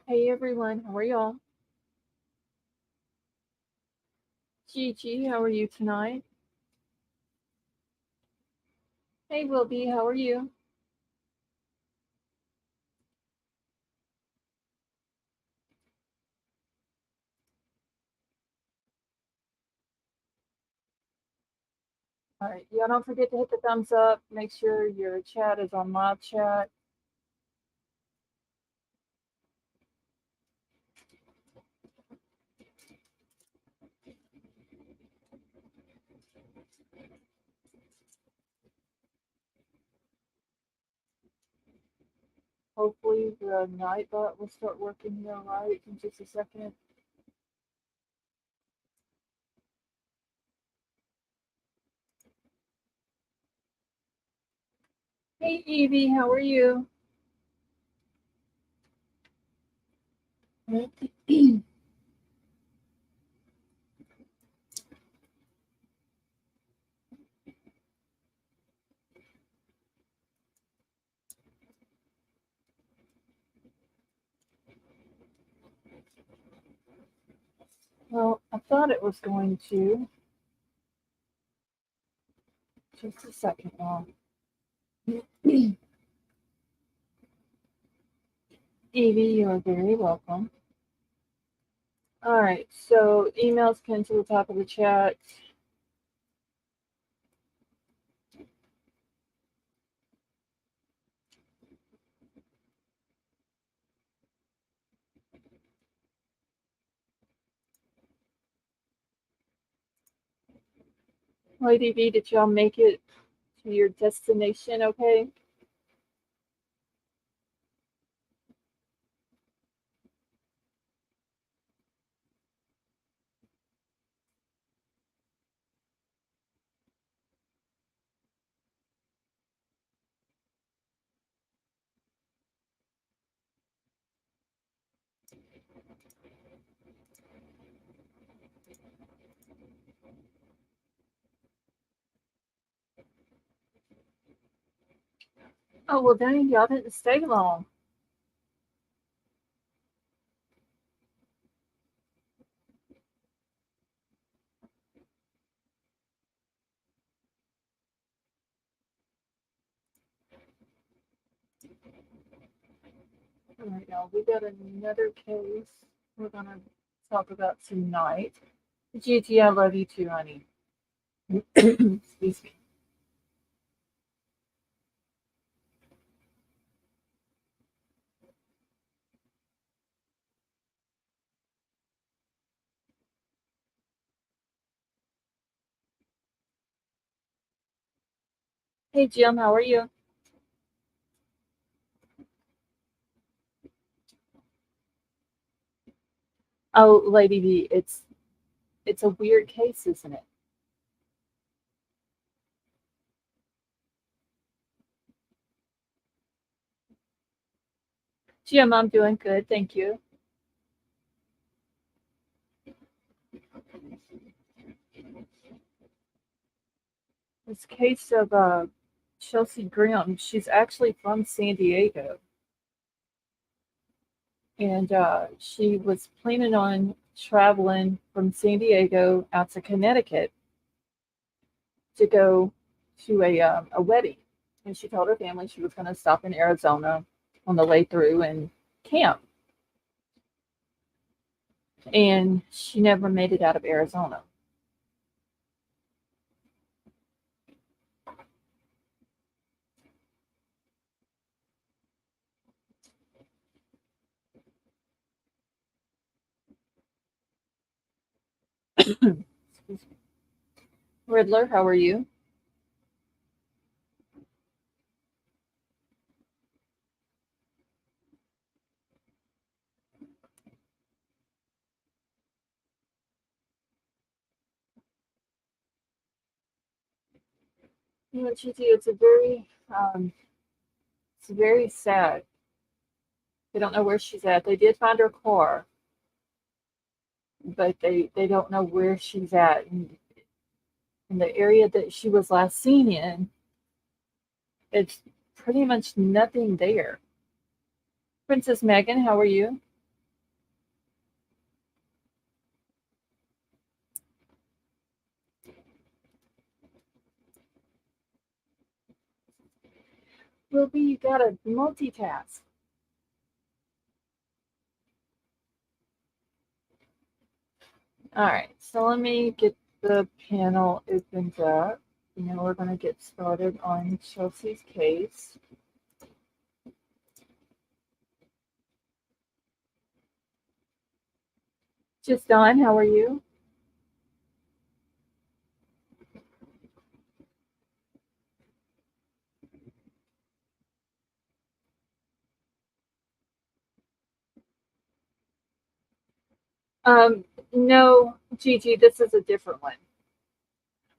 Hey everyone, how are y'all? Gigi, how are you tonight? Hey Wilby, how are you? All right, y'all don't forget to hit the thumbs up. Make sure your chat is on live chat. Hopefully the night bot will start working here right in just a second. Hey Evie, how are you? Well, I thought it was going to. Just a second, y'all. Evie, you are very welcome. All right, so emails pinned to the top of the chat. Lady V, did y'all make it to your destination okay? Oh, well, dang, y'all didn't stay long. All right, y'all, we got another case we're going to talk about tonight. GT, I love you too, honey. Excuse me. Hey, Jim, how are you? Oh, Lady V, it's a weird case, isn't it? Jim, I'm doing good, thank you. This case of Chelsea Grimm, she's actually from San Diego. And she was planning on traveling from San Diego out to Connecticut to go to a wedding. And she told her family she was going to stop in Arizona on the way through and camp. And she never made it out of Arizona. Riddler, how are you? You know, Chiti, it's very sad. They don't know where she's at. They did find her car, but they don't know where she's at. And in the area that she was last seen in, it's pretty much nothing there. Princess Megan, how are you? Ruby, you gotta multitask. All right, so let me get the panel opened up. And we're going to get started on Chelsea's case. Just Dawn, how are you? No, Gigi, this is a different one.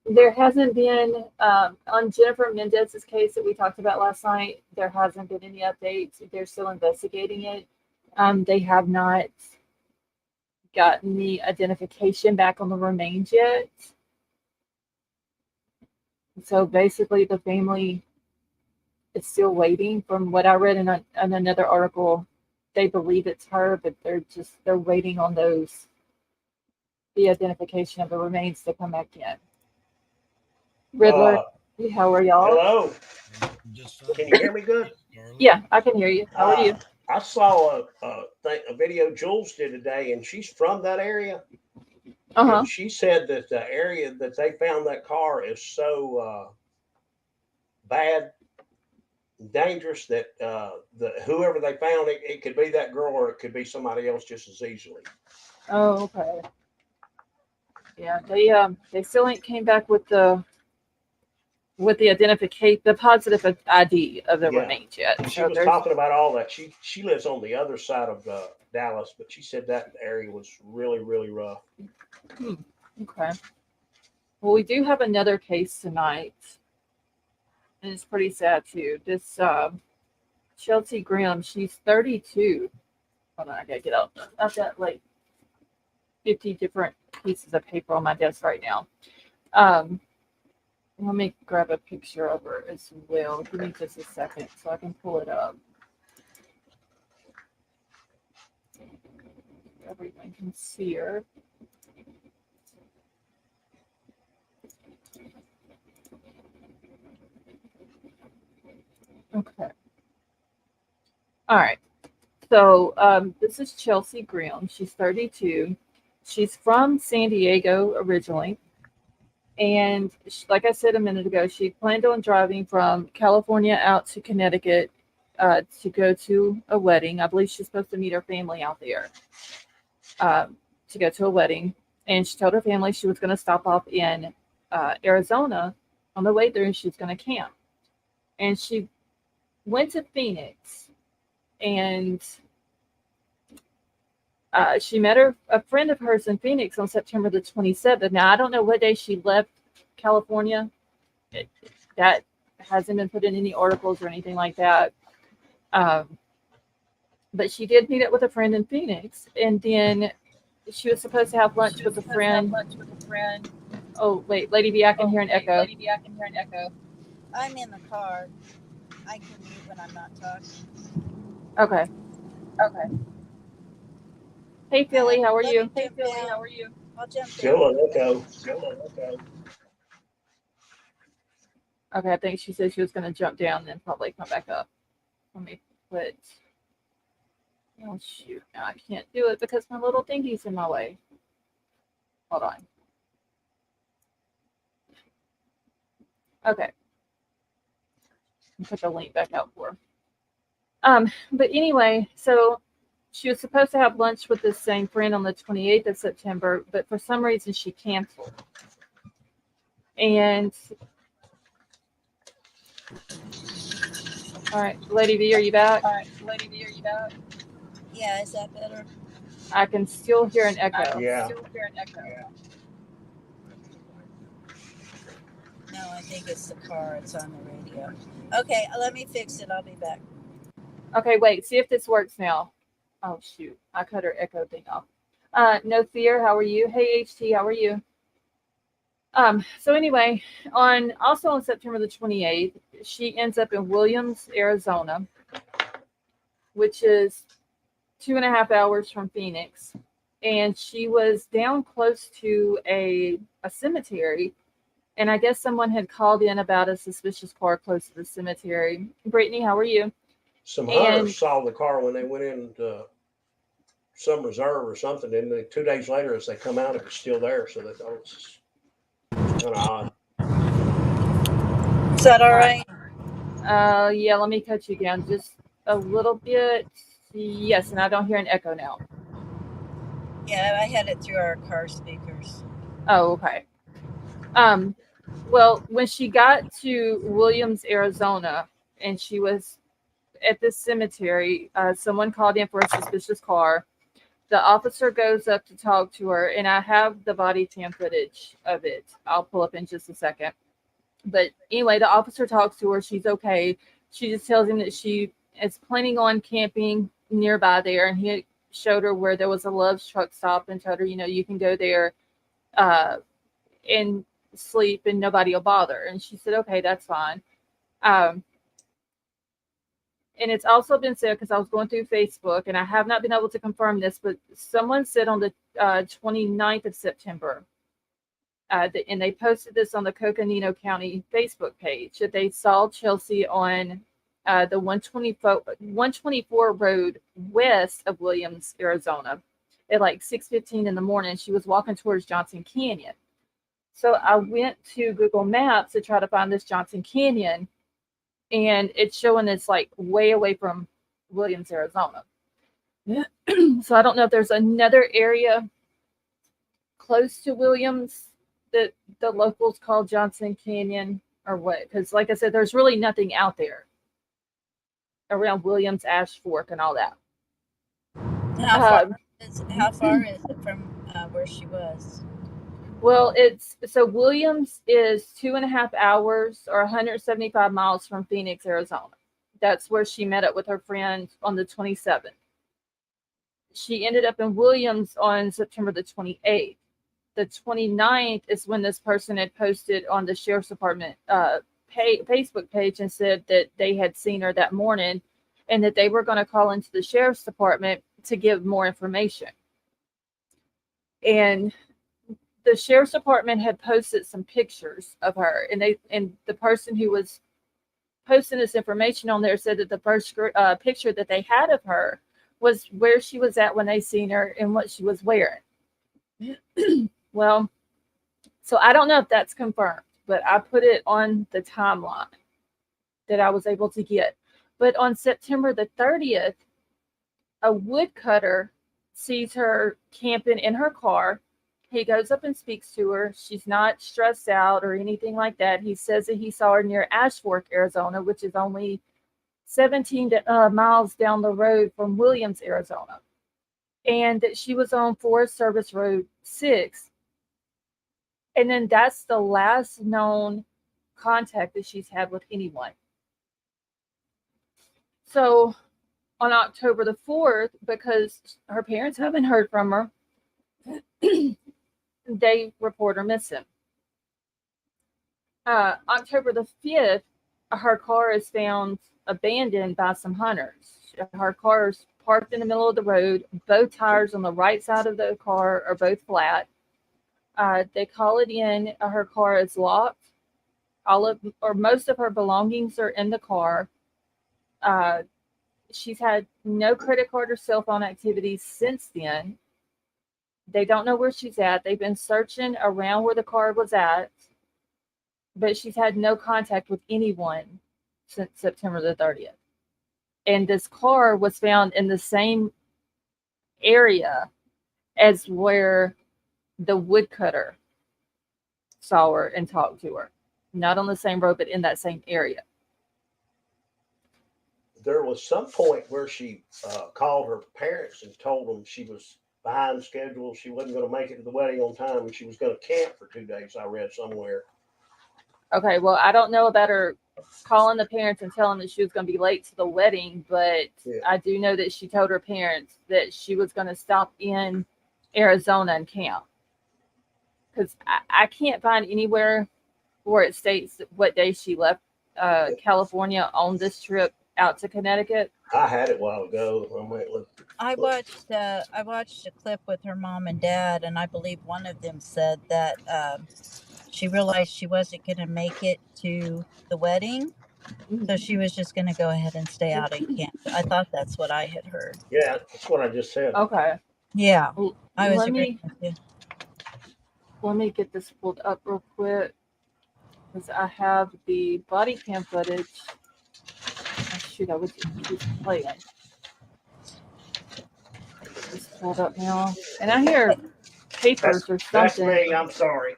There hasn't been, on Jennifer Mendez's case that we talked about last night, there hasn't been any updates. They're still investigating it. They have not gotten the identification back on the remains yet. So basically, the family is still waiting. From what I read in another article, they believe it's her, but they're waiting on the identification of the remains to come back in. Riddler, how are y'all? Hello. Can you hear me good? Yeah, I can hear you. How are you? I saw a video Jules did today, and she's from that area. And she said that the area that they found that car is so bad, dangerous that whoever they found, it could be that girl or it could be somebody else just as easily. Oh, okay. Yeah, they still ain't came back with the identification, the positive ID of the remains yet. She was talking about all that. She lives on the other side of Dallas, but she said that area was really, really rough. Okay. Well, we do have another case tonight, and it's pretty sad too. This Chelsea Grimm, she's 32. Hold on, I gotta get out. I've got like 50 different pieces of paper on my desk right now. Let me grab a picture of her as well. Give me just a second so I can pull it up. Everyone can see her. Okay. All right. So this is Chelsea Grimm. She's 32. She's from San Diego originally. And like I said a minute ago, she planned on driving from California out to Connecticut to go to a wedding. I believe she's supposed to meet her family out there to go to a wedding. And she told her family she was going to stop off in Arizona on the way there, and she was going to camp. And she went to Phoenix, and she met a friend of hers in Phoenix on September the 27th. Now, I don't know what day she left California. That hasn't been put in any articles or anything like that. But she did meet up with a friend in Phoenix, and then she was supposed to have lunch with a friend. Oh, wait, Lady B, I can hear an echo. I'm in the car. I can mute when I'm not talking. Okay. Hey, Philly, how are you? I'll jump Still in. an echo. Okay, I think she said she was going to jump down and then probably come back up. Let me put. Oh, shoot. Now I can't do it because my little thingy's in my way. Hold on. Okay. Put the link back out for her. But anyway, so she was supposed to have lunch with this same friend on the 28th of September, but for some reason she canceled. And all right, Lady V, are you back? Yeah, is that better? I can still hear an echo. Yeah. No, I think it's the car. It's on the radio. Okay, let me fix it. I'll be back. Okay, wait. See if this works now. Oh, shoot. I cut her echo thing off. No Fear, how are you? Hey, HT, how are you? So anyway, also on September the 28th, she ends up in Williams, Arizona, which is 2.5 hours from Phoenix. And she was down close to a cemetery, and I guess someone had called in about a suspicious car close to the cemetery. Brittany, how are you? Some And hunters saw the car when they went into some reserve or something, and then 2 days later, as they come out, it was still there. So they thought it was kind of odd. Is that all right? Yeah, let me cut you down just a little bit. Yes, and I don't hear an echo now. Yeah, I had it through our car speakers. Oh, okay. Well, when she got to Williams, Arizona, and she was at this cemetery, someone called in for a suspicious car. The officer goes up to talk to her, and I have the body cam footage of it. I'll pull up in just a second. But anyway, the officer talks to her. She's okay. She just tells him that she is planning on camping nearby there, and he showed her where there was a Love's truck stop and told her, you can go there and sleep and nobody will bother. And she said, okay, that's fine. And it's also been said, because I was going through Facebook and I have not been able to confirm this, but someone said on the 29th of September, and they posted this on the Coconino County Facebook page, that they saw Chelsea on the 124 road west of Williams, Arizona at like 6:15 in the morning. She was walking towards Johnson Canyon. So I went to Google Maps to try to find this Johnson Canyon, and it's showing it's like way away from Williams, Arizona. So I don't know if there's another area close to Williams that the locals call Johnson Canyon or what. Because like I said, there's really nothing out there around Williams, Ash Fork, and all that. How far is it from where she was? Well, Williams is 2.5 hours or 175 miles from Phoenix, Arizona. That's where she met up with her friend on the 27th. She ended up in Williams on September the 28th. The 29th is when this person had posted on the sheriff's department Facebook page and said that they had seen her that morning and that they were going to call into the sheriff's department to give more information. And the sheriff's department had posted some pictures of her, and the person who was posting this information on there said that the first picture that they had of her was where she was at when they seen her and what she was wearing. Well, so I don't know if that's confirmed, but I put it on the timeline that I was able to get. But on September the 30th, a woodcutter sees her camping in her car. He goes up and speaks to her. She's not stressed out or anything like that. He says that he saw her near Ash Fork, Arizona, which is only 17 miles down the road from Williams, Arizona. And that she was on Forest Service Road 6. And then that's the last known contact that she's had with anyone. So on October the 4th, because her parents haven't heard from her, they report her missing. October the 5th, her car is found abandoned by some hunters. Her car is parked in the middle of the road. Both tires on the right side of the car are both flat. They call it in. Her car is locked. Most of her belongings are in the car. She's had no credit card or cell phone activities since then. They don't know where she's at. They've been searching around where the car was at, but she's had no contact with anyone since September the 30th. And this car was found in the same area as where the woodcutter saw her and talked to her. Not on the same road, but in that same area. There was some point where she called her parents and told them she was behind schedule. She wasn't going to make it to the wedding on time, and she was going to camp for 2 days. I read somewhere. Okay, well, I don't know about her calling the parents and telling them that she was going to be late to the wedding, but yeah. I do know that she told her parents that she was going to stop in Arizona and camp. Because I can't find anywhere where it states what day she left California on this trip out to Connecticut. I had it a while ago. I might look. I watched a clip with her mom and dad, and I believe one of them said that She realized she wasn't going to make it to the wedding, so she was just going to go ahead and stay out and camp. I thought that's what I had heard. Yeah, that's what I just said. Okay. Yeah, I was Let agreeing me with you. let me get this pulled up real quick because I have the body cam footage. Oh, shoot, I was just playing. It's pulled up now, and I hear papers or That's something. me. I'm sorry.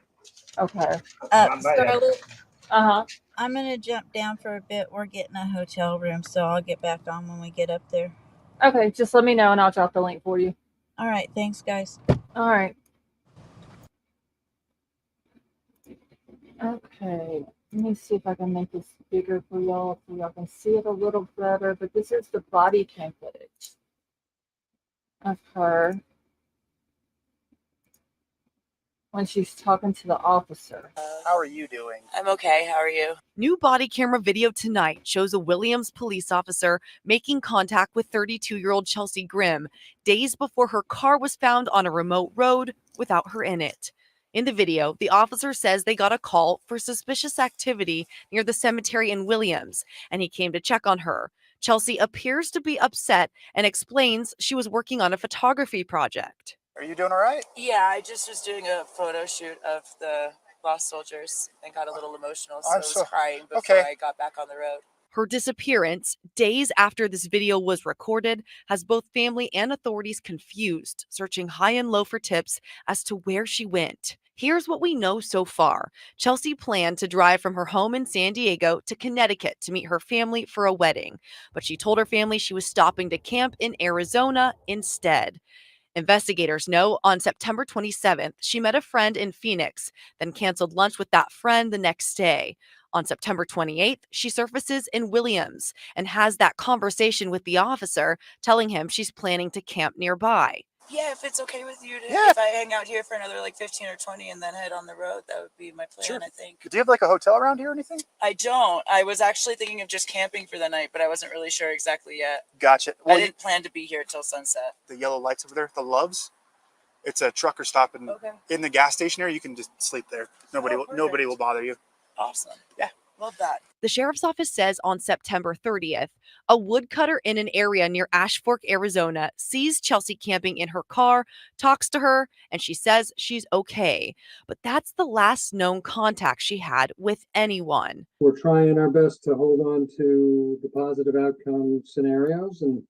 Okay. My bad. Scarlett, Uh-huh. I'm going to jump down for a bit. We're getting a hotel room, so I'll get back on when we get up there. Okay, just let me know and I'll drop the link for you. All right, thanks, guys. All right. Okay, let me see if I can make this bigger for y'all so y'all can see it a little better. But this is the body cam footage of her when she's talking to the officer. How are you doing? I'm okay. How are you? New body camera video tonight shows a Williams police officer making contact with 32-year-old Chelsea Grimm days before her car was found on a remote road without her in it. In the video, the officer says they got a call for suspicious activity near the cemetery in Williams, and he came to check on her. Chelsea appears to be upset and explains she was working on a photography project. Are you doing all right? Yeah, I just was doing a photo shoot of the lost soldiers and got a little emotional, so I was crying before I got back on the road. Her disappearance, days after this video was recorded, has both family and authorities confused, searching high and low for tips as to where she went. Here's what we know so far. Chelsea planned to drive from her home in San Diego to Connecticut to meet her family for a wedding, but she told her family she was stopping to camp in Arizona instead. Investigators know on September 27th, she met a friend in Phoenix, then canceled lunch with that friend the next day. On September 28th, she surfaces in Williams and has that conversation with the officer, telling him she's planning to camp nearby. Yeah, if it's okay with you, if I hang out here for another like 15 or 20 and then head on the road, that would be my plan, I think. Do you have like a hotel around here or anything? I don't. I was actually thinking of just camping for the night, but I wasn't really sure exactly yet. Gotcha. Well, I didn't plan to be here till sunset. the yellow lights over there, the Loves. It's a trucker stop in the gas station area. You can just sleep there. Nobody will bother you. Awesome. Yeah. Love that. The sheriff's office says on September 30th, a woodcutter in an area near Ash Fork, Arizona, sees Chelsea camping in her car, talks to her, and she says she's okay. But that's the last known contact she had with anyone. We're trying our best to hold on to the positive outcome scenarios and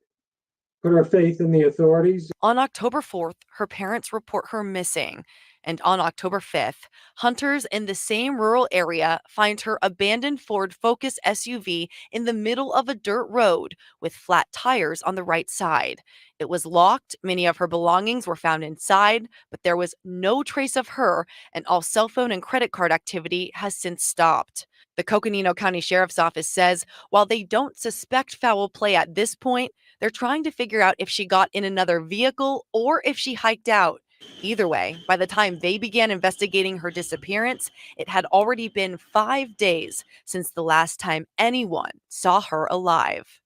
put our faith in the authorities. On October 4th, her parents report her missing. And on October 5th, hunters in the same rural area find her abandoned Ford Focus SUV in the middle of a dirt road with flat tires on the right side. It was locked, many of her belongings were found inside, but there was no trace of her, and all cell phone and credit card activity has since stopped. The Coconino County Sheriff's Office says while they don't suspect foul play at this point, they're trying to figure out if she got in another vehicle or if she hiked out. Either way, by the time they began investigating her disappearance, it had already been 5 days since the last time anyone saw her alive.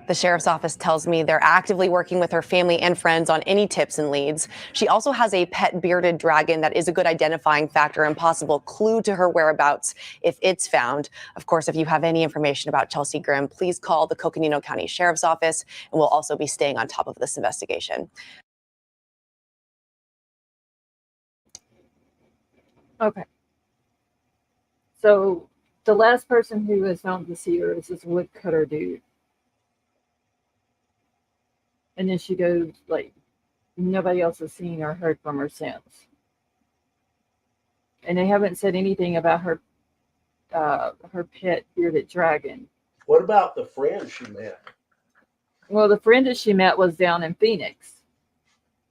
The sheriff's office tells me they're actively working with her family and friends on any tips and leads. She also has a pet bearded dragon that is a good identifying factor and possible clue to her whereabouts if it's found. Of course, if you have any information about Chelsea Grimm, please call the Coconino County Sheriff's Office, and we'll also be staying on top of this investigation. Okay. So the last person who was found to see her is this woodcutter dude. And then she goes, like, nobody else has seen or heard from her since. And they haven't said anything about her pet bearded dragon. What about the friend she met? Well, the friend that she met was down in Phoenix.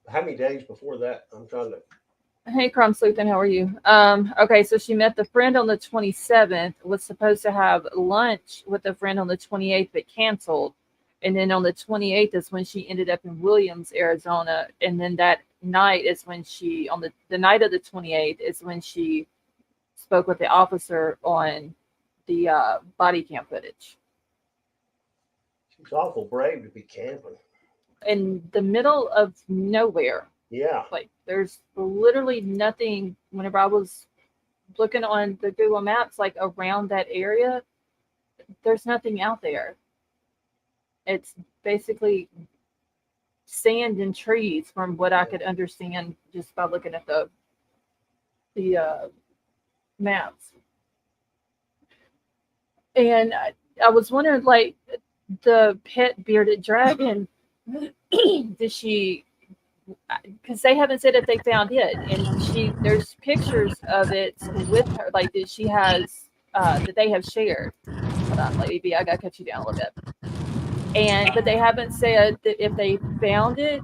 How many days before that? I'm trying to. Hey, Crumb Sleuthing, how are you? Okay, so she met the friend on the 27th, was supposed to have lunch with the friend on the 28th, but canceled. And then on the 28th is when she ended up in Williams, Arizona. And then that night is when she, on the night of the 28th, is when she spoke with the officer on the body cam footage. She's awful brave to be camping. In the middle of nowhere. Yeah. Like there's literally nothing. Whenever I was looking on the Google Maps, like around that area, there's nothing out there. It's basically sand and trees, from what I could understand just by looking at the maps. And I was wondering, like, the pet bearded dragon, did she? Because they haven't said if they found it, and there's pictures of it with her, like that she has that they have shared. Hold on, Lady B, I gotta cut you down a little bit. But they haven't said that if they found it,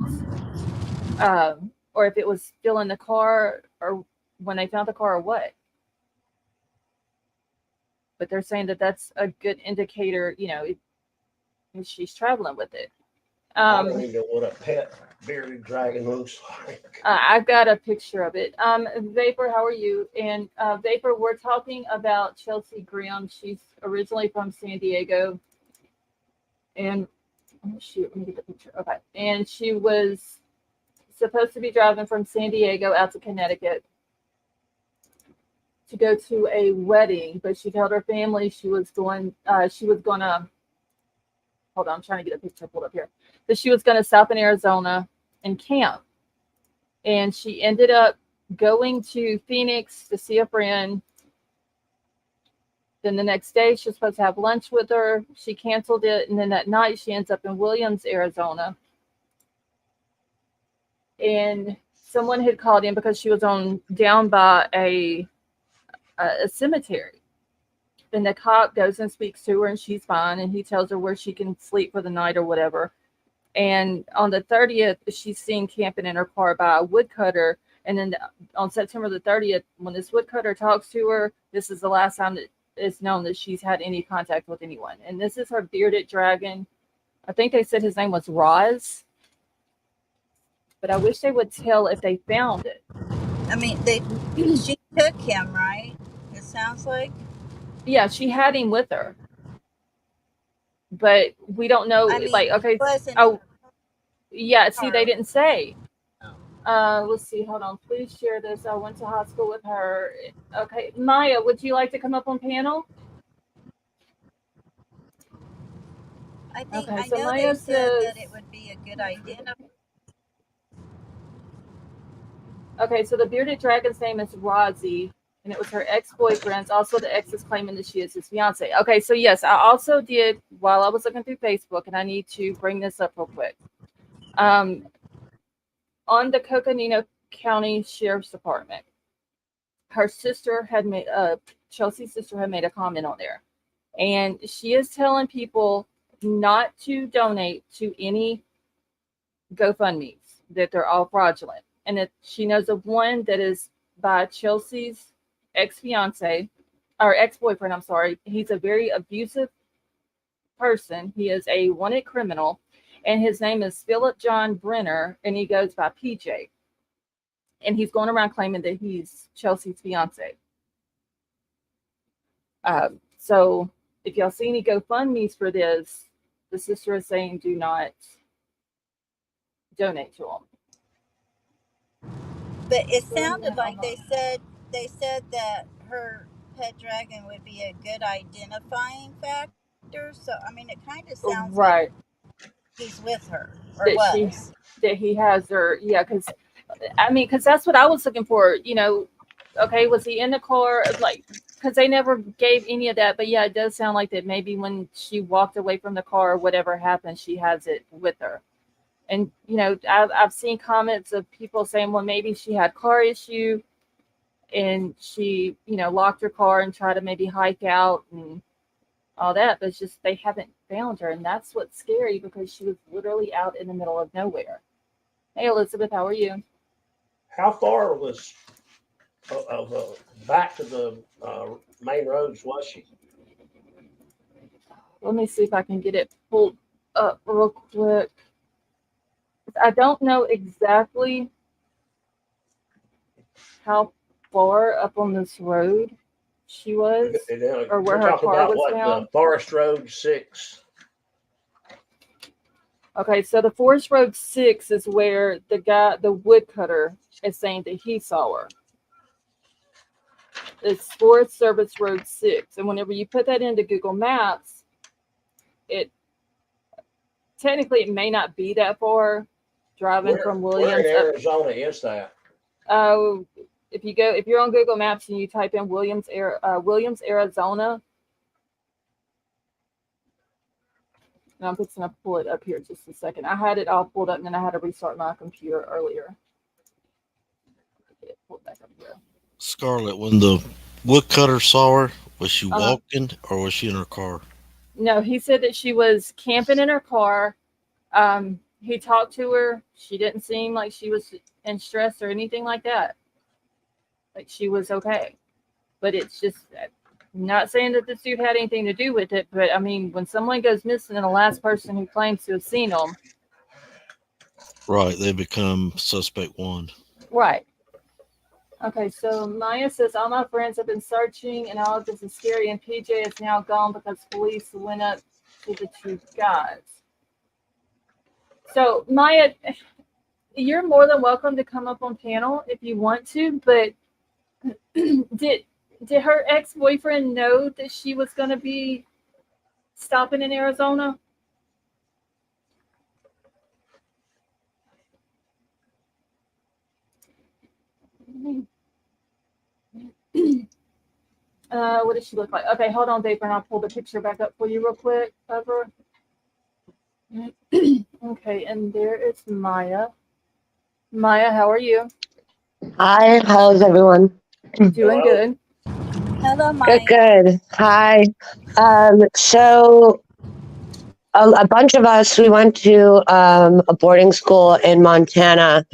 or if it was still in the car, or when they found the car, or what. But they're saying that that's a good indicator, if she's traveling with it. I don't even know what a pet bearded dragon looks like. I've got a picture of it. Vapor, how are you? And Vapor, we're talking about Chelsea Grimm. She's originally from San Diego. And oh, shoot, let me get the picture. Okay. And she was supposed to be driving from San Diego out to Connecticut to go to a wedding, but she told her family she was gonna hold on, I'm trying to get a picture pulled up here. That she was gonna stop in Arizona and camp. And she ended up going to Phoenix to see a friend. Then the next day she was supposed to have lunch with her. She canceled it, and then that night she ends up in Williams, Arizona. And someone had called in because she was down by a cemetery. And the cop goes and speaks to her, and she's fine, and he tells her where she can sleep for the night or whatever. And on the 30th, she's seen camping in her car by a woodcutter. And then on September the 30th, when this woodcutter talks to her, this is the last time that it's known that she's had any contact with anyone. And this is her bearded dragon. I think they said his name was Roz. But I wish they would tell if they found it. I mean, she took him, right? It sounds like. Yeah, she had him with her. But we don't know, I mean, like, okay. Oh, yeah, see, they didn't say. Let's see, hold on. Please share this. I went to high school with her. Okay, Maya, would you like to come up on panel? I think Okay, I so know Maya they said says, that it would be a good idea. okay, so the bearded dragon's name is Rozzy, and it was her ex-boyfriend's. Also, the ex is claiming that she is his fiance. Okay, so yes, I also did, while I was looking through Facebook, and I need to bring this up real quick. On the Coconino County Sheriff's Department, her sister had made Chelsea's sister had made a comment on there, and she is telling people not to donate to any GoFundMe's, that they're all fraudulent, and that she knows of one that is by Chelsea's ex-fiance or ex-boyfriend. I'm sorry. He's a very abusive person. He is a wanted criminal, and his name is Philip John Brenner, and he goes by PJ. And he's going around claiming that he's Chelsea's fiance. So if y'all see any GoFundMe's for this, the sister is saying do not donate to them. But it sounded like they said that her pet dragon would be a good identifying factor. So I mean, it kind of sounds right. Like he's with her, or was. That he has her. Yeah, because that's what I was looking for. Okay, was he in the car? Like, because they never gave any of that. But yeah, it does sound like that maybe when she walked away from the car or whatever happened, she has it with her. And, I've seen comments of people saying, well, maybe she had car issue and she, locked her car and tried to maybe hike out and all that. But it's just they haven't found her. And that's what's scary, because she was literally out in the middle of nowhere. Hey, Elizabeth, how are you? How far was back to the main roads was she? Let me see if I can get it pulled up real quick. I don't know exactly how far up on this road she was, or where her car was found. The Forest Road 6. Okay, so the Forest Road 6 is where the woodcutter, is saying that he saw her. It's Forest Service Road 6. And whenever you put that into Google Maps, it may not be that far driving from Where Williams in up. Arizona is that? If you're on Google Maps and you type in Williams, Arizona, and I'm fixing to pull it up here just a second. I had it all pulled up and then I had to restart my computer earlier. Get it pulled back up here. Scarlett, when the woodcutter saw her, was she walking or was she in her car? No, he said that she was camping in her car. He talked to her. She didn't seem like she was in stress or anything like that. Like she was okay. But it's just not saying that this dude had anything to do with it. But I mean, when someone goes missing and the last person who claims to have seen them. Right, they become suspect one. Right. Okay, so Maya says, all my friends have been searching and all of this is scary, and PJ is now gone because police went up to the two guys. So Maya, you're more than welcome to come up on panel if you want to, but did her ex-boyfriend know that she was going to be stopping in Arizona? What does she look like? Okay, hold on, Dave, and I'll pull the picture back up for you real quick. Over. Okay, and there is Maya. Maya, how are you? Hi, how's everyone? Doing good. Hello, Maya. Good. Hi. So a bunch of us, we went to a boarding school in Montana.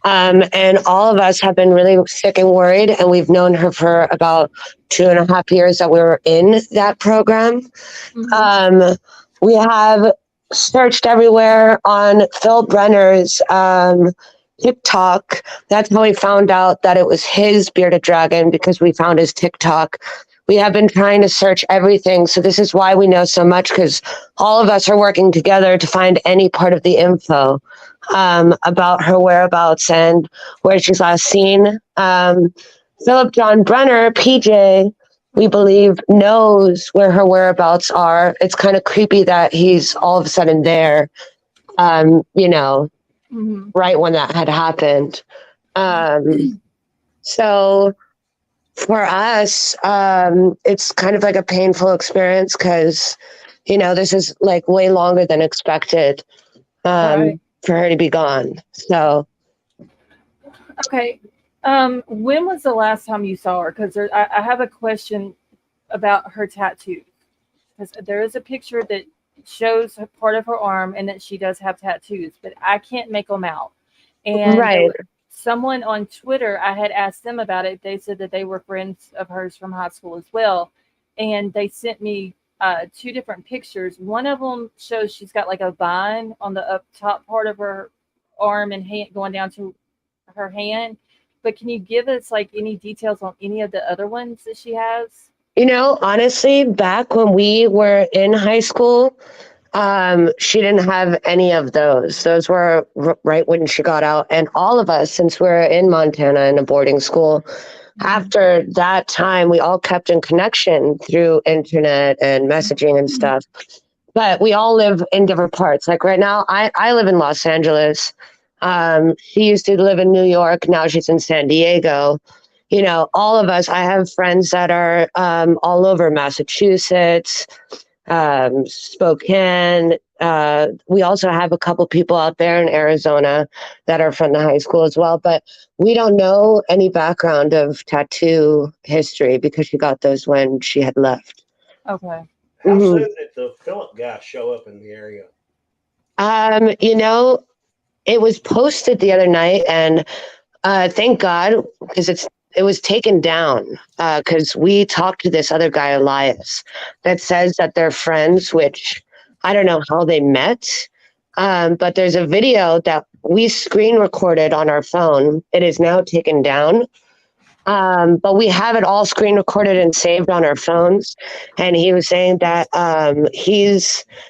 And all of us have been really sick and worried, and we've known her for about 2.5 years that we were in that program. Mm-hmm. We have searched everywhere on Phil Brenner's TikTok. That's how we found out that it was his bearded dragon, because we found his TikTok. We have been trying to search everything. So this is why we know so much, because all of us are working together to find any part of the info about her whereabouts and where she's last seen. Philip John Brenner, PJ, we believe, knows where her whereabouts are. It's kind of creepy that he's all of a sudden there, Mm-hmm. right when that had happened. So for us, it's kind of like a painful experience because, this is like way longer than expected Right. for her to be gone. So. Okay. When was the last time you saw her? Because I have a question about her tattoo. Because there is a picture that shows part of her arm and that she does have tattoos, but I can't make them out. And right. Someone on Twitter, I had asked them about it. They said that they were friends of hers from high school as well. And they sent me 2 different pictures. One of them shows she's got like a vine on the up top part of her arm and hand going down to her hand. But can you give us like any details on any of the other ones that she has? Honestly, back when we were in high school, she didn't have any of those. Those were right when she got out. And all of us, since we're in Montana in a boarding school, after that time, we all kept in connection through internet and messaging and stuff. But we all live in different parts. Like right now, I live in Los Angeles. She used to live in New York. Now she's in San Diego. All of us, I have friends that are all over Massachusetts, Spokane. We also have a couple people out there in Arizona that are from the high school as well. But we don't know any background of tattoo history because she got those when she had left. Okay. How soon did the Philip guy show up in the area? It was posted the other night, and thank God, because it was taken down, because we talked to this other guy, Elias, that says that they're friends, which I don't know how they met, but there's a video that we screen recorded on our phone. It is now taken down, but we have it all screen recorded and saved on our phones. And he was saying that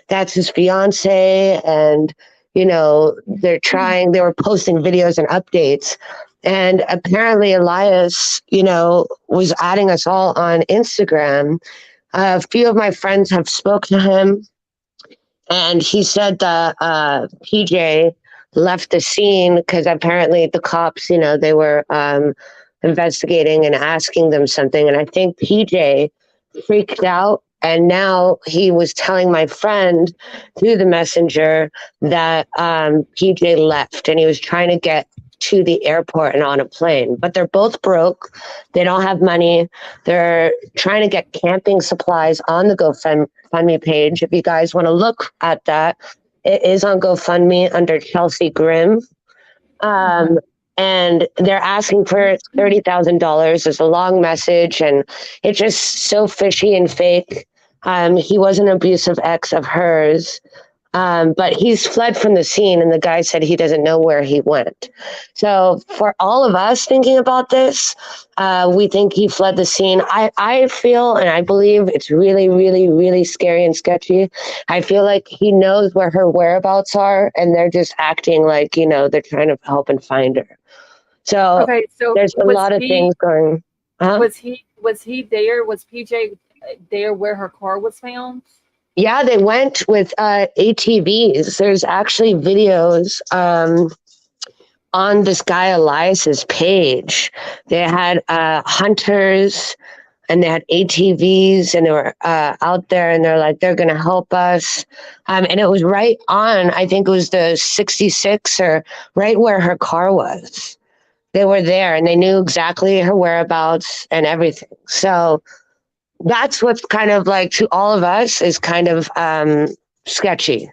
that's his fiance, and they were posting videos and updates. And apparently Elias, was adding us all on Instagram. A few of my friends have spoke to him, and he said that PJ left the scene because apparently the cops, they were investigating and asking them something. And I think PJ freaked out. And now he was telling my friend through the messenger that PJ left and he was trying to get to the airport and on a plane. But they're both broke. They don't have money. They're trying to get camping supplies on the GoFundMe page. If you guys want to look at that, it is on GoFundMe under Chelsea GRIMM. And they're asking for $30,000. It's a long message, and it's just so fishy and fake. He was an abusive ex of hers, but he's fled from the scene, and the guy said he doesn't know where he went. So for all of us thinking about this, we think he fled the scene. I feel and I believe it's really, really, really scary and sketchy. I feel like he knows where her whereabouts are, and they're just acting like, they're trying to help and find her. So, so there's a lot of things going. Was he there? Was PJ there where her car was found? Yeah, they went with ATVs. There's actually videos on this guy Elias's page. They had hunters and they had ATVs, and they were out there, and they're like, they're going to help us. And it was right on, I think it was the 66 or right where her car was. They were there, and they knew exactly her whereabouts and everything. So that's what's kind of like, to all of us, is kind of sketchy.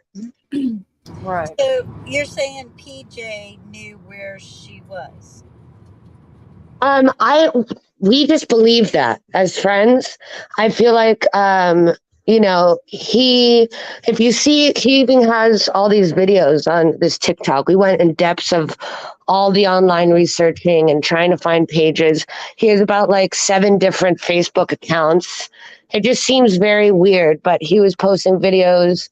Right. So you're saying PJ knew where she was? We just believe that as friends. I feel like if you see, he even has all these videos on this TikTok. We went in depths of all the online researching and trying to find pages. He has about like 7 different Facebook accounts. It just seems very weird, but he was posting videos.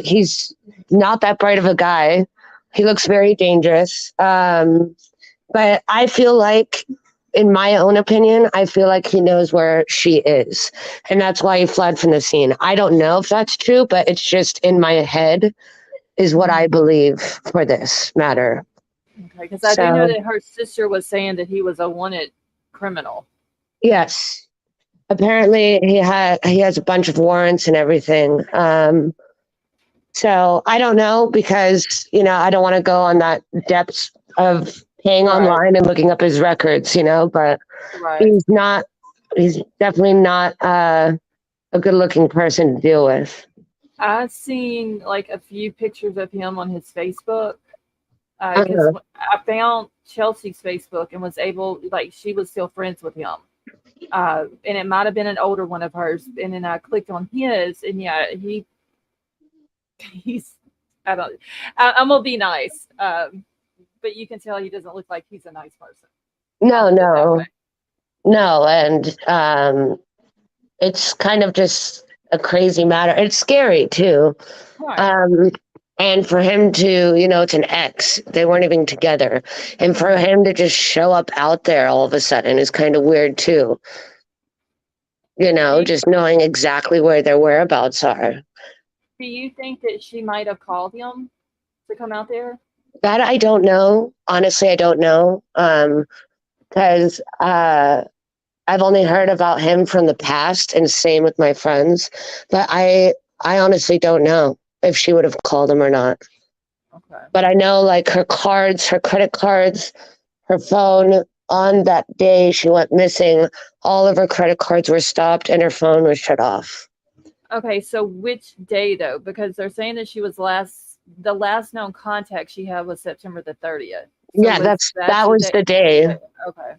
He's not that bright of a guy. He looks very dangerous. But I feel like, in my own opinion, I feel like he knows where she is. And that's why he fled from the scene. I don't know if that's true, but it's just in my head is what I believe for this matter. Okay, because I do know that her sister was saying that he was a wanted criminal. Yes. Apparently he has a bunch of warrants and everything. So I don't know, because, I don't want to go on that depth of paying online and looking up his records, but he's definitely not a good looking person to deal with. I've seen like a few pictures of him on his Facebook. Because I found Chelsea's Facebook and was able, she was still friends with him. And it might have been an older one of hers. And then I clicked on his, and yeah, he's, I'm going to be nice. But you can tell he doesn't look like he's a nice person. No. And it's kind of just a crazy matter. It's scary too. Right. And for him to, it's an ex. They weren't even together. And for him to just show up out there all of a sudden is kind of weird too. Just knowing exactly where their whereabouts are. Do you think that she might have called him to come out there? That I don't know. Honestly, I don't know. Because I've only heard about him from the past, and same with my friends. But I honestly don't know if she would have called him or not. Okay. But I know, like, her cards, her credit cards, her phone, on that day she went missing, all of her credit cards were stopped and her phone was shut off. Okay, so which day though? Because they're saying that she was the last known contact she had was September the 30th. So yeah, that was the day. Okay.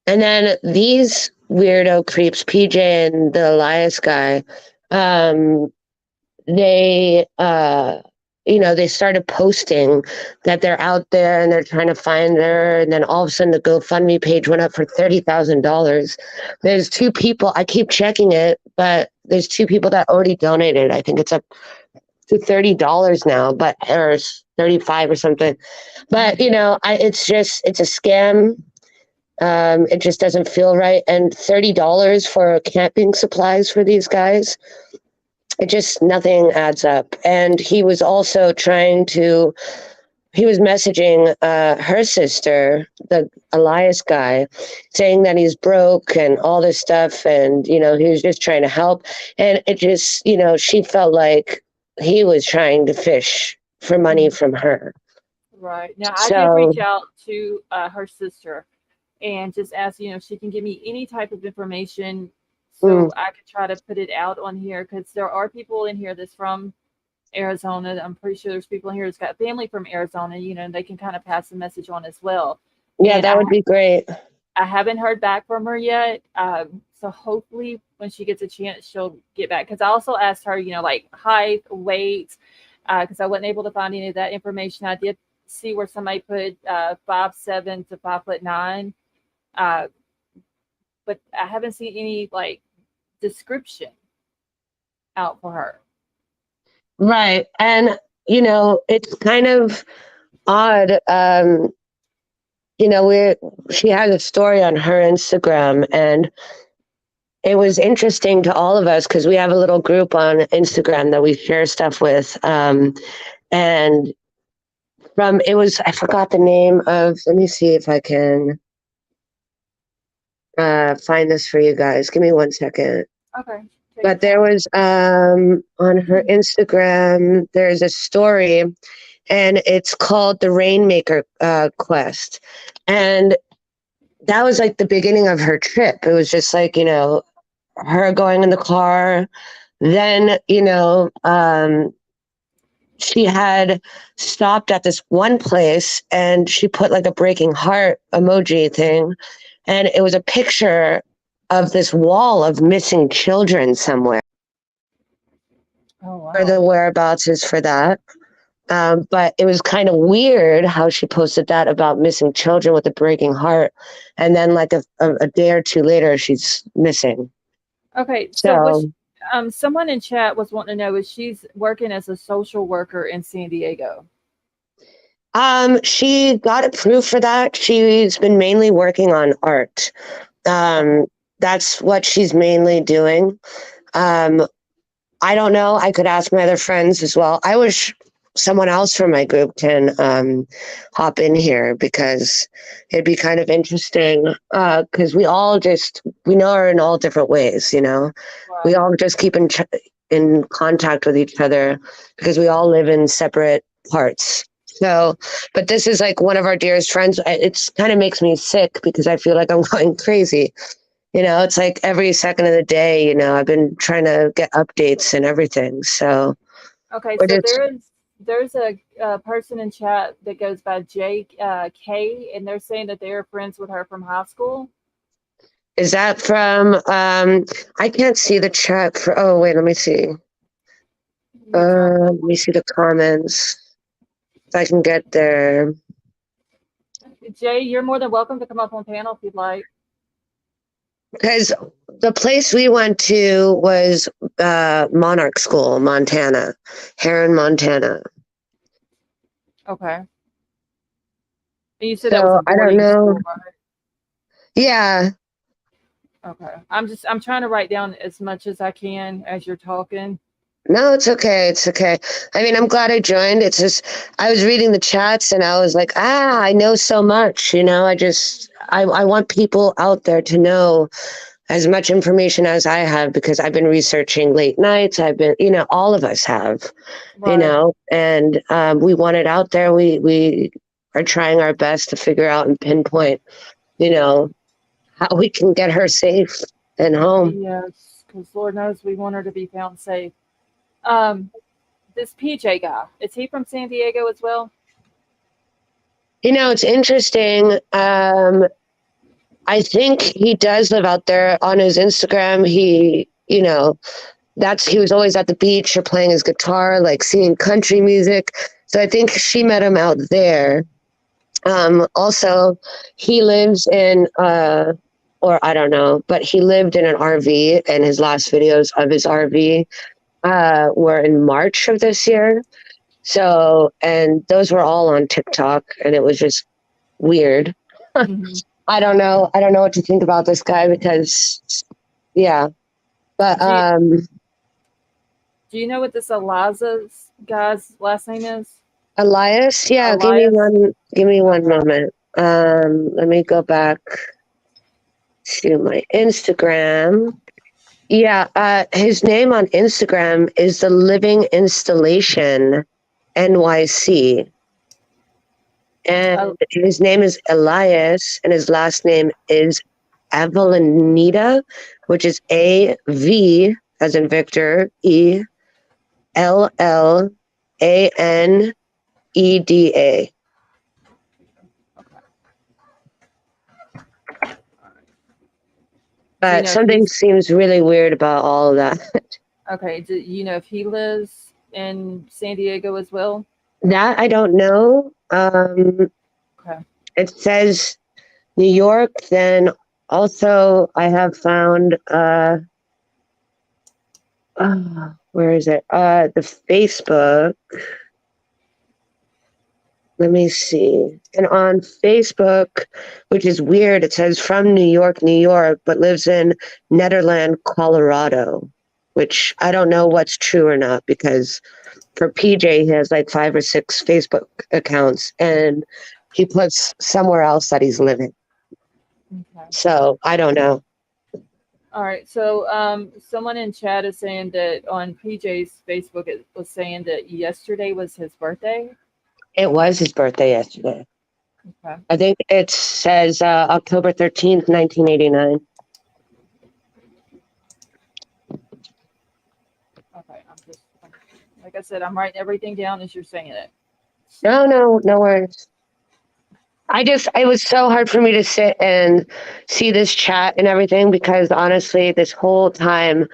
And then these weirdo creeps, PJ and the Elias guy, they started posting that they're out there and they're trying to find her. And then all of a sudden the GoFundMe page went up for $30,000. There's 2 people, I keep checking it, but there's 2 people that already donated. I think it's up to $30 now, but or 35 or something. But you know, it's a scam. It just doesn't feel right. And $30 for camping supplies for these guys, it just nothing adds up. And he was also he was messaging her sister, the Elias guy, saying that he's broke and all this stuff. And, you know, he was just trying to help. And it just, you know, she felt like he was trying to fish for money from her. Right. Now, I did So, reach out to her sister and just ask, you know, if she can give me any type of information so I could try to put it out on here, because there are people in here that's from Arizona. I'm pretty sure there's people in here that's got family from Arizona, you know, and they can kind of pass the message on as well. yeah, And that would be great. I haven't heard back from her yet. So hopefully when she gets a chance, she'll get back. Because I also asked her, you know, like height, weight, because I wasn't able to find any of that information. I did see where somebody put 5'7" to 5'9", but I haven't seen any like description out for her. Right. And, you know, it's kind of odd. You know, she had a story on her Instagram, and it was interesting to all of us because we have a little group on Instagram that we share stuff with. And I forgot the name of, let me see if I can find this for you guys. Give me 1 second. Okay. But there was on her Instagram, there's a story, and it's called the Rainmaker Quest. And that was like the beginning of her trip. It was just like, you know, her going in the car. Then, you know, she had stopped at this one place and she put like a breaking heart emoji thing. And it was a picture of this wall of missing children somewhere. Oh, wow. Where the whereabouts is for that. But it was kind of weird how she posted that about missing children with a breaking heart. And then like a day or two later, she's missing. Okay. So someone in chat was wanting to know if she's working as a social worker in San Diego. She got approved for that. She's been mainly working on art. That's what she's mainly doing. I don't know. I could ask my other friends as well. I wish someone else from my group can hop in here because it'd be kind of interesting because we know her in all different ways, you know. Right. We all just keep in contact with each other because we all live in separate parts. So, but this is like one of our dearest friends. It's kind of makes me sick because I feel like I'm going crazy. You know, it's like every second of the day, you know, I've been trying to get updates and everything. So, okay, so there's a person in chat that goes by Jake K, and they're saying that they're friends with her from high school. Is that from? I can't see the chat for. Oh wait, let me see. Let me see the comments. If I can get there. Jay, you're more than welcome to come up on panel if you'd like. Because the place we went to was Monarch School, Montana, Heron, Montana. Okay. And you said that was a boarding school, right? Yeah. Okay. I'm trying to write down as much as I can as you're talking. No, it's okay. It's okay. I mean, I'm glad I joined. It's just, I was reading the chats and I was like, I know so much, you know, I want people out there to know as much information as I have because I've been researching late nights. I've been, you know, all of us have, right. You know, and we want it out there. We are trying our best to figure out and pinpoint, you know, how we can get her safe and home. Yes, because Lord knows we want her to be found safe. This PJ guy, is he from San Diego as well? You know, it's interesting. I think he does live out there. On his Instagram. He, you know, he was always at the beach or playing his guitar, like singing country music. So I think she met him out there. Also, he lives in, or I don't know, but he lived in an RV, and his last videos of his RV were in March of this year. So, and those were all on TikTok, and it was just weird. Mhm. I don't know. I don't know what to think about this guy because, yeah. But Do you know what this Eliza's guy's last name is? Elias, yeah. Elias? Give me one Okay. moment. Let me go back to my Instagram. Yeah, his name on Instagram is the Living Installation NYC. And his name is Elias, and his last name is Avellaneda, which is A-V, as in Victor, E-L-L-A-N-E-D-A. Do you But know if something he's seems really weird about all of that. okay? Do you know if he lives in San Diego as well? That I don't know. Okay. It says New York. Then also I have found where is it? The Facebook. Let me see. And on Facebook, which is weird, it says from New York, New York, but lives in Nederland, Colorado, which I don't know what's true or not because for PJ, he has like 5 or 6 Facebook accounts and he puts somewhere else that he's living. Okay. So I don't know. All right. So someone in chat is saying that on PJ's Facebook it was saying that yesterday was his birthday. It was his birthday yesterday. Okay. I think it says October 13th, 1989. Okay. Like I said, I'm writing everything down as you're saying it. No worries. It was so hard for me to sit and see this chat and everything because honestly, this whole time,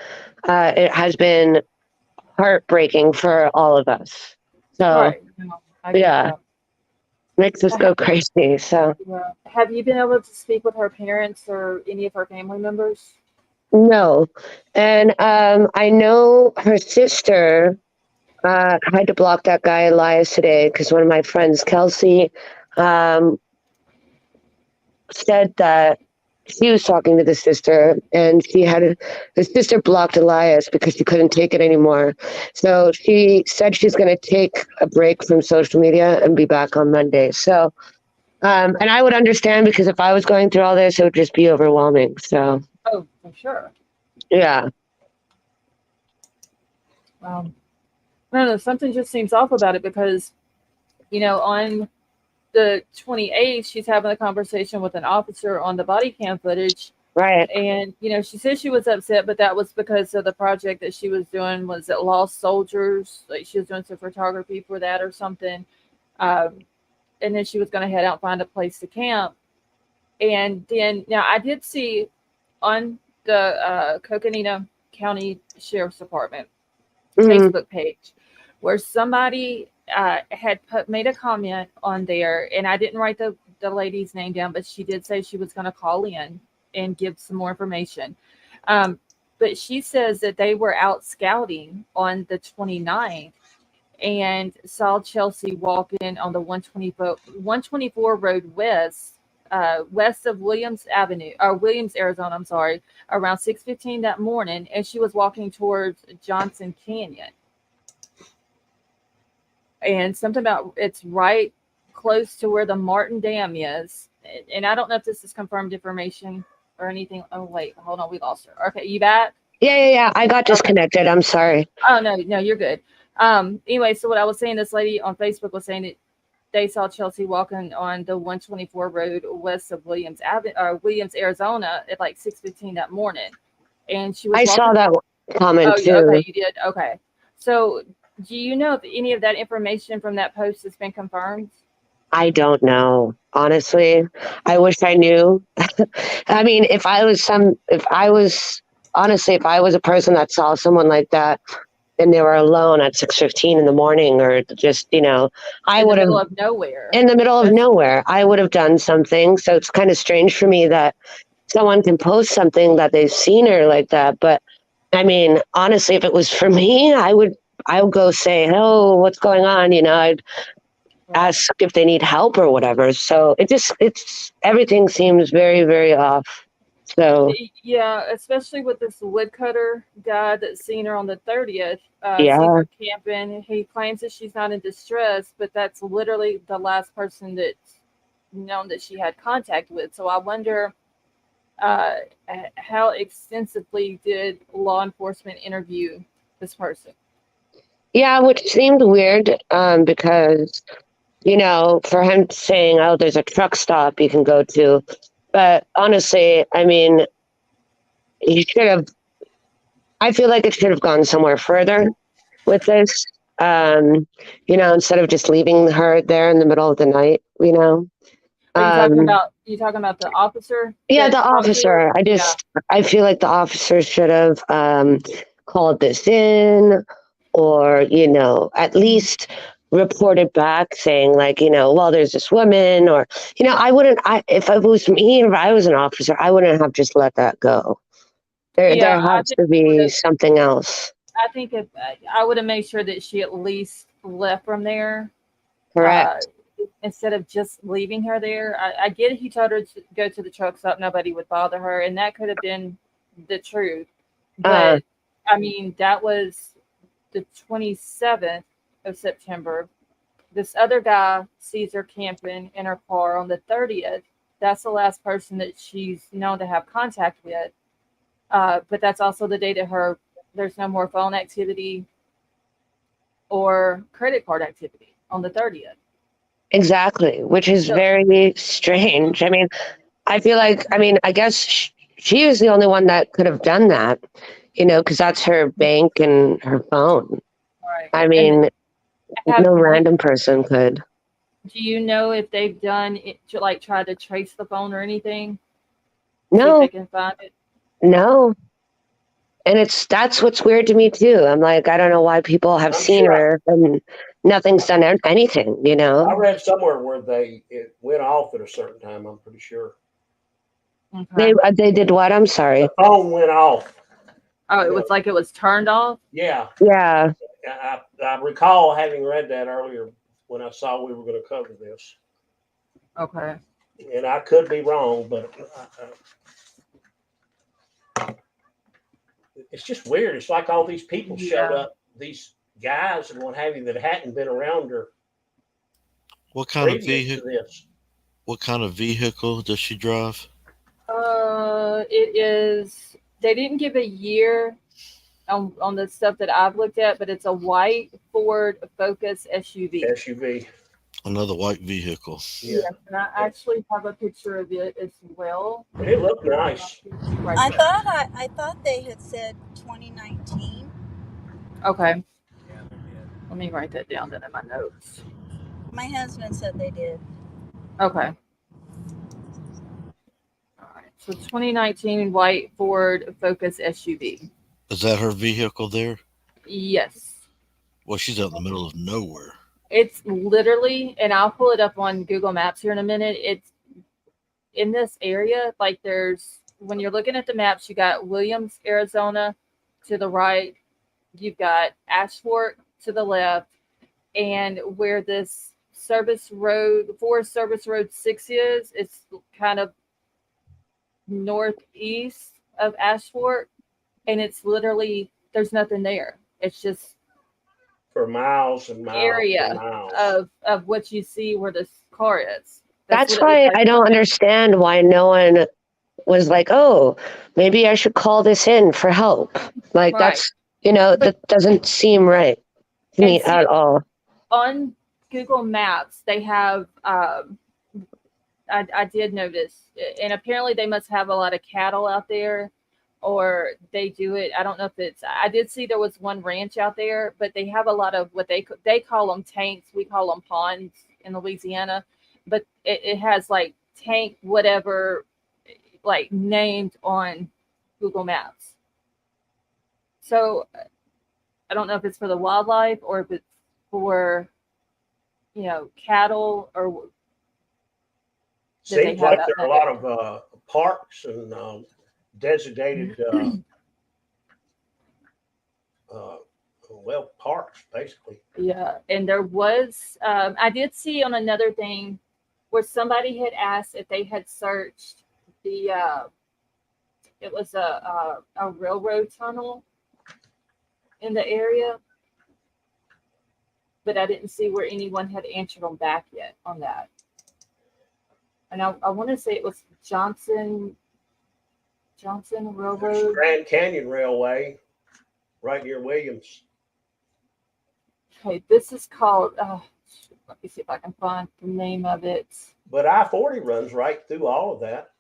it has been heartbreaking for all of us. So, Right. No, I get yeah, that. makes us go crazy. So, Yeah. Have you been able to speak with her parents or any of her family members? no. And I know her sister had to block that guy Elias today because one of my friends, Kelsey, um, said that she was talking to the sister and the sister blocked Elias because she couldn't take it anymore. So she said she's going to take a break from social media and be back on Monday. So, and I would understand because if I was going through all this, it would just be overwhelming. So, Oh, for sure. yeah. I don't know. Something just seems off about it because, on the 28th, she's having a conversation with an officer on the body cam footage. Right. And, she said she was upset, but that was because of the project that she was doing was at Lost Soldiers. Like she was doing some photography for that or something. And then she was going to head out and find a place to camp. And then now I did see on the Coconino County Sheriff's Department Facebook page where somebody had made a comment on there, and I didn't write the lady's name down, but she did say she was going to call in and give some more information. But she says that they were out scouting on the 29th and saw Chelsea walk in on the 124 Road West, west of Williams Avenue, or Williams, Arizona, I'm sorry, around 6:15 that morning, and she was walking towards Johnson Canyon. And something about it's right close to where the Martin Dam is. And I don't know if this is confirmed information or anything. Oh, wait, hold on, we lost her. Okay, you back? Yeah. I got disconnected. Okay. I'm sorry. Oh, no, you're good. Anyway, so what I was saying, this lady on Facebook was saying that they saw Chelsea walking on the 124 road west of Williams, Arizona at like 6:15 that morning. And she was I saw that comment too. Okay, you did? Okay. So do you know if any of that information from that post has been confirmed? I don't know. Honestly, I wish I knew. I mean, if I was a person that saw someone like that and they were alone at 6:15 in the morning or just, I would have in the middle of nowhere. In the middle of nowhere, I would have done something. So it's kind of strange for me that someone can post something that they've seen her like that. But I mean, honestly, if it was for me, I would go say, "Oh, what's going on?" I'd ask if they need help or whatever. So it's everything seems very, very off. So Yeah, especially with this woodcutter guy that's seen her on the 30th, seen yeah, her camping. He claims that she's not in distress, but that's literally the last person that's known that she had contact with. So I wonder uh, how extensively did law enforcement interview this person? yeah, which seemed weird because for him saying, "Oh, there's a truck stop you can go to," but honestly, I mean, he should have. I feel like it should have gone somewhere further with this. Um, instead of just leaving her there in the middle of the night. Are you talking Um, about the officer yeah, that the talked to her? officer. Yeah. I feel like the officer should have called this in, or at least reported back saying like, well, there's this woman, or I wouldn't. If it was me, if I was an officer, I wouldn't have just let that go. Yeah, There I has think to it would be have. something else. I think if I would have made sure that she at least left from there, uh, Correct. instead of just leaving her there. I get it. He told her to go to the truck stop. Nobody would bother her, and that could have been the truth. Uh, But I mean, that was the 27th of September. This other guy sees her camping in her car on the 30th. That's the last person that she's known to have contact with. But that's also the day that there's no more phone activity or credit card activity on the 30th. exactly, which is So very strange. I mean, I feel like, I guess she was the only one that could have done that, because that's her bank and her phone. right. I And mean, have no do, random person could. do you know if they've done it to like try to trace the phone or anything? See if they No, can find it. no. And that's what's weird to me too. I'm like, I don't know why people have I'm seen sure her and nothing's done anything, I read somewhere where it went off at a certain time. I'm pretty sure Okay. They did what? I'm sorry. the phone went off. Oh, You it know, was like it was turned off. yeah, Yeah. I recall having read that earlier when I saw we were going to cover this, Okay. and I could be wrong, but it's just weird. It's like all these people showed Yeah. up, these guys and what have you, that hadn't been around her What kind of previous to vehicle? this. What kind of vehicle does she drive? It is. They didn't give a year on the stuff that I've looked at, but it's a white Ford Focus SUV. SUV. Another white vehicle. Yeah, Yes, and I actually have a picture of it as well. and it looked nice. Right I there. thought I thought they had said 2019. Okay. Let me write that down then in my notes. My husband said they did. Okay. All right. So 2019 white Ford Focus SUV. Is that her vehicle there? Yes. Well, she's out in the middle of nowhere. It's literally, and I'll pull it up on Google Maps here in a minute. It's in this area. Like when you're looking at the maps, you got Williams, Arizona to the right. You've got Ashford to the left. And where this Forest Service Road 6 is, it's kind of northeast of Ashford. And it's literally, there's nothing there. It's just For miles and miles and area miles. of what you see where this car is. That's That's what it looks why like. I don't understand why no one was like, "Oh, maybe I should call this in for help." Like Right. that doesn't seem right to And me see, at all. on Google Maps, they have, I did notice, and apparently they must have a lot of cattle out there, or they do it. I don't know if I did see there was one ranch out there, but they have a lot of what they call them tanks. We call them ponds in Louisiana, but it has like tank, whatever, like named on Google Maps. So I don't know if it's for the wildlife or if it's for, cattle or that they Seems have like out there in are that a lot of parks and designated well, parks, basically. Yeah, and there was, I did see on another thing where somebody had asked if they had searched the, it was a railroad tunnel in the area, but I didn't see where anyone had answered them back yet on that. And I want to say it was Johnson There's Railroad. Grand Canyon Railway, right near Williams. Okay, this is called, let me see if I can find the name of it. But I-40 runs right through all of that.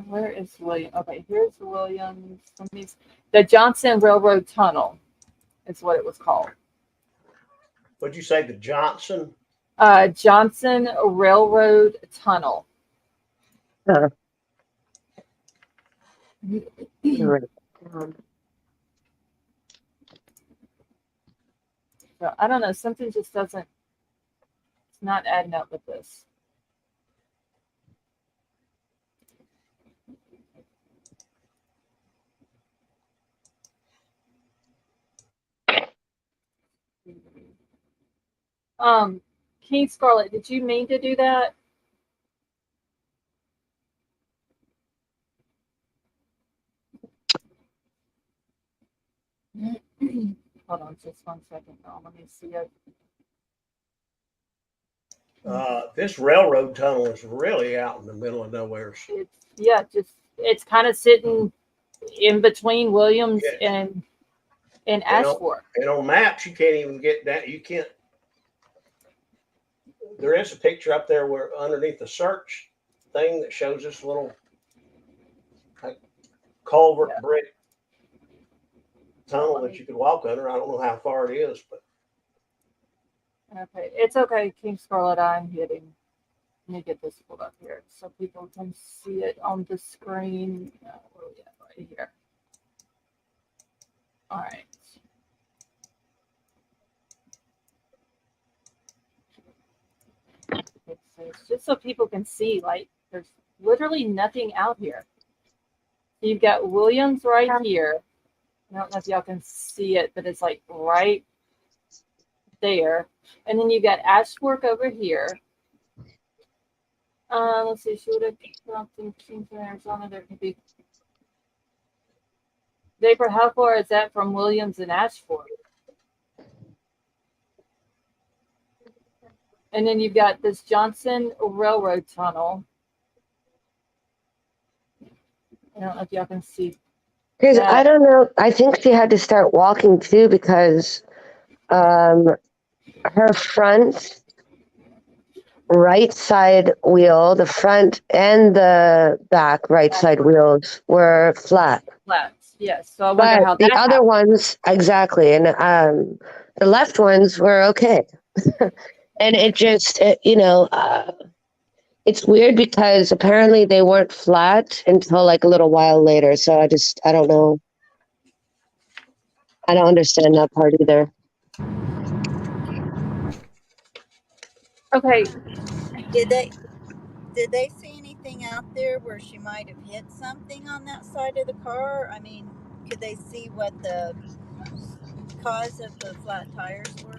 Where is Williams? Okay, here's Williams. The Johnson Railroad Tunnel is what it was called. What'd you say, the Johnson? Johnson Railroad Tunnel. Huh. So I don't know. Something just doesn't. It's not adding up with this. King Scarlet, did you mean to do that? Hold on just 1 second. Oh, let me see it. This railroad tunnel is really out in the middle of nowhere. It's kind of sitting in between Williams and Ashford. And on maps, you can't even get that. You can't. There is a picture up there where underneath the search thing that shows this little culvert brick tunnel that you could walk under. I don't know how far it is, but okay, it's okay, King Scarlet. I'm hitting. Let me get this pulled up here so people can see it on the screen. Where are we at? Right here. All right. It's just so people can see, like, there's literally nothing out here. You've got Williams right here. I don't know if y'all can see it, but it's like right there. And then you got Ashfork over here. Let's see, she would have something in Arizona. There could be. Vapor, how far is that from Williams and Ashford? And then you've got this Johnson Railroad Tunnel. I don't know if y'all can see. Because I don't know. I think she had to start walking too because her front right side wheel, the front and the back right side wheels were flat. Flats, yes. So I wonder But how the that other happened. ones, exactly. And the left ones were okay. And it just, it's weird because apparently they weren't flat until like a little while later. So I don't know. I don't understand that part either. Okay. Did they see anything out there where she might have hit something on that side of the car? I mean, could they see what the cause of the flat tires were?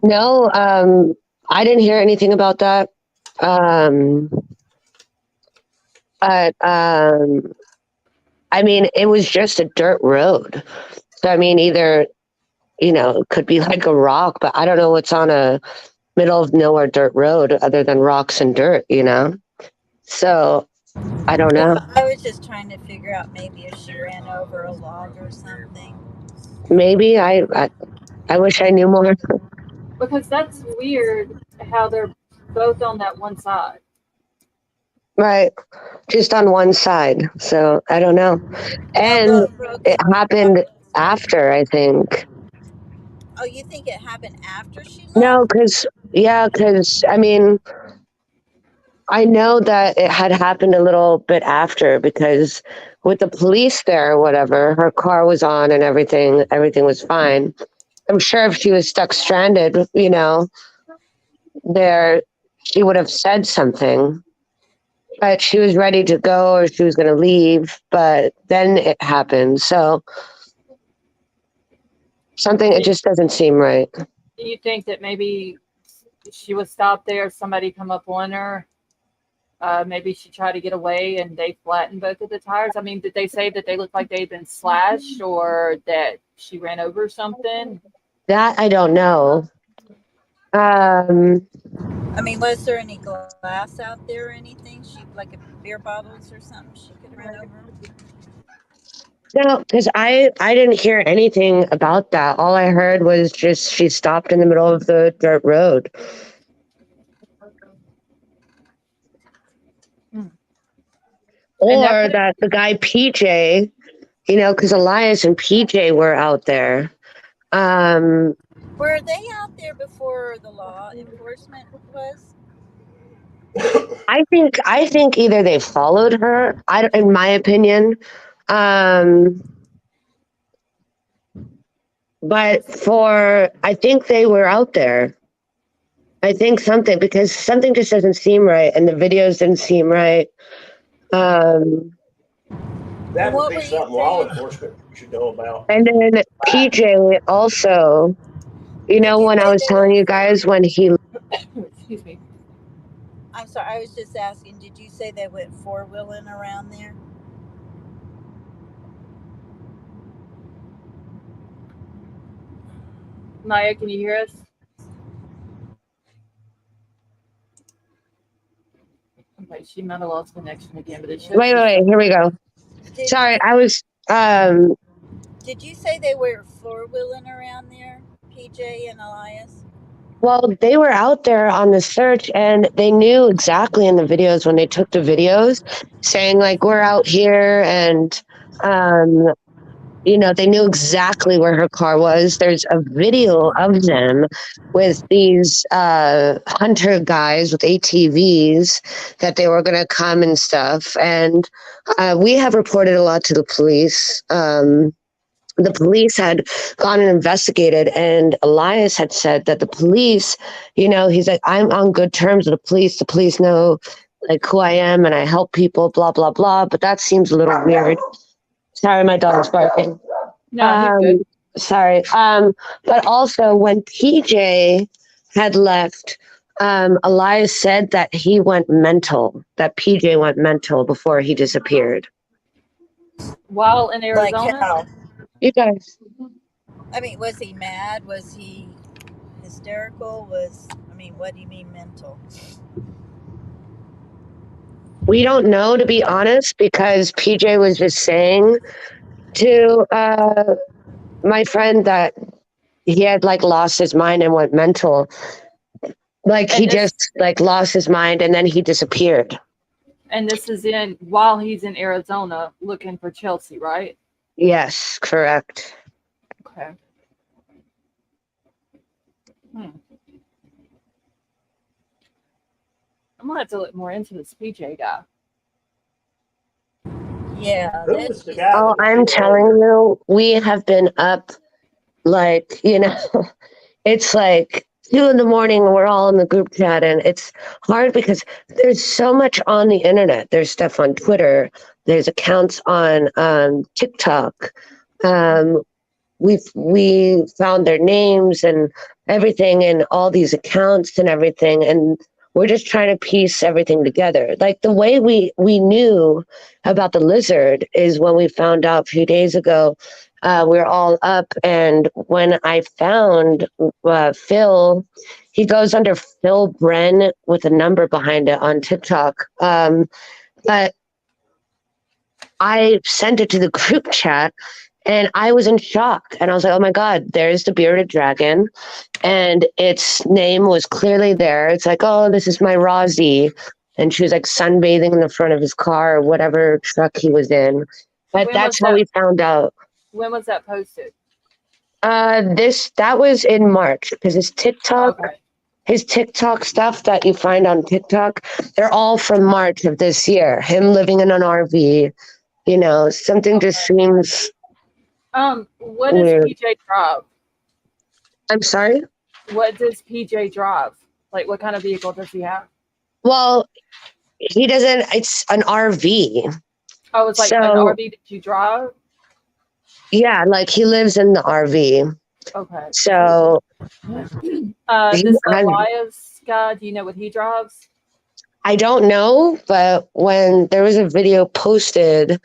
No, I didn't hear anything about that. But I mean, it was just a dirt road. So I mean, either it could be like a rock, but I don't know what's on a middle of nowhere dirt road other than rocks and dirt. So I don't know. Well, I was just trying to figure out maybe if she ran over a log or something. Maybe I wish I knew more. Because that's weird how they're both on that one side. Right, just on one side. So I don't know. And it happened after, I think. Oh, you think it happened after she left? No, because I mean, I know that it had happened a little bit after because with the police there or whatever, her car was on and everything was fine. I'm sure if she was stuck stranded, there, she would have said something, but she was ready to go or she was going to leave, but then it happened. So something, it just doesn't seem right. Do you think that maybe she was stopped there, somebody come up on her? Maybe she tried to get away and they flattened both of the tires. I mean, did they say that they looked like they'd been slashed or that she ran over something? That I don't know. I mean, was there any glass out there or anything? She like a beer bottles or something she could have run over? No, because I didn't hear anything about that. All I heard was just she stopped in the middle of the dirt road. Or that the guy PJ, you know, because Elias and PJ were out there. Were they out there before the law enforcement was? I think either they followed her. In my opinion, but I think they were out there. I think because something just doesn't seem right, and the videos didn't seem right. That would be something law enforcement should know about. And then PJ also, you know, when I was telling you guys when he. Excuse me. I'm sorry, I was just asking, did you say they went four-wheeling around there? Maya, can you hear us? Okay, she might have lost connection again, but it shows. Wait, here we go. Sorry, I was. Did you say they were four-wheeling around there, PJ and Elias? Well, they were out there on the search and they knew exactly in the videos when they took the videos saying like, we're out here and, you know, they knew exactly where her car was. There's a video of them with these hunter guys with ATVs that they were going to come and stuff. And we have reported a lot to the police. The police had gone and investigated, and Elias had said that the police, you know, he's like, I'm on good terms with the police. The police know like who I am and I help people, blah, blah, blah. But that seems a little weird. Sorry, my dog's barking. No, he's good. Sorry. But also when PJ had left, Elias said that he went mental, that PJ went mental before he disappeared. While in Arizona? Like how? You guys. I mean, was he mad? Was he hysterical? What do you mean mental? We don't know, to be honest, because PJ was just saying to my friend that he had like lost his mind and went mental. Like he just like lost his mind and then he disappeared. And this is while he's in Arizona looking for Chelsea, right? Yes, correct. Okay. I'm gonna have to look more into this PJ guy. Yeah. Oh, I'm telling you, we have been up like, you know, it's like 2 a.m. and we're all in the group chat and it's hard because there's so much on the internet. There's stuff on Twitter. There's accounts on TikTok. We found their names and everything and all these accounts and everything. And we're just trying to piece everything together. Like the way we knew about the lizard is when we found out a few days ago, we were all up. And when I found Phil, he goes under Phil Bren with a number behind it on TikTok. But I sent it to the group chat and I was in shock. And I was like, oh my God, there's the bearded dragon. And its name was clearly there. It's like, oh, this is my Rosie. And she was like sunbathing in the front of his car or whatever truck he was in. But that's how we found out. When was that posted? That was in March because his TikTok stuff that you find on TikTok, they're all from March of this year. Him living in an RV, you know, something just seems. What does PJ drive? I'm sorry? What does PJ drive? Like, what kind of vehicle does he have? Well, He doesn't. It's an RV. Oh, it's like an So RV that you drive? yeah, like he lives in the RV. Okay. So he This has, Elias guy, do you know what he drives? I don't know, but when there was a video posted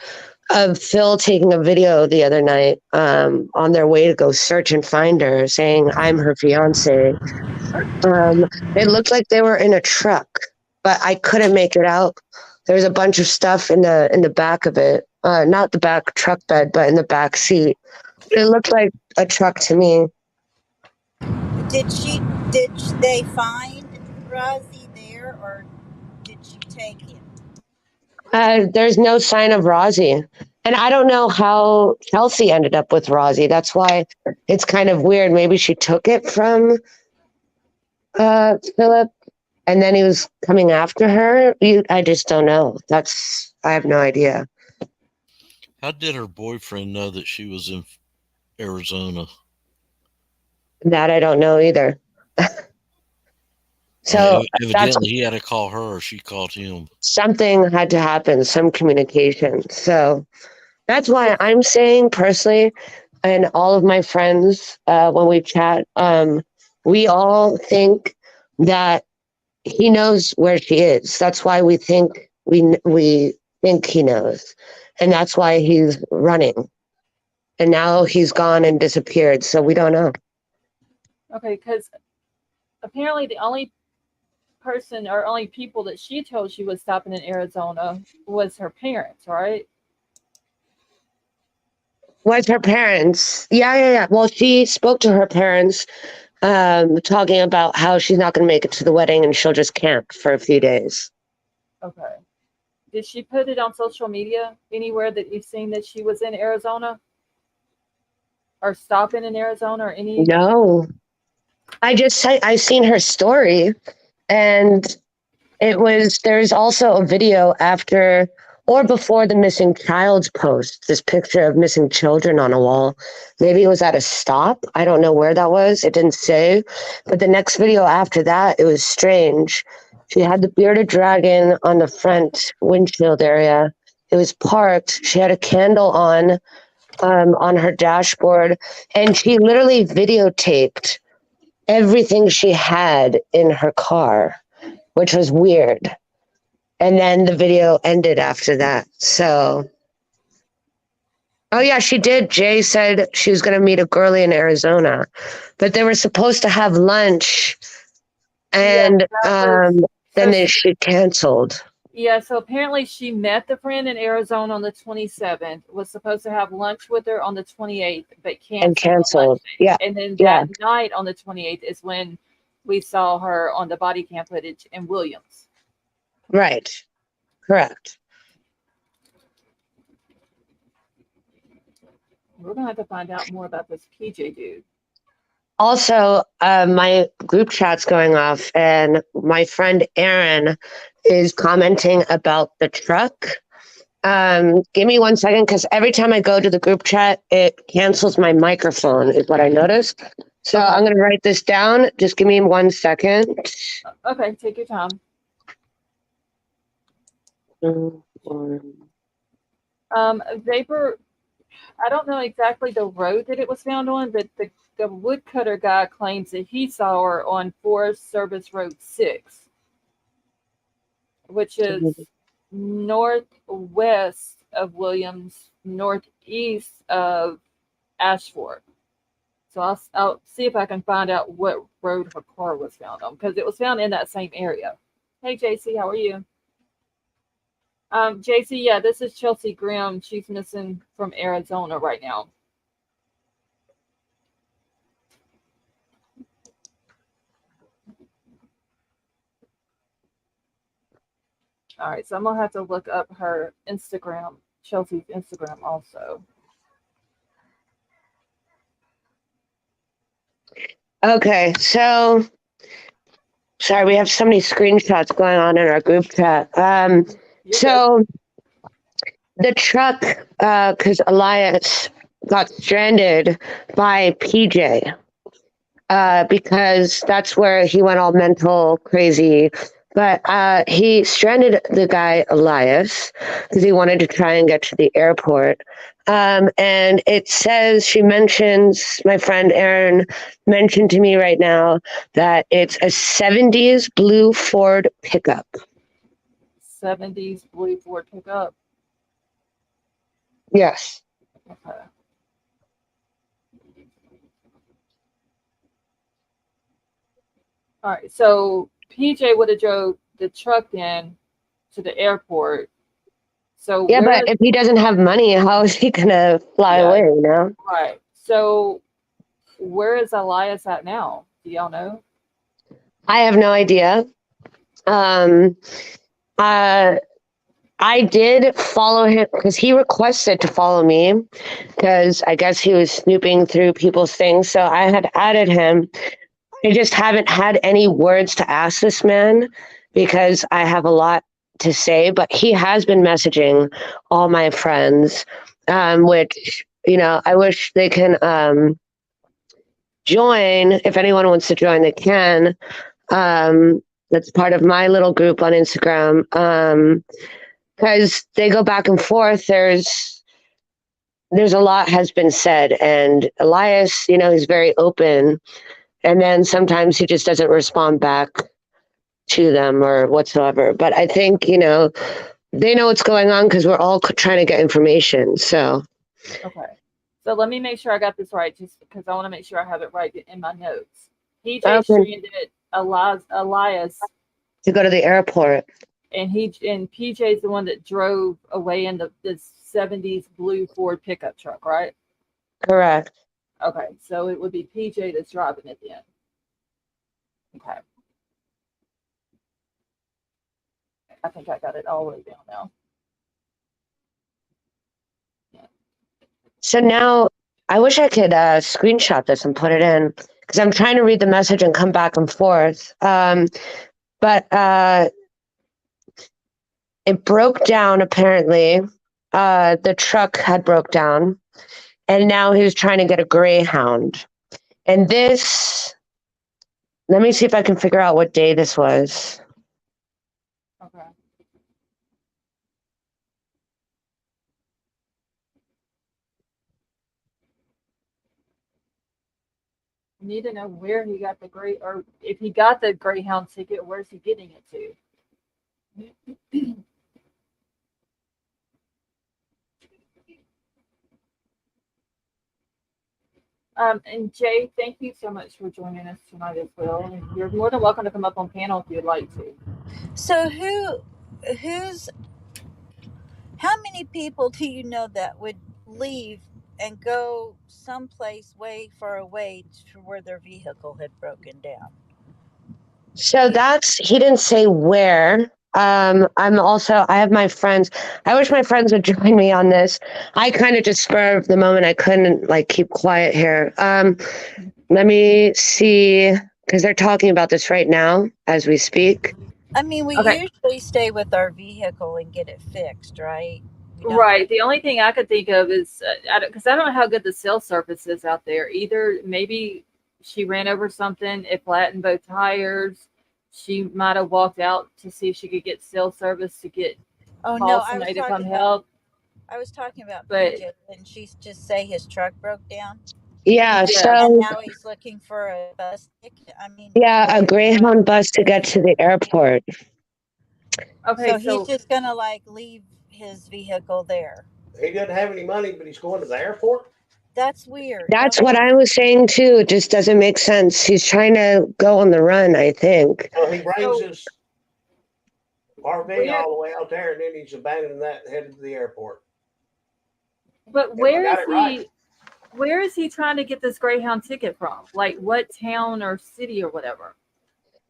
of Phil taking a video the other night on their way to go search and find her, saying, "I'm her fiance." It looked like they were in a truck, but I couldn't make it out. There was a bunch of stuff in the back of it, not the back truck bed, but in the back seat. It looked like a truck to me. Did they find Rosie there, or did she take him? There's no sign of Rosie. And I don't know how Chelsea ended up with Rosie. That's why it's kind of weird. Maybe she took it from Philip and then he was coming after her. I just don't know. I have no idea. How did her boyfriend know that she was in Arizona? That I don't know either. So Evidently, he had to call her or she called him. Something had to happen, some communication. So that's why I'm saying personally, and all of my friends, when we chat, we all think that he knows where she is. That's why we think we think he knows, and that's why he's running. And now he's gone and disappeared, so we don't know. Okay, because apparently the only person or only people that she told she was stopping in Arizona was her parents, right? Was her parents? Yeah. Well, she spoke to her parents, talking about how she's not going to make it to the wedding and she'll just camp for a few days. Okay. Did she put it on social media anywhere that you've seen that she was in Arizona? Or stopping in Arizona or any? No. I seen her story, and there's also a video after or before the missing child's post, this picture of missing children on a wall. Maybe it was at a stop. I don't know where that was. It didn't say. But the next video after that, it was strange. She had the bearded dragon on the front windshield area. It was parked. She had a candle on her dashboard, and she literally videotaped everything she had in her car, which was weird. And then the video ended after that. So, oh yeah, she did. Jay said she was going to meet a girlie in Arizona, but they were supposed to have lunch, and then she canceled. Yeah, so apparently she met the friend in Arizona on the 27th, was supposed to have lunch with her on the 28th, but canceled. Yeah. And then that night on the 28th is when we saw her on the body cam footage in Williams. Right. Correct. We're going to have to find out more about this PJ dude. Also, my group chat's going off, and my friend Aaron is commenting about the truck. Give me 1 second, because every time I go to the group chat, it cancels my microphone, is what I noticed. So okay. I'm going to write this down. Just give me 1 second. Okay, take your time. Vapor, I don't know exactly the road that it was found on, but the woodcutter guy claims that he saw her on Forest Service Road 6, which is northwest of Williams, northeast of Ashford. So I'll see if I can find out what road her car was found on, because it was found in that same area. Hey, JC, how are you? JC, yeah, this is Chelsea Grimm. She's missing from Arizona right now. All right, so I'm going to have to look up her Instagram, Chelsea's Instagram also. Okay, so sorry, we have so many screenshots going on in our group chat. So the truck, because Elias got stranded by PJ, because that's where he went all mental, crazy, But he stranded the guy Elias because he wanted to try and get to the airport. And it says she mentions, my friend Erin mentioned to me right now that it's a 70s blue Ford pickup. 70s blue Ford pickup. Yes. Okay. All right. So PJ would have drove the truck in to the airport. So Yeah, where but if he doesn't have money, how is he gonna fly Yeah. away, you know? right. So where is Elias at now? Do y'all know? I have no idea. Um, I did follow him because he requested to follow me because I guess he was snooping through people's things. So I had added him. I just haven't had any words to ask this man because I have a lot to say, but he has been messaging all my friends, which, you know, I wish they can join. If anyone wants to join, they can. That's part of my little group on Instagram. Because they go back and forth. There's a lot has been said, and Elias, you know, he's very open, and then sometimes he just doesn't respond back to them or whatsoever. But I think, you know, they know what's going on because we're all trying to get information. So Okay. So let me make sure I got this right, just because I want to make sure I have it right in my notes. PJ okay, stranded Elias, to go to the airport. and PJ's the one that drove away in the 70s blue Ford pickup truck, right? Correct. Okay, so it would be PJ that's driving it then. Okay. I think I got it all the way down now. So now I wish I could screenshot this and put it in because I'm trying to read the message and come back and forth. But it broke down apparently. The truck had broke down, and now he was trying to get a Greyhound. And this, let me see if I can figure out what day this was. Okay. I need to know where he got or if he got the Greyhound ticket, where's he getting it to? And Jay, thank you so much for joining us tonight as well. And you're more than welcome to come up on panel if you'd like to. So how many people do you know that would leave and go someplace way far away to where their vehicle had broken down? So he didn't say where. I have my friends. I wish my friends would join me on this. I kind of just spur of the moment. I couldn't keep quiet here. Let me see, because they're talking about this right now as we speak. I mean, we usually stay with our vehicle and get it fixed, right? Right. The only thing I could think of is because I don't know how good the cell service is out there. Either maybe she ran over something, it flattened both tires. She might have walked out to see if she could get cell service to call somebody to come help. I was talking about PJ, and she just say his truck broke down. Yeah, so and now he's looking for a bus ticket. I mean, a Greyhound bus to get to the airport. Okay, so he's just gonna leave his vehicle there. He doesn't have any money, but he's going to the airport. That's weird. That's what I was saying too. It just doesn't make sense. He's trying to go on the run, I think. So he brings his RV all the way out there, and then he's abandoning that and headed to the airport. But where is he trying to get this Greyhound ticket from? Like what town or city or whatever?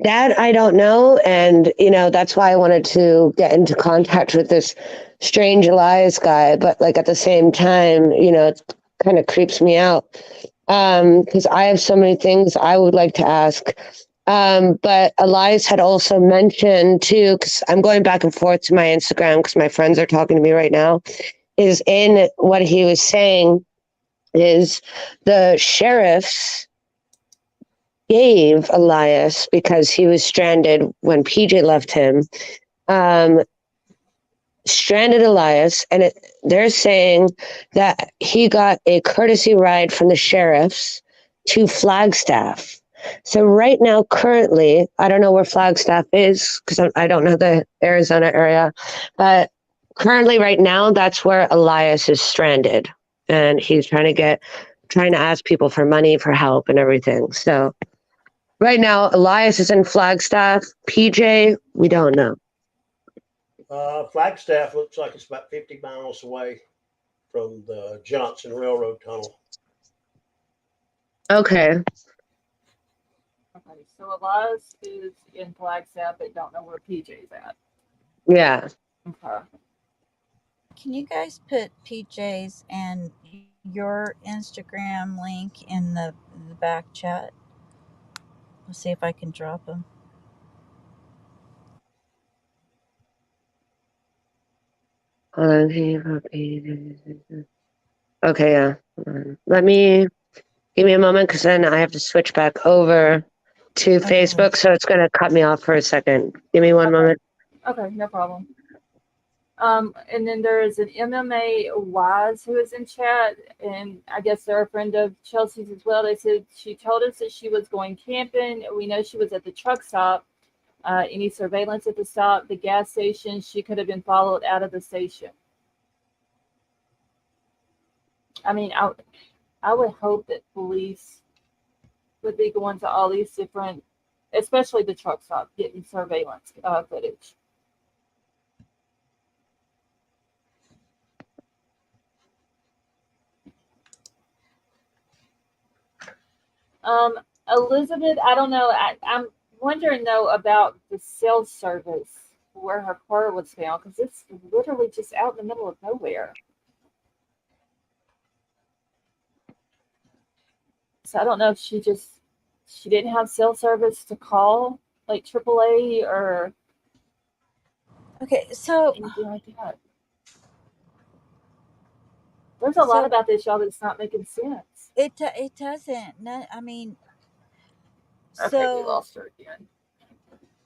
That I don't know. And, that's why I wanted to get into contact with this strange Elias guy. But at the same time, it kind of creeps me out because I have so many things I would like to ask. But Elias had also mentioned too, because I'm going back and forth to my Instagram because my friends are talking to me right now, is in what he was saying is the sheriffs gave Elias, because he was stranded when PJ left him, stranded Elias, and they're saying that he got a courtesy ride from the sheriffs to Flagstaff. So right now, currently, I don't know where Flagstaff is because I don't know the Arizona area, but currently, right now, that's where Elias is stranded, and he's trying to ask people for money, for help, and everything. So right now, Elias is in Flagstaff. PJ, we don't know. Flagstaff looks like it's about 50 miles away from the Johnson Railroad Tunnel. Okay. Okay, so Elias is in Flagstaff, but don't know where PJ's at. Yeah. Okay. Can you guys put PJ's and your Instagram link in the back chat? Let's see if I can drop them. Okay, yeah. Give me a moment because then I have to switch back over to Facebook, so it's going to cut me off for a second. Give me one moment. Okay, no problem. And then there is an MMA Wise who is in chat, and I guess they're a friend of Chelsea's as well. They said she told us that she was going camping. We know she was at the truck stop. Any surveillance at the stop, the gas station, she could have been followed out of the station. I mean, I would hope that police would be going to all these different, especially the truck stop, getting surveillance footage. Elizabeth, I don't know. I'm wondering though about the cell service where her car was found, because it's literally just out in the middle of nowhere. So I don't know if she didn't have cell service to call like AAA or so anything like that. There's a lot about this, y'all, that's not making sense. It doesn't. No, I mean, okay, we lost her again.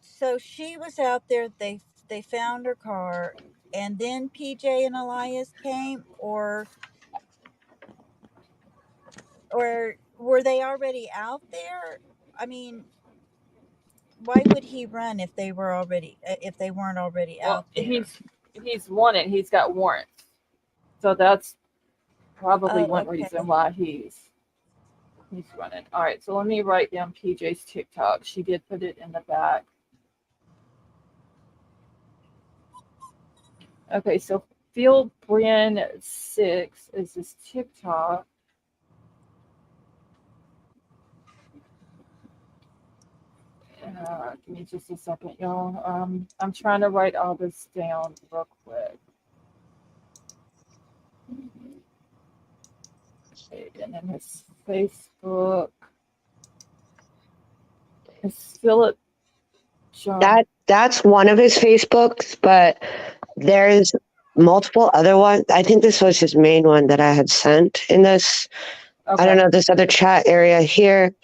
So she was out there. They found her car, and then PJ and Elias came, or were they already out there? I mean, why would he run if they weren't already out there? He's wanted. He's got warrants, so that's probably one reason why he's running. All right, so let me write down PJ's TikTok. She did put it in the back. Okay, so Phil Brand 6 is his TikTok. Give me just a second, y'all. I'm trying to write all this down real quick. Okay, and then his Facebook is Philip John. That's one of his Facebooks, but there's multiple other ones. I think this was his main one that I had sent in this. Okay. I don't know, this other chat area here.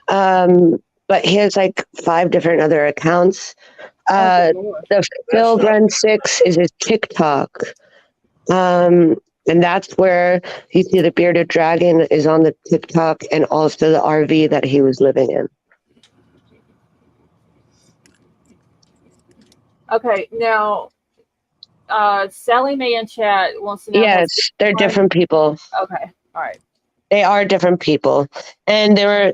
But he has like 5 different other accounts. The Phil Brand 6 is his TikTok. And that's where you see the bearded dragon is on the TikTok, and also the RV that he was living in. Okay, now Sally Mae in chat wants to know. Yes, they're different people. Okay, all right. They are different people. And they were,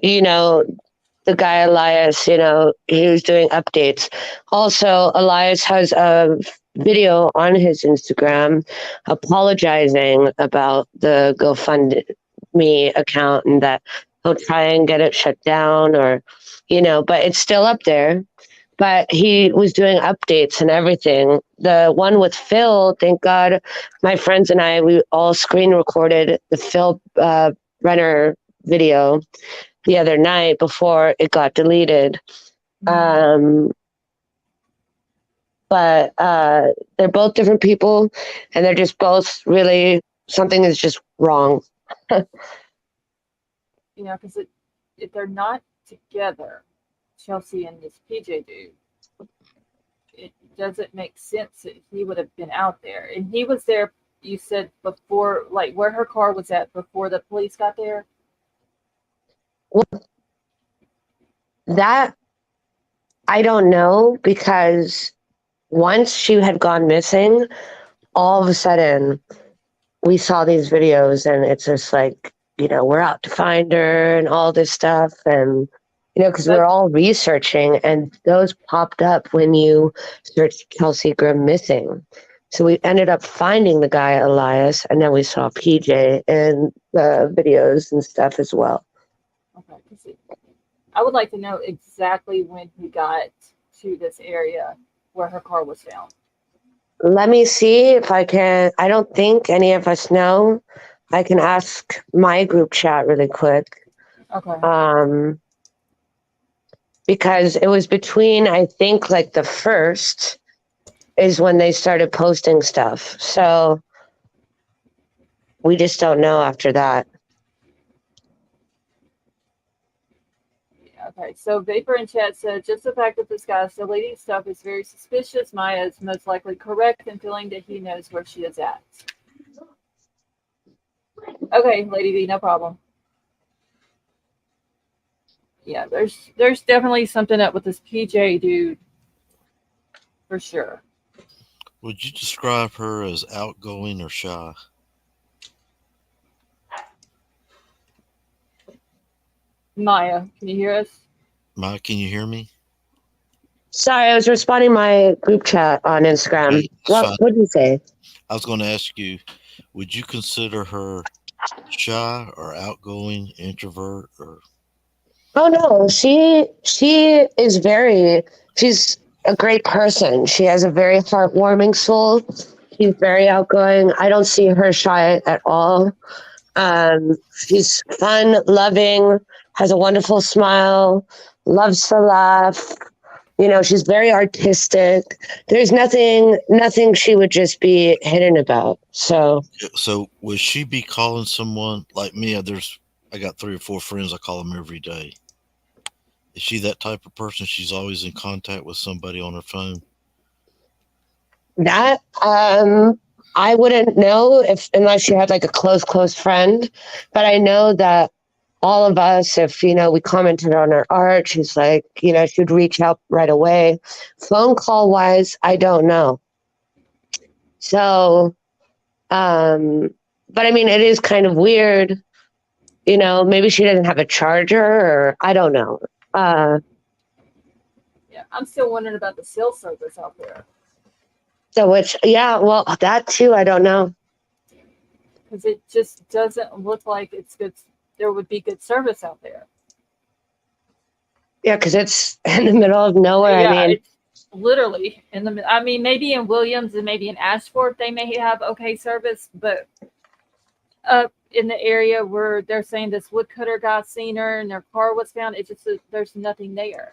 the guy Elias, he was doing updates. Also, Elias has a video on his Instagram apologizing about the GoFundMe account and that he'll try and get it shut down but it's still up there. But he was doing updates and everything. The one with Phil, thank God, my friends and I, we all screen recorded the Phil Brenner video the other night before it got deleted. But they're both different people, and they're just both really, something is just wrong. Because if they're not together, Chelsea and this PJ dude, it doesn't make sense that he would have been out there. And he was there, you said, before, like where her car was at before the police got there? Well, that I don't know, because once she had gone missing, all of a sudden we saw these videos and it's just like, we're out to find her and all this stuff. And, because we're all researching and those popped up when you searched Kelsey Grimm missing. So we ended up finding the guy, Elias, and then we saw PJ in the videos and stuff as well. Okay. I would like to know exactly when he got to this area where her car was found. Let me see if I can. I don't think any of us know. I can ask my group chat really quick. Okay. Because it was between, I think, like the 1st is when they started posting stuff. So we just don't know after that. Okay, so Vapor in chat said, just the fact that this guy is deleting stuff is very suspicious. Maya is most likely correct in feeling that he knows where she is at. Okay, Lady V, no problem. Yeah, there's definitely something up with this PJ dude, for sure. Would you describe her as outgoing or shy? Maya, can you hear us? Maya, can you hear me? Sorry, I was responding my group chat on Instagram. Okay, What did you say? I was going to ask you, would you consider her shy or outgoing, introvert, or? Oh no, she is she's a great person. She has a very heartwarming soul. She's very outgoing. I don't see her shy at all. She's fun, loving, has a wonderful smile, loves to laugh. She's very artistic. There's nothing she would just be hidden about. So Would she be calling someone like me? I got 3 or 4 friends. I call them every day. Is she that type of person? She's always in contact with somebody on her phone. That I wouldn't know unless you had like a close friend. But I know that all of us, if we commented on her art, she's like, she'd reach out right away. Phone call wise, I don't know. So, but I mean, it is kind of weird. Maybe she doesn't have a charger, or I don't know. Yeah, I'm still wondering about the cell service out there. So well, that too, I don't know. Because it just doesn't look like it's good. There would be good service out there. Yeah, because it's in the middle of nowhere. Yeah, I mean, it's literally in the. I mean, maybe in Williams and maybe in Ashford they may have okay service, but up in the area where they're saying this woodcutter guy seen her and their car was found, it's just there's nothing there.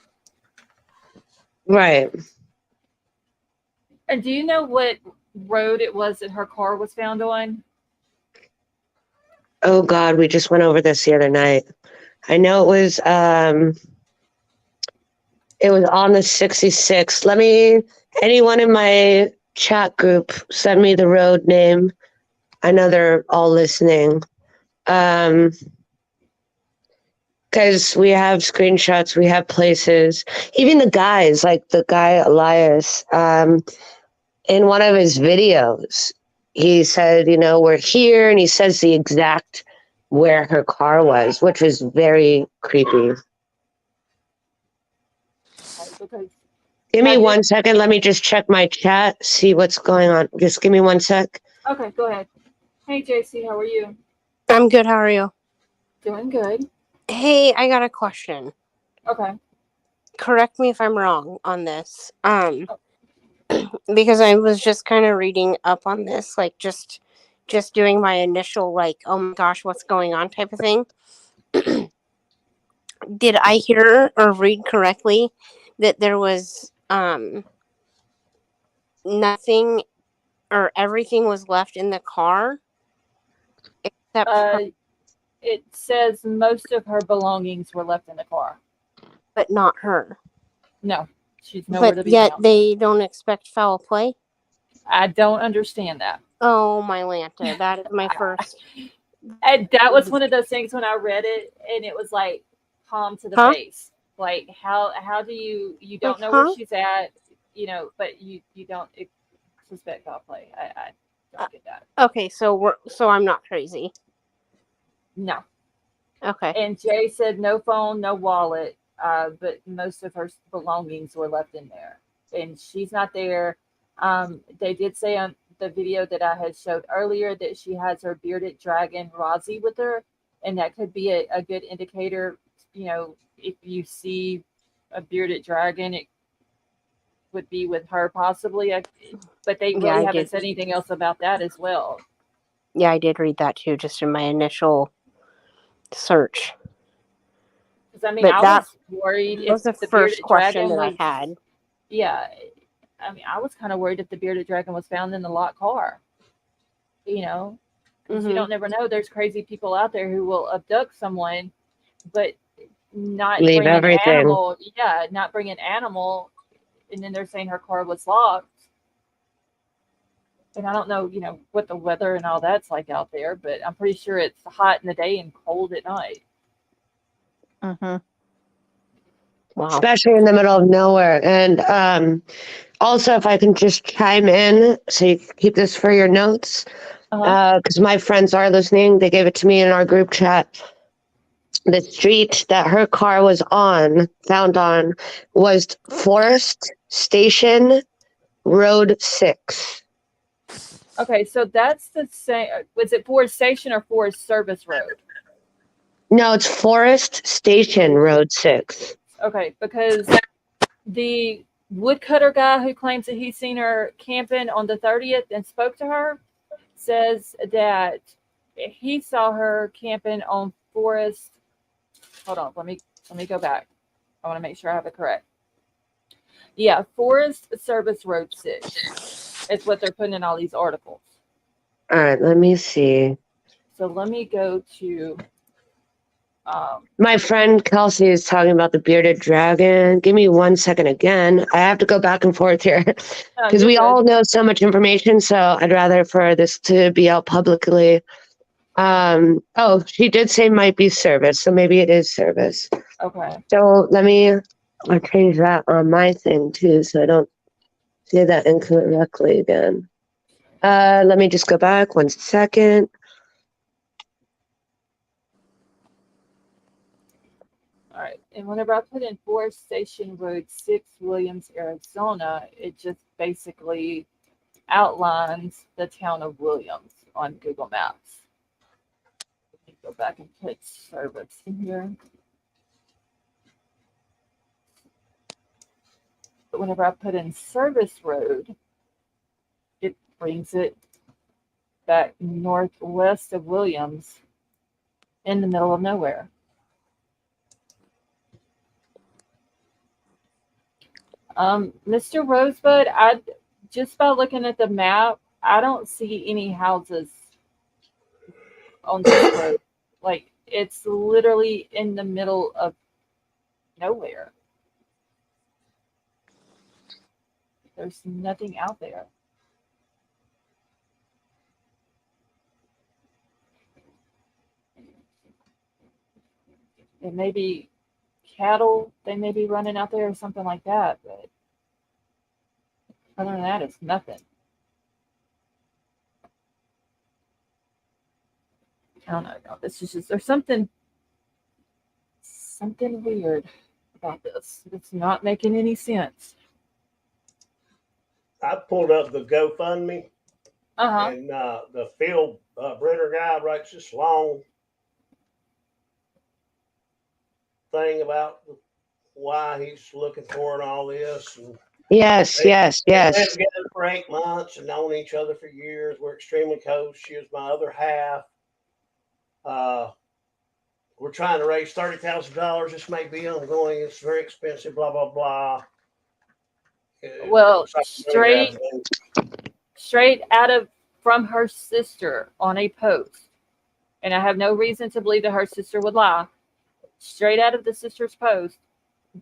right. And do you know what road it was that her car was found on? Oh God, we just went over this the other night. I know it was on the 66. Anyone in my chat group send me the road name. I know they're all listening. Because we have screenshots, we have places, even the guys, like the guy Elias, in one of his videos, he said, we're here, and he says the exact where her car was, which was very creepy. Give me 1 second. Let me just check my chat, see what's going on. Just give me 1 sec. Okay, go ahead. Hey, JC, how are you? I'm good. How are you? Doing good. Hey, I got a question. Okay. Correct me if I'm wrong on this. Because I was just kind of reading up on this, like just doing my initial like, oh my gosh, what's going on type of thing. Did I hear or read correctly that there was nothing or everything was left in the car except it says most of her belongings were left in the car. but not her. No, she's nowhere to But be yet found. they don't expect foul play. I don't understand that. Oh my Lanta, that is my first. And that was one of those things when I read it, and it was like palm to the Huh? face. Like how do you don't Like, know where huh? she's at, but you don't suspect foul play. I don't get that. Okay, so I'm not crazy. No. Okay. And Jay said no phone, no wallet, but most of her belongings were left in there, and she's not there. They did say on the video that I had showed earlier that she has her bearded dragon Rozzy with her, and that could be a good indicator. If you see a bearded dragon, it would be with her possibly. But they really haven't said anything else about that as well. Yeah, I did read that too, just in my initial search. Because I mean, I was worried if the the first bearded question dragon that was. I had. Yeah, I mean, I was kind of worried if the bearded dragon was found in the locked car. Because you don't never know. There's crazy people out there who will abduct someone, but not Leave bring everything. an animal. Yeah, not bring an animal, and then they're saying her car was locked. And I don't know, what the weather and all that's like out there, but I'm pretty sure it's hot in the day and cold at night. Mm-hmm. Wow. Especially in the middle of nowhere. And also, if I can just chime in, so you can keep this for your notes, because my friends are listening. They gave it to me in our group chat. The street that her car was found on, was Forest Station Road 6. Okay, so that's the same. Was it Forest Station or Forest Service Road? No, it's Forest Station Road 6. Okay, because the woodcutter guy who claims that he's seen her camping on the 30th and spoke to her says that he saw her camping on Forest. Hold on, let me go back. I want to make sure I have it correct. Yeah, Forest Service Road 6 is what they're putting in all these articles. All right, let me see. So let me go to. My friend Kelsey is talking about the bearded dragon. Give me 1 second again. I have to go back and forth here because we all know so much information. So I'd rather for this to be out publicly. Oh, she did say might be service, so maybe it is service. Okay. So I'll change that on my thing too, so I don't say that incorrectly again. Let me just go back 1 second. All right. And whenever I put in Forest Station Road 6, Williams, Arizona, it just basically outlines the town of Williams on Google Maps. Let me go back and put service in here. But whenever I put in Service Road, it brings it back northwest of Williams in the middle of nowhere. Mr. Rosebud, just by looking at the map, I don't see any houses on this road. Like, it's literally in the middle of nowhere. There's nothing out there. It may be cattle, they may be running out there or something like that, but other than that, it's nothing. I don't know. This is just, there's something weird about this. It's not making any sense. I pulled up the GoFundMe, Uh-huh. and the Phil Brenner guy writes this long thing about why he's looking for and all this. And yes. They've been together for 8 months and known each other for years. We're extremely close. She was my other half. We're trying to raise $30,000. This may be ongoing. It's very expensive. Blah blah blah. Well, straight out of from her sister on a post, and I have no reason to believe that her sister would lie. Straight out of the sister's post,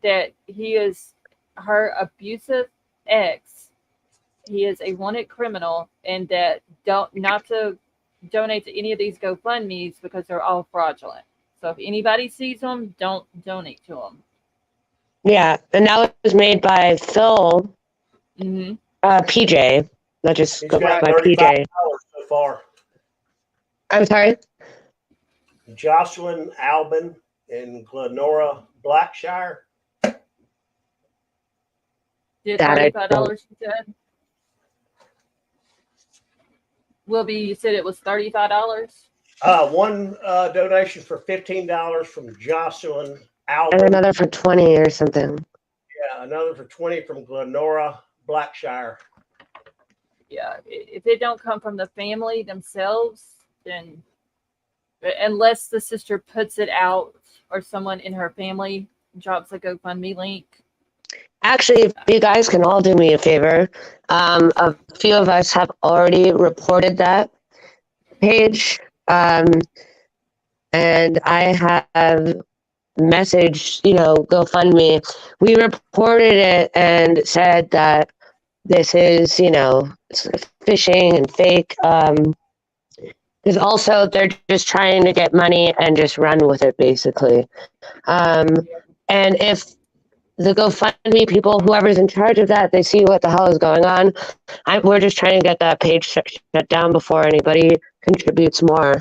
that he is her abusive ex. He is a wanted criminal, and that not to donate to any of these GoFundMe's because they're all fraudulent. So if anybody sees them, don't donate to them. Yeah, and that was made by Phil, Mm-hmm. PJ. Not just He's go by got $35 PJ. so far. I'm sorry. Jocelyn Albin in Glenora, Blackshire. Did That I $35, you said? Wilby, you said it was $35? One donation for $15 from Jocelyn and Albin. another for 20 or something. Yeah, another for 20 from Glenora, Blackshire. Yeah, if it don't come from the family themselves, then unless the sister puts it out or someone in her family drops a GoFundMe link. Actually, if you guys can all do me a favor, a few of us have already reported that page, and I have messaged, GoFundMe. We reported it and said that this is, it's phishing and fake. Because also they're just trying to get money and just run with it, basically. And if the GoFundMe people, whoever's in charge of that, they see what the hell is going on, we're just trying to get that page shut down before anybody contributes more.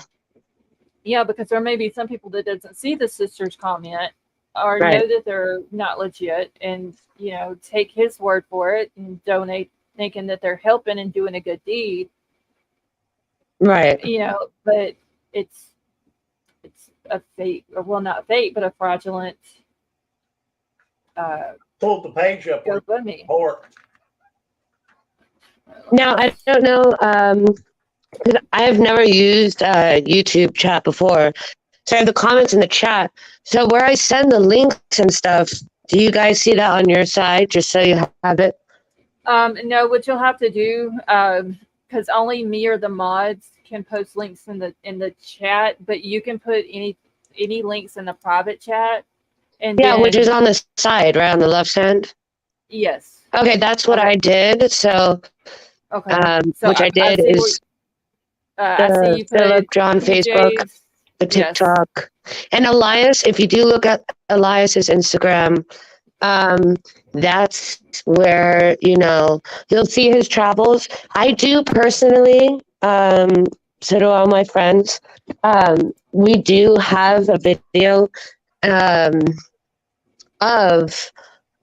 Yeah, because there may be some people that doesn't see the sister's comment or Right. know that they're not legit and, take his word for it and donate thinking that they're helping and doing a good deed. Right. But it's a fake, or well, not fake, but a fraudulent Pulled the page up. GoFundMe. Now, I don't know, because I have never used YouTube chat before. So I have the comments in the chat. So where I send the links and stuff, do you guys see that on your side, just so you have it? No, what you'll have to do, because only me or the mods can post links in the chat, but you can put any links in the private chat. And yeah, then, which is on the side, right on the left hand. Yes. Okay, that's what I did. So, Okay. So which I did is I see you put Philip John PJ's, Facebook, the TikTok, and Elias. If you do look at Elias's Instagram, that's where you'll see his travels. I do personally. So do all my friends. We do have a video of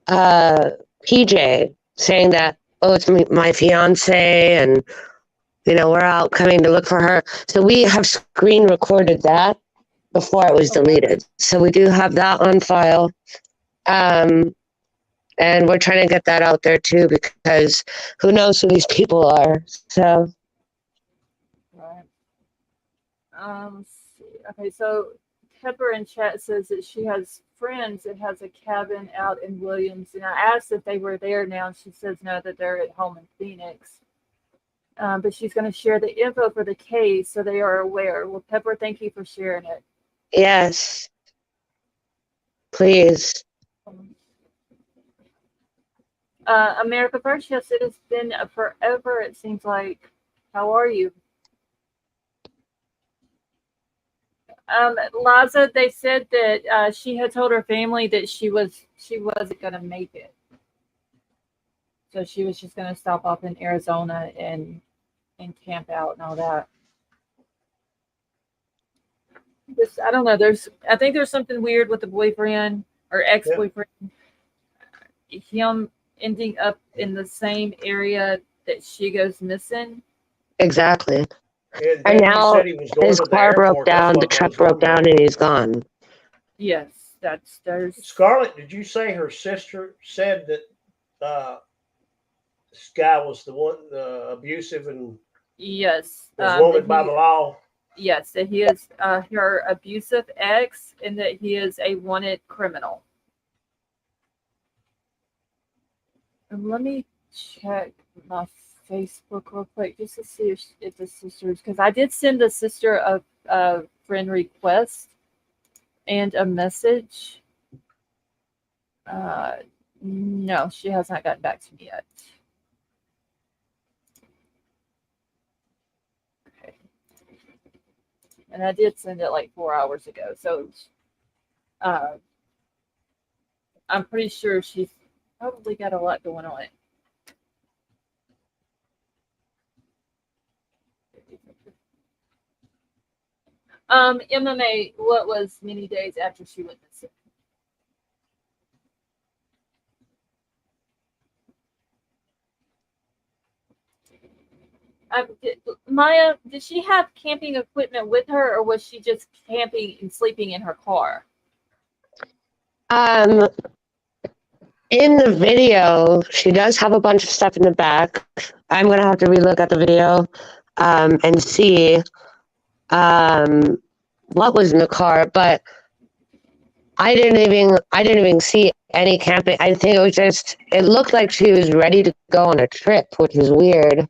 PJ saying that, oh, it's my fiance, and we're out coming to look for her. So we have screen recorded that before it was deleted. So we do have that on file. And we're trying to get that out there too, because who knows who these people are. So Right. Let's see. Okay, so Pepper in chat says that she has friends that has a cabin out in Williams, and I asked if they were there now, and she says no, that they're at home in Phoenix. But she's going to share the info for the case so they are aware. Well, Pepper, thank you for sharing it. yes, please. America First, yes, it has been forever, it seems like. How are you? Liza, they said that she had told her family that she wasn't going to make it. So she was just going to stop off in Arizona and camp out and all that. I don't know. I think there's something weird with the boyfriend or ex-boyfriend. Him ending up in the same area that she goes missing. Exactly. And now his car broke down, the truck broke down, and he's gone. Yes, there's. Scarlett, did you say her sister said that this guy was the one abusive and Yes, was wanted by the law? Yes, that he is her abusive ex, and that he is a wanted criminal. And let me check my Facebook real quick just to see if the sisters, because I did send the sister a friend request and a message. No, she has not gotten back to me yet. Okay. And I did send it like 4 hours ago, so I'm pretty sure she's probably got a lot going on. MMA, what was many days after she went missing? Maya, did she have camping equipment with her, or was she just camping and sleeping in her car? In the video, she does have a bunch of stuff in the back. I'm gonna have to relook at the video, and see, what was in the car, but I didn't even see any camping. I think it looked like she was ready to go on a trip, which is weird.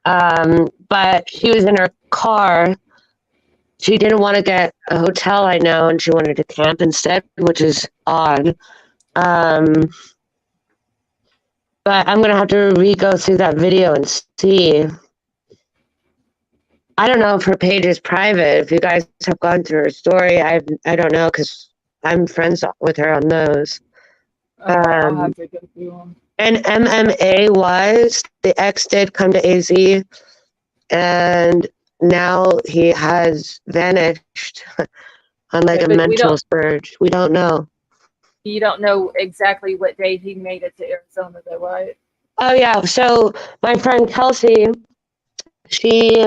But she was in her car. She didn't want to get a hotel, I know, and she wanted to camp instead, which is odd. But I'm gonna have to re-go through that video and see. I don't know if her page is private. If you guys have gone through her story, I don't know, because I'm friends with her on those. Okay, I'll have to go through them. And MMA the ex did come to AZ, and now he has vanished on like a mental spurge. We don't know. You don't know exactly what day he made it to Arizona, though, right? Oh yeah. So my friend Kelsey, she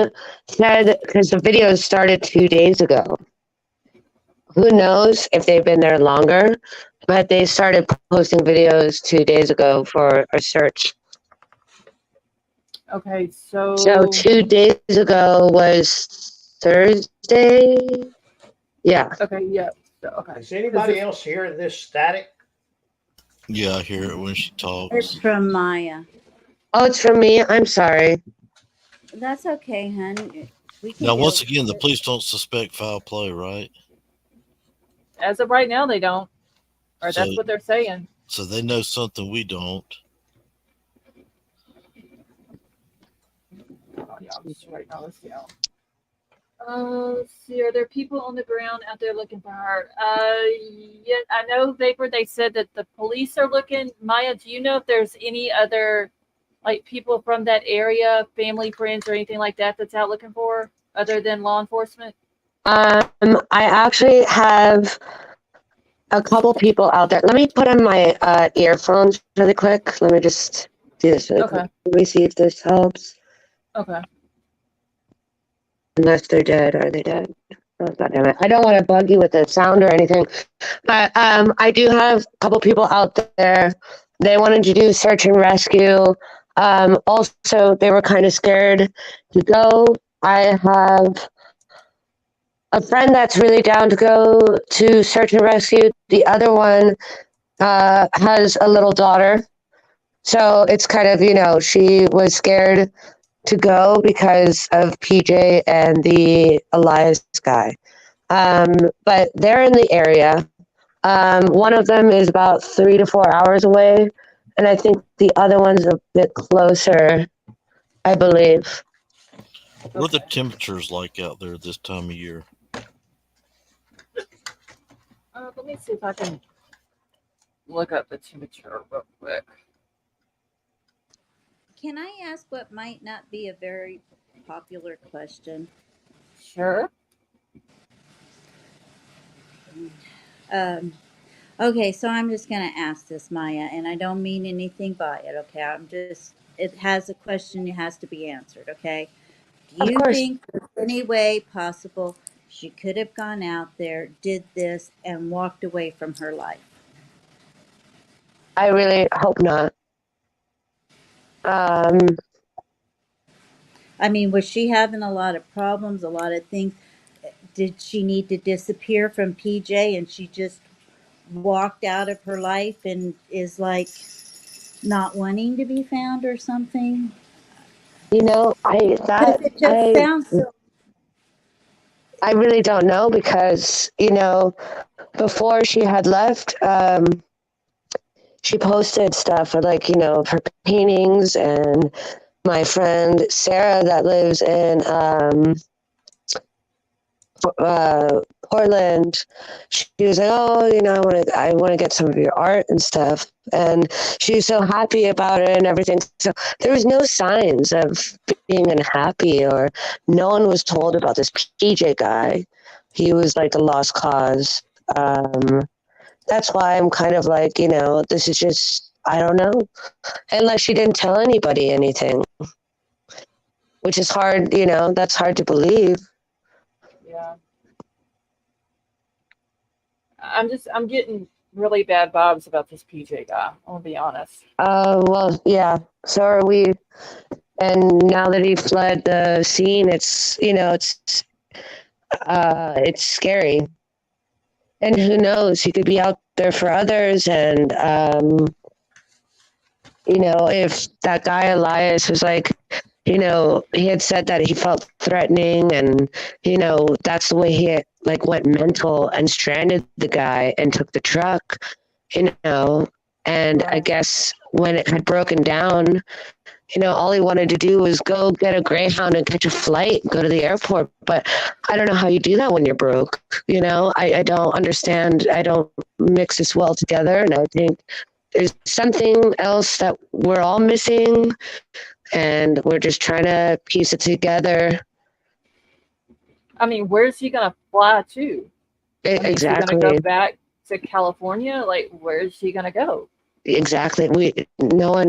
said, because the video started 2 days ago. Who knows if they've been there longer, but they started posting videos 2 days ago for a search. Okay, so 2 days ago was Thursday. Yeah. Okay, yeah. So, okay. Is anybody else hearing this static? Yeah, I hear it when she talks. It's from Maya. Oh, it's from me. I'm sorry. That's okay, hon. We can Now, deal once with again, the it. police don't suspect foul play, right? As of right now, they don't. Or So- that's what they're saying. So they know something we don't. Oh, yeah, I'm just writing all this down. Let's see. Are there people on the ground out there looking for her? Yeah, I know, Vapor, they said that the police are looking. Maya, do you know if there's any other, like, people from that area, family, friends, or anything like that that's out looking for her, other than law enforcement? I actually have a couple people out there. Let me put on my earphones really quick. Let me just do this really quick. Let me see if this helps. Okay. Unless they're dead. Are they dead? Oh, God damn it. I don't want to bug you with the sound or anything, but I do have a couple people out there. They wanted to do search and rescue. Also, they were kind of scared to go. I have a friend that's really down to go to search and rescue. The other one has a little daughter. So it's kind of, she was scared to go because of PJ and the Elias guy. But they're in the area. One of them is about 3 to 4 hours away. And I think the other one's a bit closer, I believe. What are the temperatures like out there this time of year? Let me see if I can look up the temperature real quick. Can I ask what might not be a very popular question? Sure. Okay, so I'm just going to ask this, Maya, and I don't mean anything by it, okay? It has a question, it has to be answered, okay? Do you think there's any way possible she could have gone out there, did this, and walked away from her life? I really hope not. I mean, was she having a lot of problems, a lot of things? Did she need to disappear from PJ and she just walked out of her life and is like not wanting to be found or something? It just sounds so. I really don't know because, before she had left, she posted stuff of like, of her paintings, and my friend Sarah that lives in Portland, she was like, "Oh, I want to get some of your art and stuff," and she was so happy about it and everything. So there was no signs of being unhappy, or no one was told about this PJ guy. He was like a lost cause. That's why I'm kind of like, this is just, I don't know, unless she didn't tell anybody anything, which is hard. That's hard to believe. Yeah. I'm getting really bad vibes about this PJ guy. I'll be honest. Well, yeah. So are we. And now that he fled the scene, it's scary. And who knows? He could be out there for others. And if that guy Elias was like, he had said that he felt threatening, and that's the way he like went mental and stranded the guy and took the truck. And I Right. guess when it had broken down, all he wanted to do was go get a Greyhound and catch a flight, go to the airport. But I don't know how you do that when you're broke. I don't understand. I don't mix this well together. And I think there's something else that we're all missing, and we're just trying to piece it together. I mean, where's he gonna fly to? I mean, is he Exactly. gonna go back to California? Like, where's he gonna go? Exactly.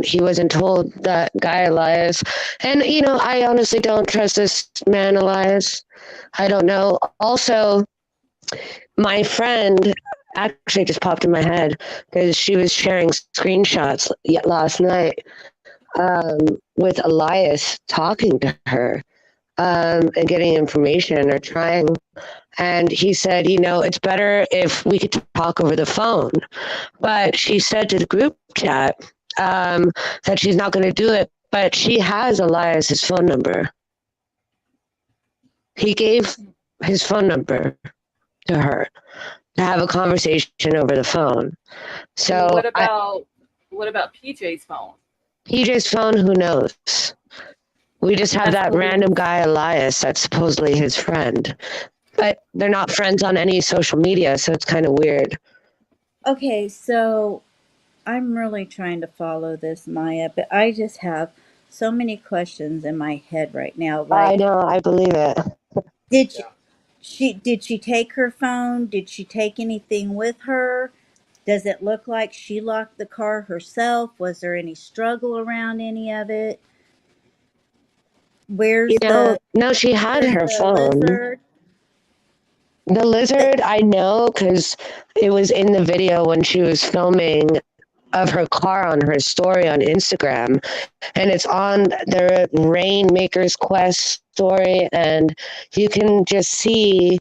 He wasn't told, that guy Elias. And, I honestly don't trust this man Elias. I don't know. Also, my friend actually just popped in my head because she was sharing screenshots last night with Elias talking to her and getting information or trying. And he said, it's better if we could talk over the phone. But she said to the group chat that she's not going to do it, but she has Elias's phone number. He gave his phone number to her to have a conversation over the phone. So And what about PJ's phone? PJ's phone, who knows? We just have that random guy Elias that's supposedly his friend. But they're not friends on any social media, so it's kind of weird. Okay, so I'm really trying to follow this, Maya, but I just have so many questions in my head right now. I know, I believe it. Did she take her phone? Did she take anything with her? Does it look like she locked the car herself? Was there any struggle around any of it? Where's no, she had her phone. lizard? The lizard, I know, because it was in the video when she was filming of her car on her story on Instagram, and it's on the Rainmaker's Quest story, and you can just see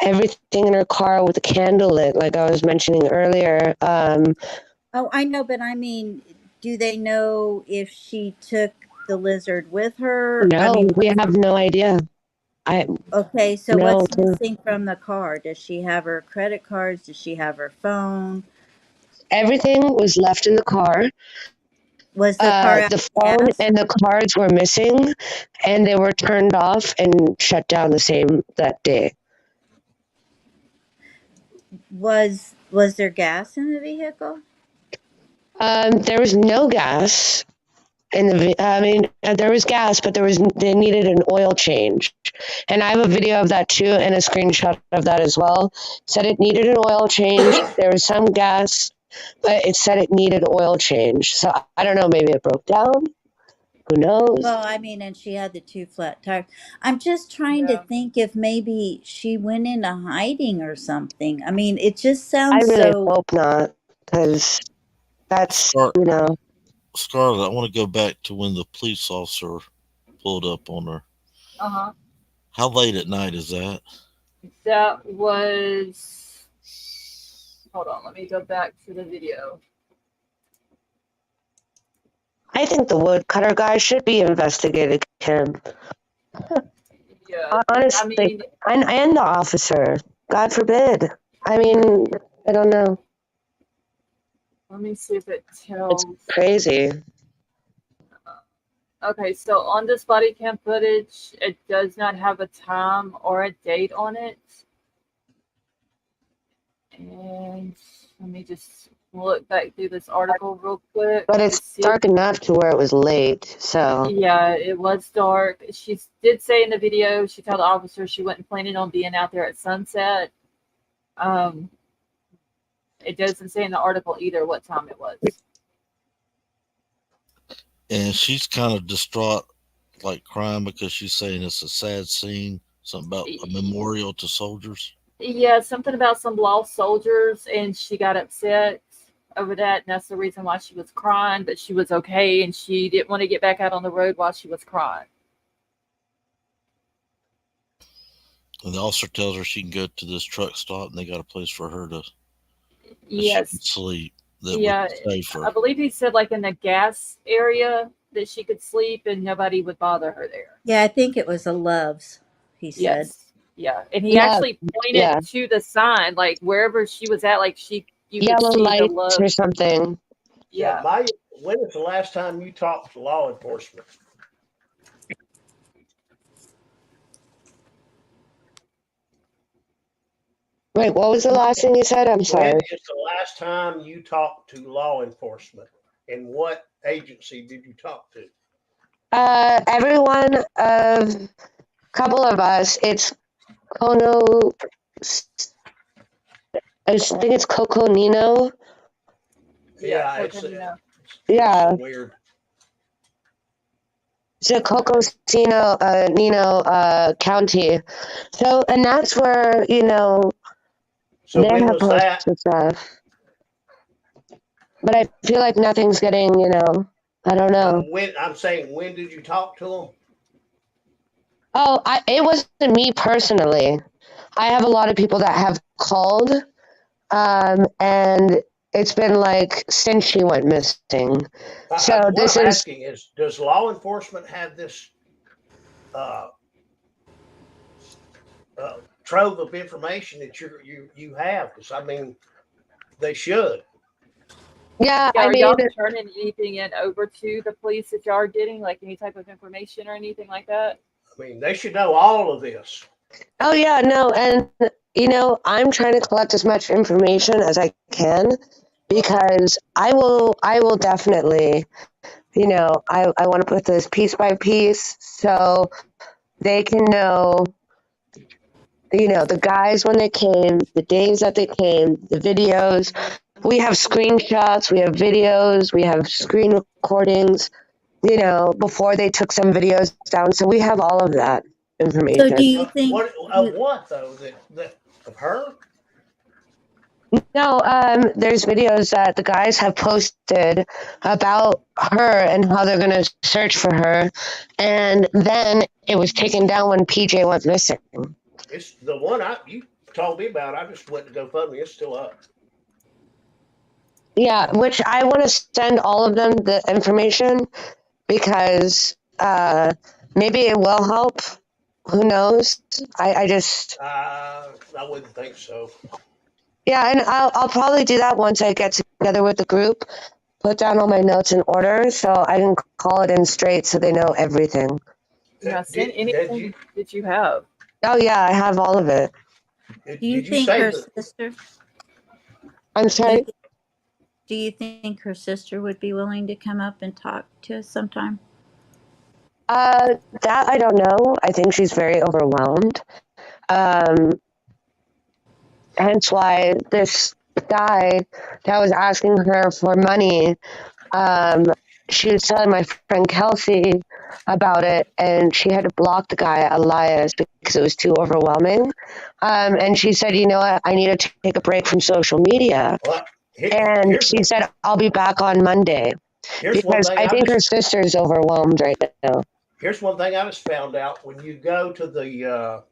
everything in her car with the candle lit, like I was mentioning earlier. Oh, I know, but I mean, do they know if she took the lizard with her? No, we have no idea. Okay, so No what's clue. missing from the car? Does she have her credit cards? Does she have her phone? Everything was left in the car. Was the car out the of phone gas? and the cards were missing, and they were turned off and shut down that day. Was there gas in the vehicle? There was no gas in there was gas, but they needed an oil change. And I have a video of that too, and a screenshot of that as well. Said it needed an oil change. There was some gas, but it said it needed oil change. So I don't know, maybe it broke down. Who knows? Well, I mean, and she had the 2 flat tires. I'm just trying to think if maybe she went into hiding or something. I mean, it just sounds I really hope not, because that's, Scarlett, I want to go back to when the police officer pulled up on her. Uh-huh. How late at night is that? That was, hold on, let me go back to the video. I think the woodcutter guy should be investigated, Kim. Yeah, honestly, and the officer. God forbid. I mean, I don't know. Let me see if it It's tells. crazy. Okay, so on this body cam footage, it does not have a time or a date on it. And let me just look back through this article real quick But to it's see. dark enough to where it was late. So Yeah, it was dark. She did say in the video, she told the officer she wasn't planning on being out there at sunset. It doesn't say in the article either what time it was. And she's kind of distraught, like crying because she's saying it's a sad scene. Something about a memorial to soldiers. Yeah, something about some lost soldiers, and she got upset over that, and that's the reason why she was crying, but she was okay, and she didn't want to get back out on the road while she was crying. And the officer tells her she can go to this truck stop, and they got a place for her to Yes. sleep. That Yeah, would save her. I believe he said like in the gas area that she could sleep and nobody would bother her there. Yeah, I think it was a Love's, he said. Yes. Yeah. And he Yeah, actually pointed yeah. to the sign, like wherever she was at, like you could Yellow see the lights love. or something. Yeah. When was the last time you talked to law enforcement? Wait, what was the last thing you said? I'm sorry. When is the last time you talked to law enforcement? And what agency did you talk to? Everyone of couple of us. It's Kono. I think it's Coconino. Yeah, Coconino. Yeah. Weird. It's a Coconino, Nino County. So, and that's where So they when have was that? posts and stuff. But I feel like nothing's getting, I don't know. When did you talk to them? Oh, it wasn't me personally. I have a lot of people that have called, and it's been like since she went missing. So What this I'm is asking is, does law enforcement have this trove of information that you have? Because I mean, they should. yeah. Yeah, I are mean, y'all turning anything in over to the police that y'all are getting, like any type of information or anything like that? I mean, they should know all of this. oh yeah, no, and I'm trying to collect as much information as I can because I will definitely, I want to put this piece by piece so they can know. The guys when they came, the days that they came, the videos. We have screenshots, we have videos, we have screen recordings, before they took some videos down. So we have all of that information. So do you think What though? That of her? No, there's videos that the guys have posted about her and how they're going to search for her. And then it was taken down when PJ went missing. It's the one you told me about. I just went to GoFundMe. It's still up. Yeah, which I want to send all of them the information because maybe it will help. Who knows? I just I wouldn't think so. yeah, and I'll probably do that once I get together with the group, put down all my notes in order so I can call it in straight so they know everything. Yeah, send anything that you have. Oh yeah, I have all of it. Do you think her sister? I'm sorry? Do you think her sister would be willing to come up and talk to us sometime? That I don't know. I think she's very overwhelmed. Hence why this guy that was asking her for money, she was telling my friend Kelsey about it, and she had to block the guy, Elias, because it was too overwhelming. And she said, you know what, I need to take a break from social media. And she said, I'll be back on Monday. Because I think her sister's overwhelmed right now. Here's one thing I just found out. When you go to the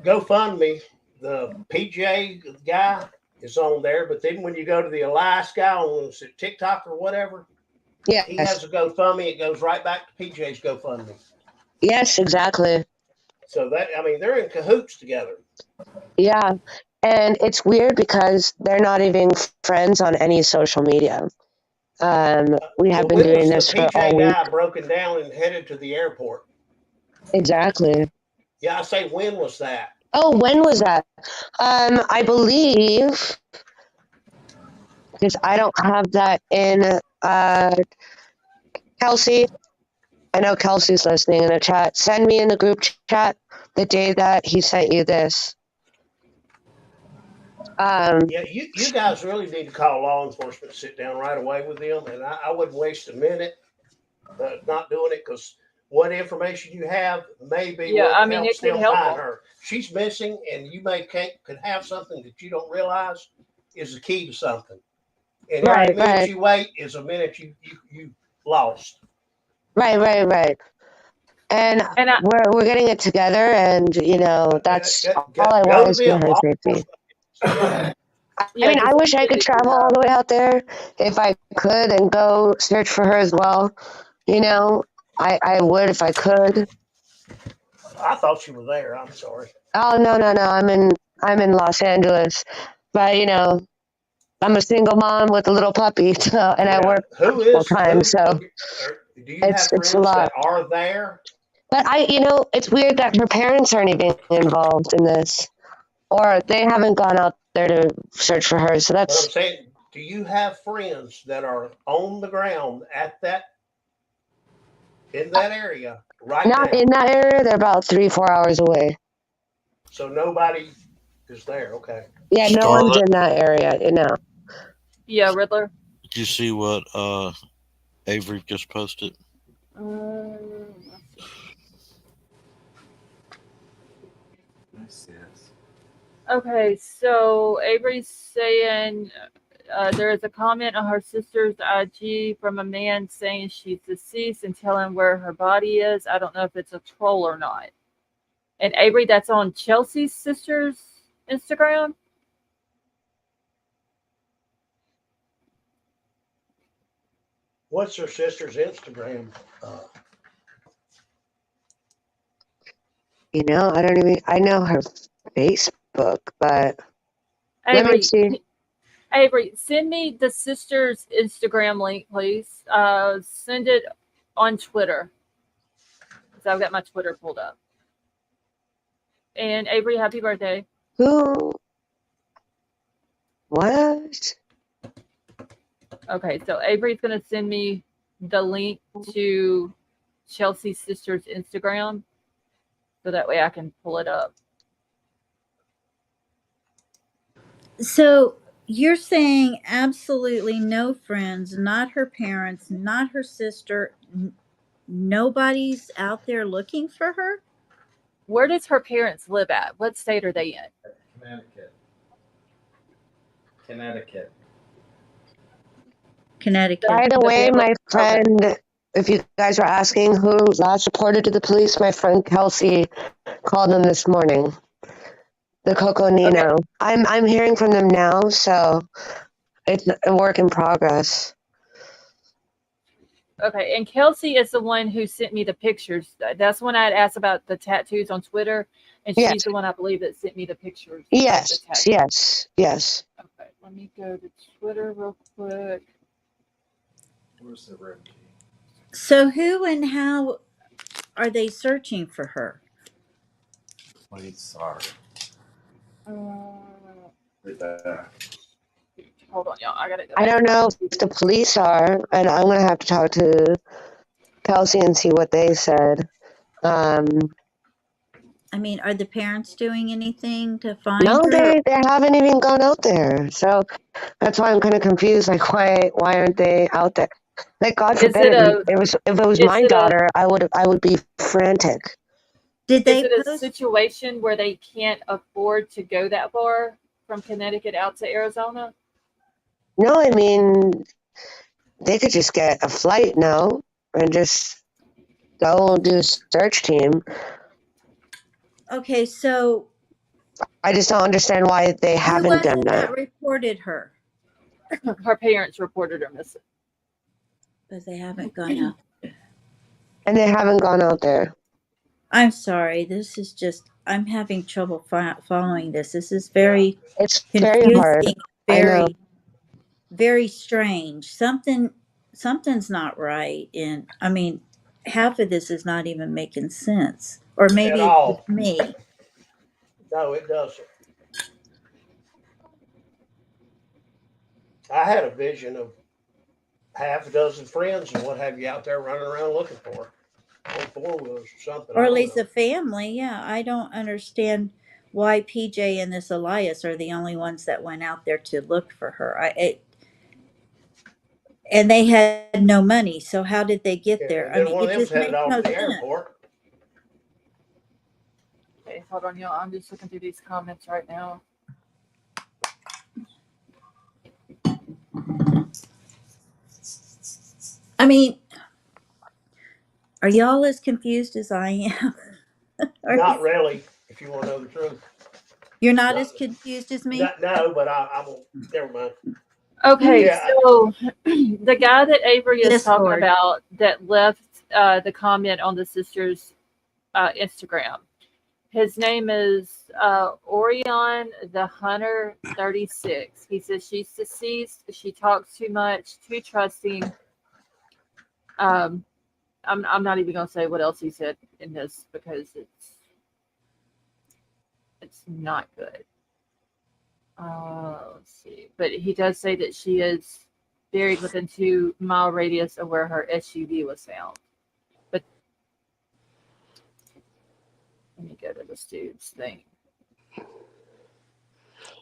GoFundMe, the PJ guy is on there, but then when you go to the Elias guy on TikTok or whatever, yes, he has a GoFundMe. It goes right back to PJ's GoFundMe. Yes, exactly. So they're in cahoots together. Yeah, And it's weird because they're not even friends on any social media. We have Well, been when doing was the this for all PJ week. guy broken down and headed to the airport? Exactly. Yeah, I say, when was that? Oh, when was that? I believe, because I don't have that in, Kelsey. I know Kelsey's listening in the chat. Send me in the group chat the day that he sent you this. Yeah, you guys really need to call law enforcement, sit down right away with them, and I wouldn't waste a minute not doing it, because what information you have may be Yeah, what I mean, it helps could them help find them. her. She's missing, and you could have something that you don't realize is the key to something. And every Right, minute right, you wait is a minute you lost. right. And And I, we're getting it together, and that's all I Go want to is for them. her Law safety. enforcement. I yeah, mean, I just wish I send could it to travel all the way out there if I could and go search for her as well. I would if I could. I thought you were there. I'm sorry. Oh no. I'm in Los Angeles, but I'm a single mom with a little puppy, so and I Yeah. work Who full is time, who? so Okay, do you it's have it's a friends lot. that are there? But it's weird that her parents aren't even involved in this, or they haven't gone out there to search for her. So But I'm that's saying, do you have friends that are on the ground in that area right not now? in that area. They're about 3-4 hours away. So nobody is there. Okay. Yeah, no one's Scarlet, in that area. yeah, Riddler. did you see what Avery just posted? Okay, so Avery's saying there is a comment on her sister's IG from a man saying she's deceased and telling where her body is. I don't know if it's a troll or not. And Avery, that's on Chelsea's sister's Instagram. What's her sister's Instagram? I don't even. I know her Facebook, but let me Avery, see. Avery, send me the sister's Instagram link, please. Send it on Twitter. So I've got my Twitter pulled up. And Avery, happy birthday. Who? What? Okay, so Avery's going to send me the link to Chelsea's sister's Instagram so that way I can pull it up. So you're saying absolutely no friends, not her parents, not her sister, nobody's out there looking for her? Where does her parents live at? What state are they in? Connecticut. By the The way, family. my Okay. friend, if you guys were asking who last reported to the police, my friend Kelsey called them this morning. The Coconino. Okay. I'm hearing from them now, so it's a work in progress. Okay, and Kelsey is the one who sent me the pictures. That's when I had asked about the tattoos on Twitter, and Yes. she's the one I believe that sent me the pictures. Yes, Of the tattoos. yes. Okay, let me go to Twitter real quick. Where's the room key? So who and how are they searching for her? Wait, sorry. Right there. Hold on, y'all. I gotta go. I don't know if the police are, and I'm gonna have to talk to Kelsey and see what they said. I mean, are the parents doing anything to find No, her? they haven't even gone out there. So that's why I'm kind of confused. Like, why aren't they out there? Like, God forbid, if it was my daughter, I would be frantic. Did they Is it a post? situation where they can't afford to go that far from Connecticut out to Arizona? No, I mean, they could just get a flight now and just go and do a search team. Okay, so I just don't understand why they who haven't was done it that. that reported her? Her parents reported her missing. But they haven't gone out. And they haven't gone out there. I'm sorry. This is just, I'm having trouble following this. This is Yeah. very It's very hard. confusing, I know. very strange. Something's not right. And I mean, half of this is not even making sense. Or At maybe it's all. just me. No, it doesn't. I had a vision of half a dozen friends and what have you out there running around looking for her on four wheelers or something. I Or at don't least know. a family. Yeah. I don't understand why PJ and this Elias are the only ones that went out there to look for her. And they had no money. So how did they get there? And I then mean, one of it them was just headed makes off no to the sense. airport. Okay, hold on, y'all. I'm just looking through these comments right now. I mean, are y'all as confused as I am? Not really, if you want to know the truth. You're not Not, as confused as me? no, but I won't. Never mind. Okay, Yeah. so the guy that Avery is talking Discord. about that left the comment on the sister's Instagram, his name is Orion the Hunter 36. He says she's deceased. She talks too much, too trusting. I'm not even gonna say what else he said in this because it's not good. Let's see. But he does say that she is buried within 2 mile radius of where her SUV was found. But let me go to this dude's thing.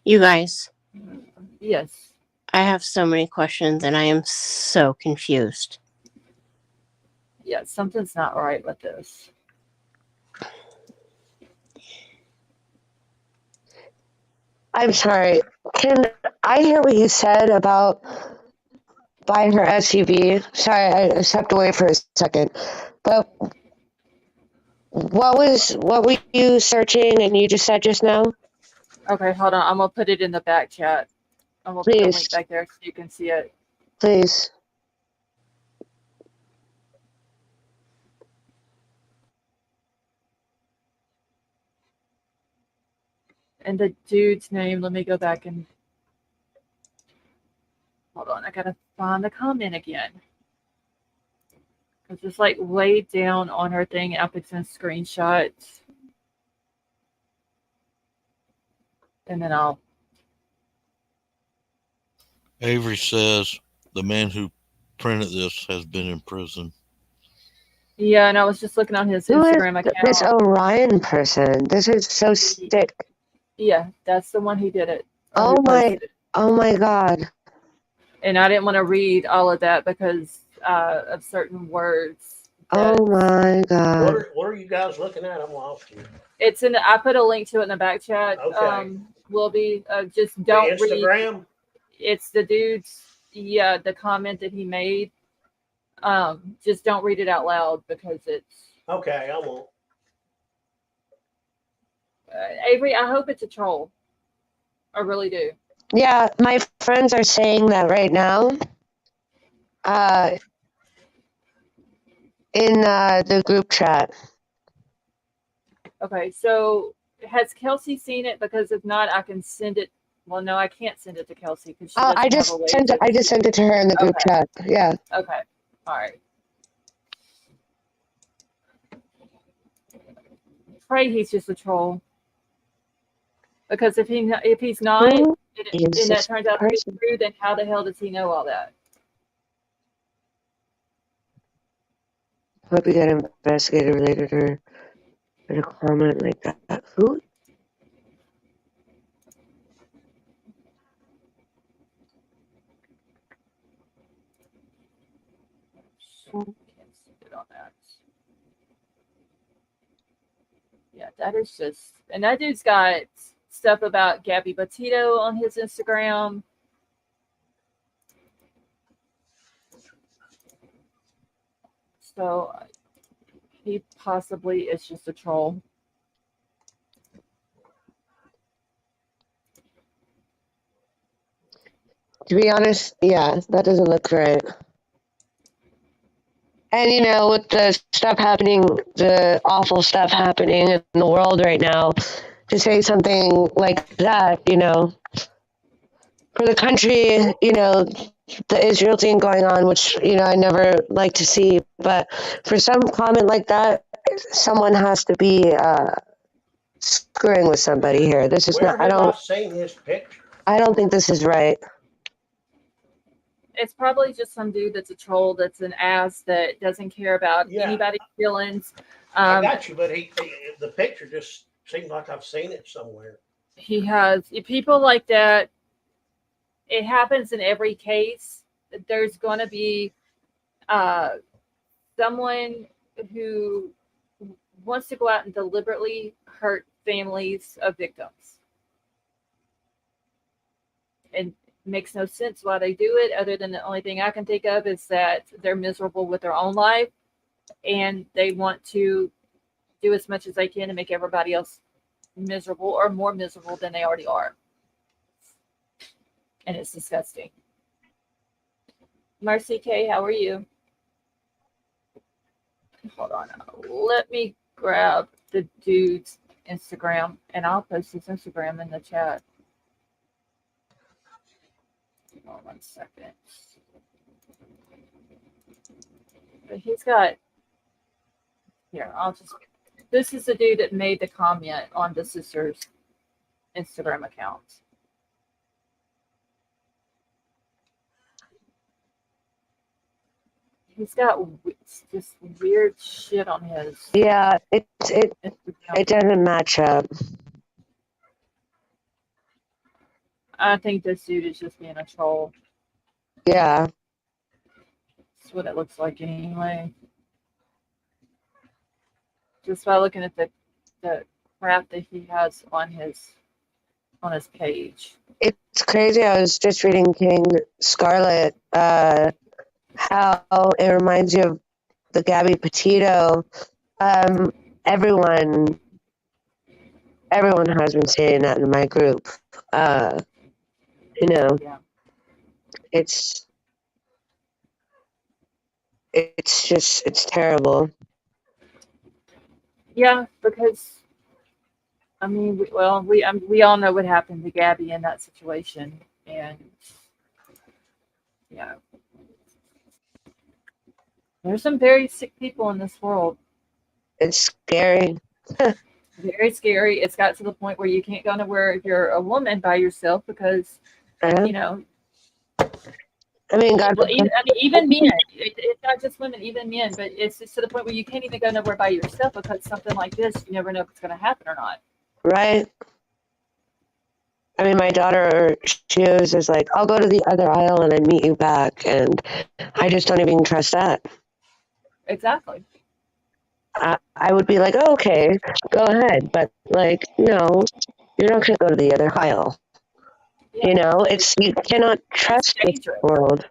You guys, Yes. I have so many questions and I am so confused. Yeah, something's not right with this. I'm sorry. Can I hear what you said about buying her SUV? Sorry, I stepped away for a second. But what were you searching and you just said just now? Okay, hold on. I'm gonna put it in the back chat. I'm gonna put the link Please, back there so you can see it. please. And the dude's name, let me go back and hold on. I gotta find the comment again. Because it's like way down on her thing. I'll put some screenshots. And then I'll. Avery says the man who printed this has been in prison. Yeah, and I was just looking on his Who is Instagram account. this Orion person? This is so sick. Yeah, that's the one who did it. Oh my, oh my God. And I didn't want to read all of that because of certain words. Oh my God. What are you guys looking at? I'm lost here. It's in. I put a link to it in the back chat. Okay. Will be just The don't read. Instagram? It's the dude's. Yeah, the comment that he made. Just don't read it out loud because it's. Okay, I won't. Avery, I hope it's a troll. I really do. Yeah, my friends are saying that right now. In the group chat. Okay, so has Kelsey seen it? Because if not, I can send it. Well, no, I can't send it to Kelsey because she doesn't I just have a way sent to. I just sent it to her in the group chat. Yeah. Okay. All right. Pray he's just a troll. Because if he's not, Who and is that this turns out to be person? true, then how the hell does he know all that? Hope you got investigated related to her. A comment like that. Who? Can't see it on that. Yeah, that is just, and that dude's got stuff about Gabby Petito on his Instagram. So he possibly is just a troll. To be honest, yeah, that doesn't look right. And with the stuff happening, the awful stuff happening in the world right now, to say something like that, for the country, the Israel thing going on, which, I never like to see, but for some comment like that, someone has to be screwing with somebody here. This is Where not, have I seen his picture? I don't think this is right. It's probably just some dude that's a troll, that's an ass that doesn't care about anybody's feelings. I got you, but the picture just seems like I've seen it somewhere. He has people like that. It happens in every case. There's going to be someone who wants to go out and deliberately hurt families of victims. And makes no sense why they do it, other than the only thing I can think of is that they're miserable with their own life and they want to do as much as they can to make everybody else miserable or more miserable than they already are. And it's disgusting. Marcy K, how are you? Hold on. Let me grab the dude's Instagram and I'll post his Instagram in the chat. Hold on 1 second. But he's got here, this is the dude that made the comment on the sister's Instagram account. He's got just weird shit on his. Yeah, it doesn't match up. I think this dude is just being a troll. Yeah. That's what it looks like anyway. Just by looking at the crap that he has on his page. It's crazy. I was just reading King Scarlet, how it reminds you of the Gabby Petito. Everyone has been saying that in my group. Yeah. It's terrible. Yeah, because I mean, we all know what happened to Gabby in that situation, and yeah, there's some very sick people in this world. It's scary. Very scary. It's got to the point where you can't go nowhere if you're a woman by yourself because, I mean, God. Well, even men. It's not just women, even men. But it's just to the point where you can't even go nowhere by yourself because something like this, you never know if it's going to happen or not. Right. I mean, my daughter, she was like, I'll go to the other aisle and I'd meet you back. And I just don't even trust that. Exactly. I would be like, oh, okay, go ahead. But no, you're not going to go to the other aisle. Yeah. You cannot trust this world.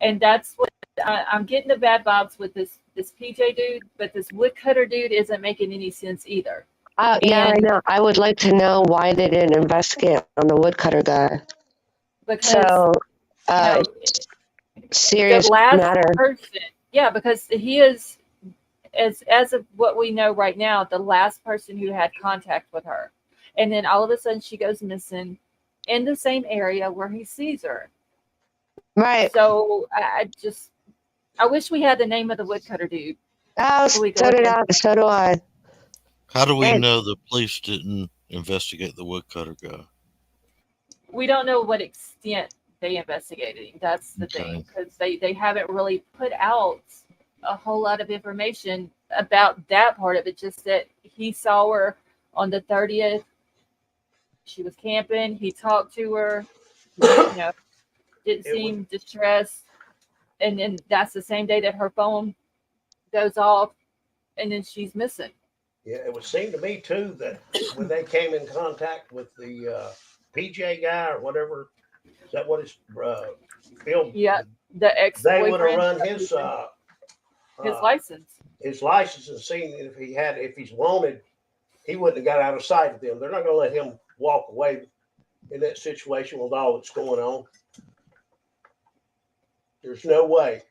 And that's what I'm getting the bad vibes with this PJ dude, but this woodcutter dude isn't making any sense either. Yeah, I know. I would like to know why they didn't investigate on the woodcutter guy. Because serious the last matter. person, yeah, because he is, as of what we know right now, the last person who had contact with her, and then all of a sudden she goes missing in the same area where he sees her. Right. So I wish we had the name of the woodcutter dude. Oh, so do I. How do we know the police didn't investigate the woodcutter guy? We don't know what extent they investigated him. That's the thing, because they haven't really put out a whole lot of information about that part of it. Just that he saw her on the 30th. She was camping. He talked to her. Didn't seem distressed. And then that's the same day that her phone goes off, and then she's missing. Yeah, it would seem to me too that when they came in contact with the PJ guy or whatever, is that what his film? Yeah, the ex-boyfriend. They would have run his license. His license and seen if he's wanted, he wouldn't have got out of sight of them. They're not going to let him walk away in that situation with all that's going on. There's no way.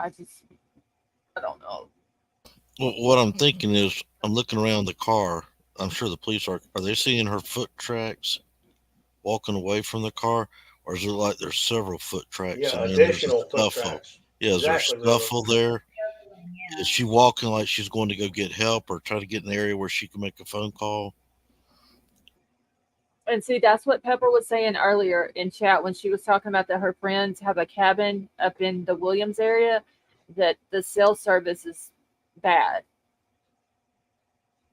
I don't know. Well, what I'm thinking is, I'm looking around the car. I'm sure the police are. Are they seeing her foot tracks walking away from the car, or is it like there's several foot tracks Yeah, and then there's a additional foot scuffle? tracks. Yeah, is there a Exactly, River. scuffle there? Is she walking like she's going to go get help, or try to get in the area where she can make a phone call? And see, that's what Pepper was saying earlier in chat when she was talking about that her friends have a cabin up in the Williams area, that the cell service is bad.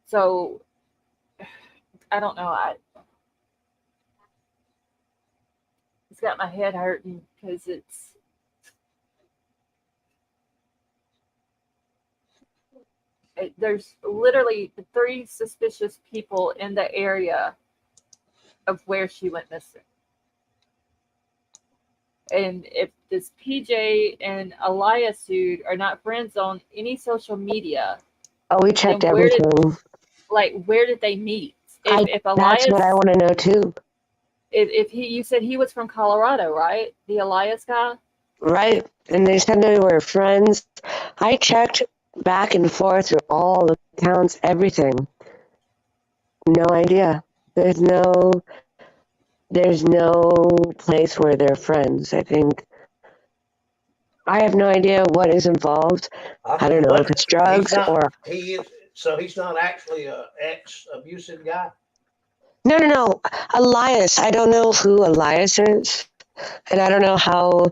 So I don't know. It's got my head hurting because there's literally 3 suspicious people in the area of where she went missing. And if this PJ and Elias dude are not friends on any social media, Oh, we checked then where everything. where did they meet? If That's Elias, what I want to know too. if you said he was from Colorado, right? The Elias guy? Right. And they said they were friends. I checked back and forth through all the accounts, everything. No idea. There's no place where they're friends. I think I have no idea what is involved. I don't know if it's drugs or He's not actually a ex-abusive guy. No. Elias. I don't know who Elias is. And I don't know how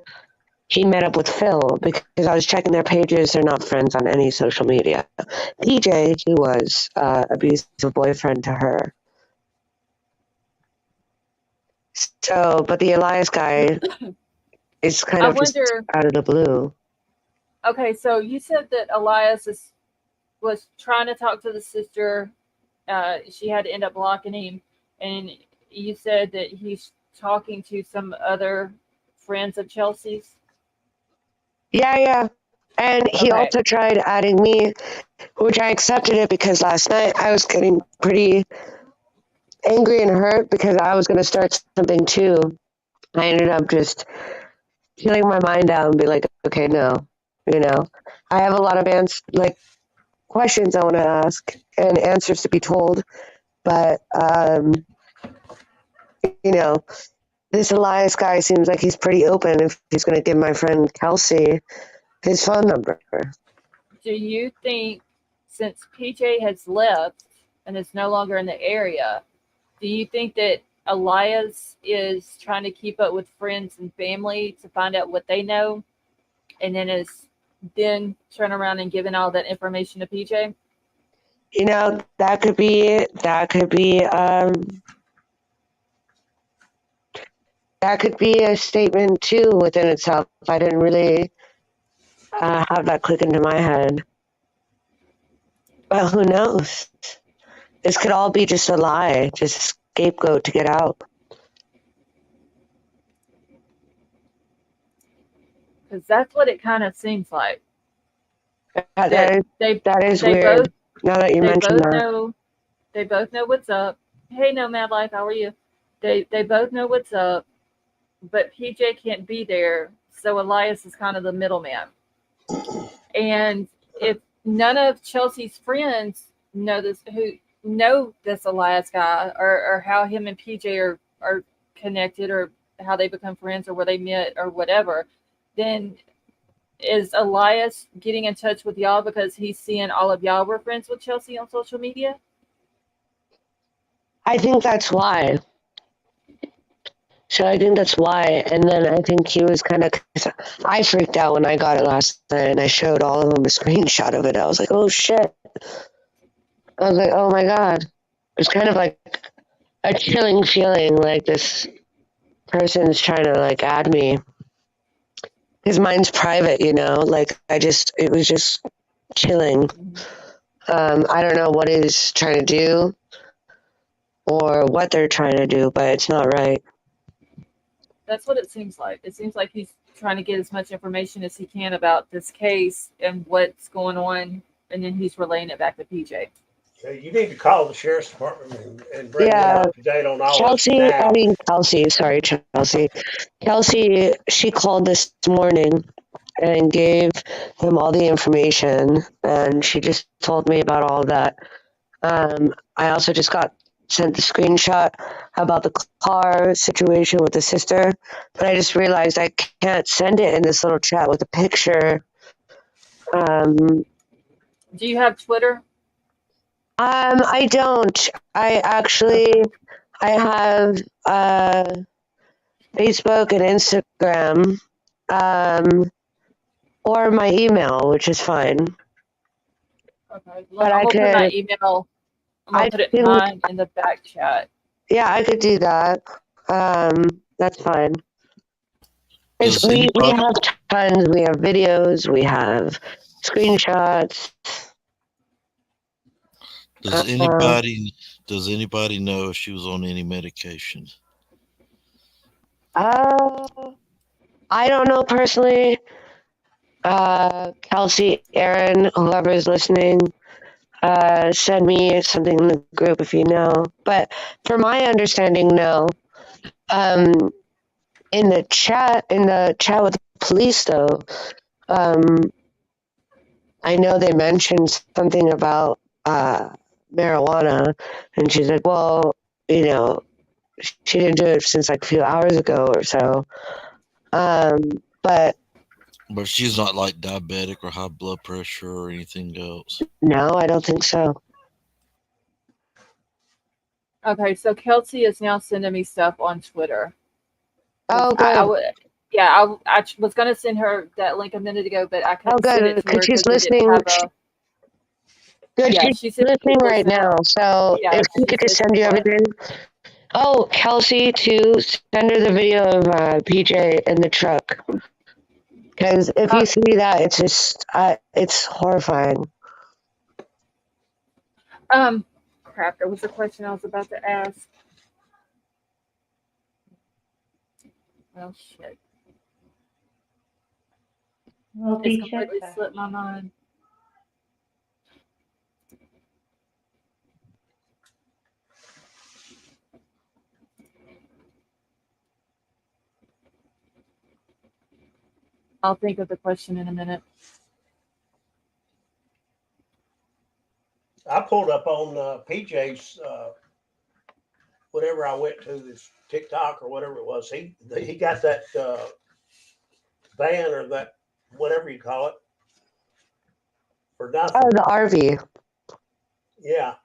he met up with Phil, because I was checking their pages. They're not friends on any social media. PJ, he was abusive boyfriend to her. So, but the Elias guy is kind of just out of the blue. Okay, so you said that Elias was trying to talk to the sister. She had to end up blocking him, and you said that he's talking to some other friends of Chelsea's. Yeah. And he also tried adding me, which I accepted it because last night I was getting pretty angry and hurt because I was going to start something too. I ended up just feeling my mind down and be like, okay, no, I have a lot of questions I want to ask and answers to be told, but this Elias guy seems like he's pretty open if he's going to give my friend Kelsey his phone number. Do you think, since PJ has left and is no longer in the area, do you think that Elias is trying to keep up with friends and family to find out what they know, and then turn around and giving all that information to PJ? That could be a statement too within itself. I didn't really have that click into my head. Well, who knows? This could all be just a lie, just a scapegoat to get out. Because that's what it kind of seems like. That is weird. Now that you mention that. They both know what's up. Hey, no, Mad Life, how are you? They both know what's up, but PJ can't be there, so Elias is kind of the middleman. And if none of Chelsea's friends know this Elias guy, or how him and PJ are connected, or how they become friends, or where they met, or whatever, then is Elias getting in touch with y'all because he's seeing all of y'all were friends with Chelsea on social media? I think that's why. So I think that's why. And then I think he was I freaked out when I got it last night, and I showed all of them a screenshot of it. I was like, oh shit. I was like, oh my God. It's kind of like a chilling feeling, like this person's trying to add me. His mine's private, it was just chilling. I don't know what he's trying to do or what they're trying to do, but it's not right. That's what it seems like. It seems like he's trying to get as much information as he can about this case and what's going on, and then he's relaying it back to PJ. You need to call the sheriff's department and bring them up to date on all Chelsea, this. Chelsea, she called this morning, and gave him all the information, and she just told me about all that. I also just got sent the screenshot about the car situation with the sister, but I just realized I can't send it in this little chat with a picture. Do you have Twitter? I don't. I have Facebook and Instagram, or my email, which is fine. Okay. But I'm I gonna put my could, email. I'm gonna I put it can, mine in the back chat. yeah, I could do that. That's fine. Because Does we anybody have tons. We have videos. We have screenshots. does Uh, anybody does anybody know if she was on any medication? uh, I don't know personally. Kelsey, Aaron, whoever is listening, send me something in the group if you know. But from my understanding, no. Um, in the chat with the police, though, I know they mentioned something about marijuana, and she's like, "Well, you know, she didn't do it since like a few hours ago or so." But But she's not like diabetic or high blood pressure or anything else. no, I don't think so. Okay, so Kelsey is now sending me stuff on Twitter. Oh, I good. would, yeah, I was gonna send her that link a minute ago, but I Oh, couldn't send good, it to because her she's because it didn't listening. have a. Good, Yeah, she's she said she listening would right listen now. out. So Yeah, if she she could said she send you would. everything. Oh, Kelsey, to send her the video of PJ in the truck. Because if you see that, it's just, it's horrifying. Crap, there was a question I was about to ask. Oh shit. Well, It's be checked completely back. slipped my mind. I'll think of the question in a minute. I pulled up on PJ's whenever I went to this TikTok or whatever it was. He got that van or that whatever you call it for nothing. Oh, the RV. Yeah,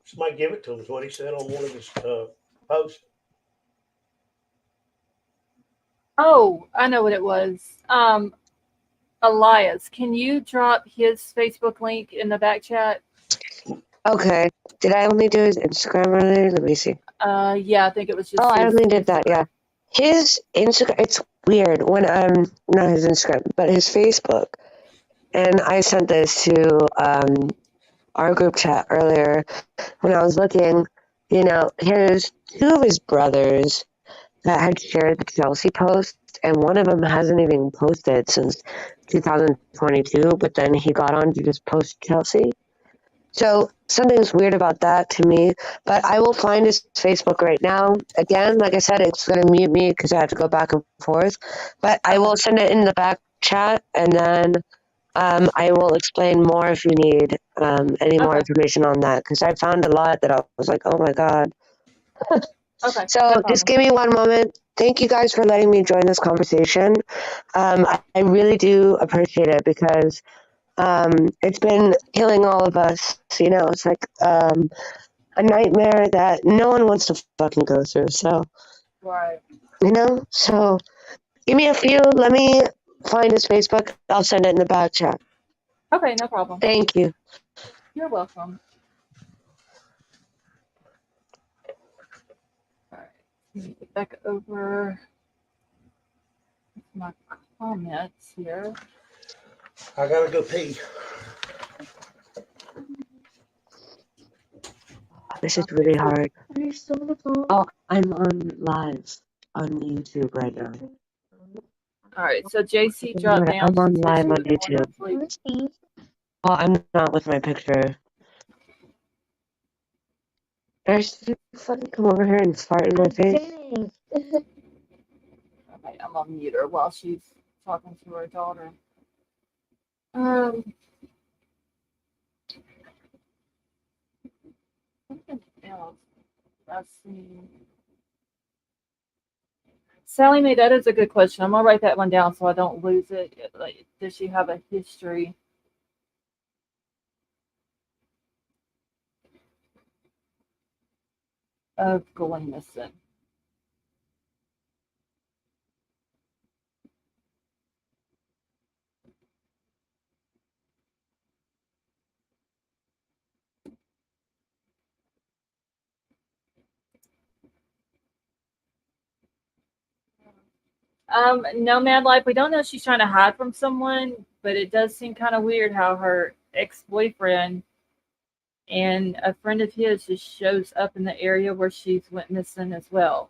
somebody give it to him is what he said on one of his posts. Oh, I know what it was. Elias, can you drop his Facebook link in the back chat? Okay. Did I only do his Instagram earlier? Let me see. Yeah, I think it was just. Oh, I his only did that, Instagram. yeah. His Instagram, it's weird when not his Instagram, but his Facebook. And I sent this to our group chat earlier when I was looking. You know, here's two of his brothers that had shared the Chelsea post, and one of them hasn't even posted since 2022, but then he got on to just post Chelsea. So something's weird about that to me, but I will find his Facebook right now. Again, like I said, it's going to mute me because I have to go back and forth, but I will send it in the back chat, and then I will explain more if you need any more information on that, because I found a lot that I was like, oh my God. Okay. So no just problem. give me one moment. Thank you guys for letting me join this conversation. I really do appreciate it because it's been killing all of us. You know, it's like a nightmare that no one wants to fucking go through. So, Right. you know, so give me a few. Let me find his Facebook. I'll send it in the back chat. Okay, no problem. Thank you. You're welcome. All right. Let me get back over my comments here. I gotta go pee. This is really hard. Oh, I'm on live on YouTube right now. All right, so JC dropped down. I'm on She said live she on was going to YouTube. sleep. Well, I'm not with my picture. There's fucking come over here and fart in my face. Okay, I'm gonna mute her while she's talking to her daughter. Um, something else I've seen. Sally Mae, that is a good question. I'm gonna write that one down so I don't lose it. Like, does she have a history? Of going missing? No, Mad Life. We don't know if she's trying to hide from someone, but it does seem kind of weird how her ex-boyfriend and a friend of his just shows up in the area where she's went missing as well.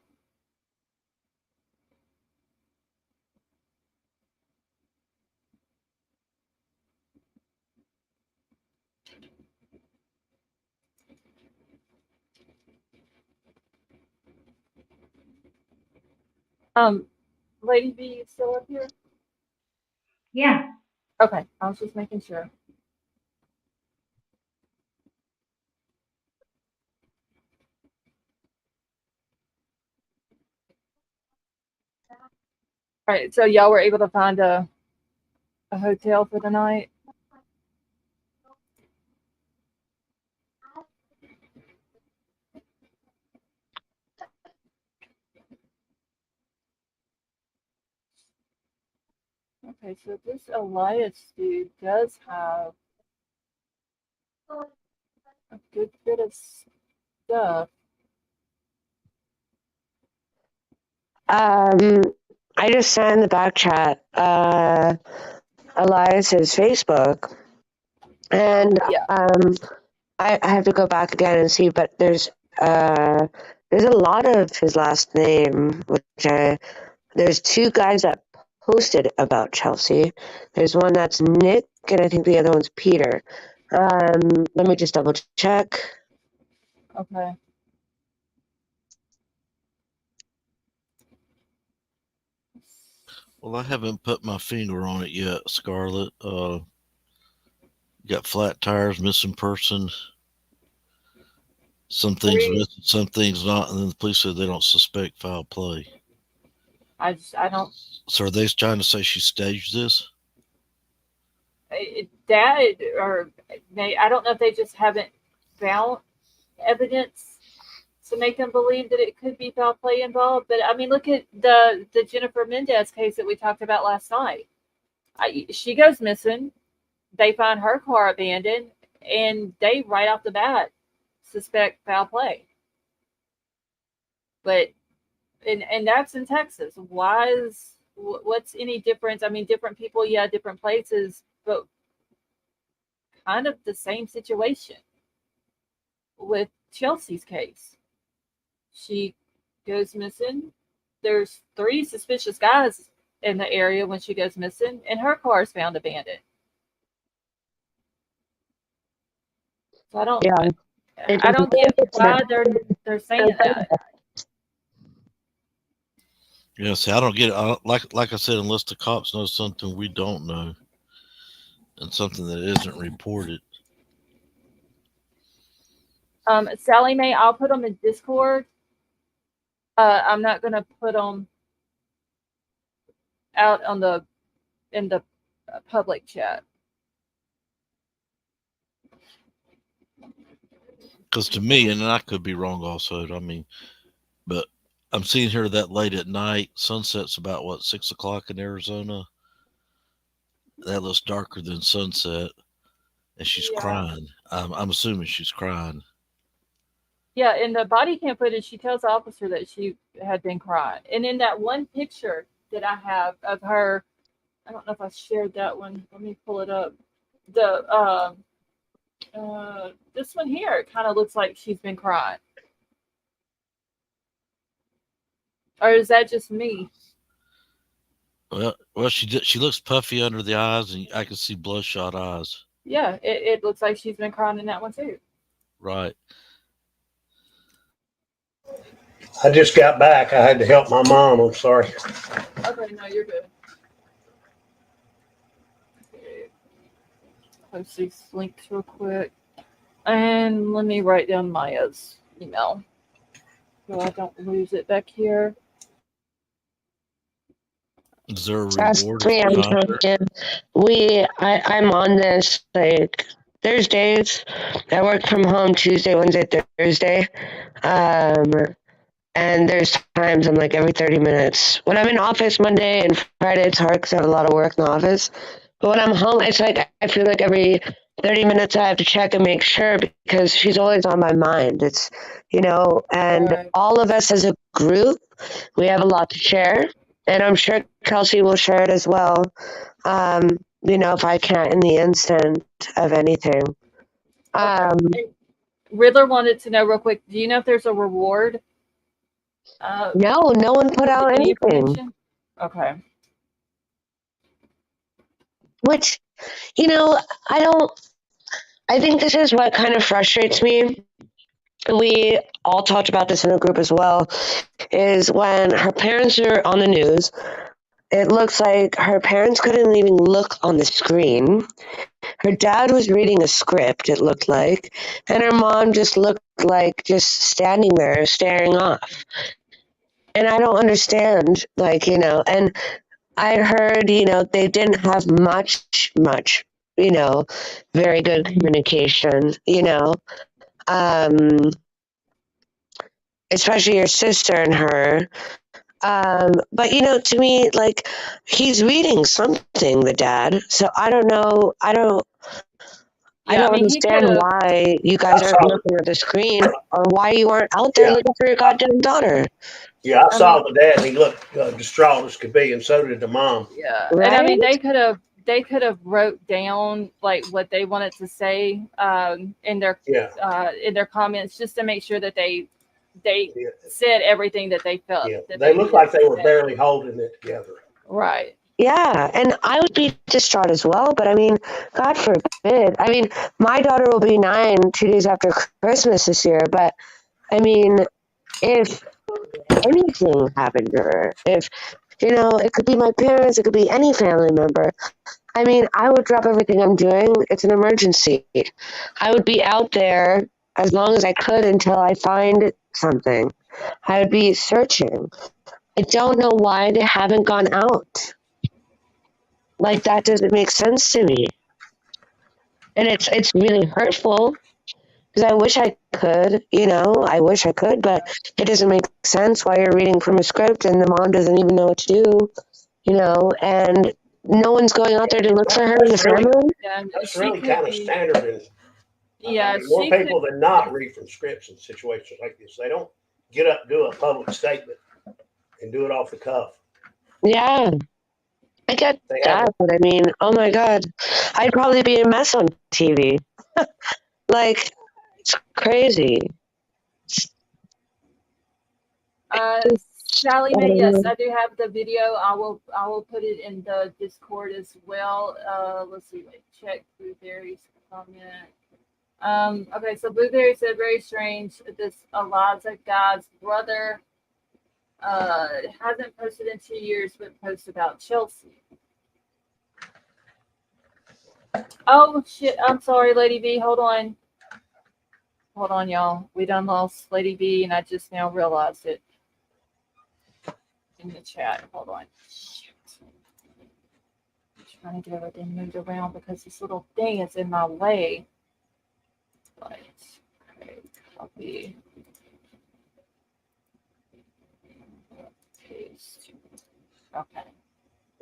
Lady B, you still up here? Yeah. Okay, I was just making sure. All right, so y'all were able to find a hotel for the night? Okay, so this Elias dude does have a good bit of stuff. I just sent in the back chat Elias's Facebook, and Yeah. I have to go back again and see, but there's a lot of his last name, there's two guys that posted about Chelsea. There's one that's Nick, and I think the other one's Peter. Let me just double check. Okay. Well, I haven't put my finger on it yet, Scarlett. Got flat tires, missing person. Some things missing, some things not, and then the police said they don't suspect foul play. I don't. So are they trying to say she staged this? That or I don't know if they just haven't found evidence to make them believe that it could be foul play involved. But I mean, look at the Jennifer Mendez case that we talked about last night. She goes missing. They find her car abandoned, and they right off the bat suspect foul play. But and that's in Texas. What's any difference? I mean, different people, yeah, different places, but kind of the same situation with Chelsea's case. She goes missing. There's 3 suspicious guys in the area when she goes missing, and her car is found abandoned. So I don't get why they're saying that. Yeah, see, I don't get it. Like I said, unless the cops know something we don't know and something that isn't reported. Sally Mae, I'll put them in Discord. I'm not gonna put them out in the public chat. Because to me, and I could be wrong also, I mean, but I'm seeing her that late at night. Sunset's about, what, 6 o'clock in Arizona? That looks darker than sunset. And she's crying. I'm assuming she's crying. Yeah, in the body cam footage, she tells the officer that she had been crying. And in that one picture that I have of her, I don't know if I shared that one. Let me pull it up. This one here, it kind of looks like she's been crying. Or is that just me? Well, she looks puffy under the eyes, and I can see bloodshot eyes. Yeah, it looks like she's been crying in that one too. Right. I just got back. I had to help my mom. I'm sorry. Okay, no, you're good. post these links real quick. And let me write down Maya's email so I don't lose it back here. Is there a That's reward me. if I'm you contact? talking. I'm on this like Thursdays. I work from home Tuesday, Wednesday, Thursday. And there's times I'm like every 30 minutes. When I'm in office Monday and Friday, it's hard because I have a lot of work in the office. But when I'm home, it's like I feel like every 30 minutes I have to check and make sure because she's always on my mind. It's, and Right. all of us as a group, we have a lot to share. And I'm sure Kelsey will share it as well. If I can't in the instant of anything. And Riddler wanted to know real quick, do you know if there's a reward? No one put out Any anything. information? Okay. Which, I think this is what kind of frustrates me. We all talked about this in a group as well, is when her parents are on the news, it looks like her parents couldn't even look on the screen. Her dad was reading a script, it looked like, and her mom just looked like just standing there staring off. And I don't understand, and I heard, they didn't have much, very good communication, especially your sister and her. But, to me, like, he's reading something, the dad. So I don't know. I don't understand why you guys aren't looking at the screen or why you aren't out there looking for your goddamn daughter. Yeah, I saw the dad and he looked distraught as could be, and so did the mom. Yeah, right? And I mean they could have wrote down like what they wanted to say in their comments just to make sure that they said everything that they felt. Yeah, that they looked like they were barely holding it together. Right. Yeah, and I would be distraught as well, but I mean, God forbid. I mean, my daughter will be 9 2 days after Christmas this year, but I mean, if anything happened to her, if, it could be my parents, it could be any family member. I mean, I would drop everything I'm doing. It's an emergency. I would be out there as long as I could until I find something. I would be searching. I don't know why they haven't gone out. Like, that doesn't make sense to me. And it's really hurtful because I wish I could, I wish I could, but it doesn't make sense why you're reading from a script and the mom doesn't even know what to do, and no one's going out there to look for her in the family. Yeah, that's really kind of standard. More people than not read from scripts in situations like this. They don't get up, do a public statement, and do it off the cuff. Yeah. I get that, but I mean, oh my God, I'd probably be a mess on TV. Like, it's crazy. Sally Mae, yes, I do have the video. I will put it in the Discord as well. Let's see, check Blueberry's comment. Okay, so Blueberry said very strange. This Eliza guy's brother hasn't posted in 2 years, but posts about Chelsea. Oh shit! I'm sorry, Lady V. Hold on, y'all. We done lost Lady V, and I just now realized it in the chat. Hold on. Shit. I'm trying to get everything moved around because this little thing is in my way. Right. Okay. Copy. Paste. Okay.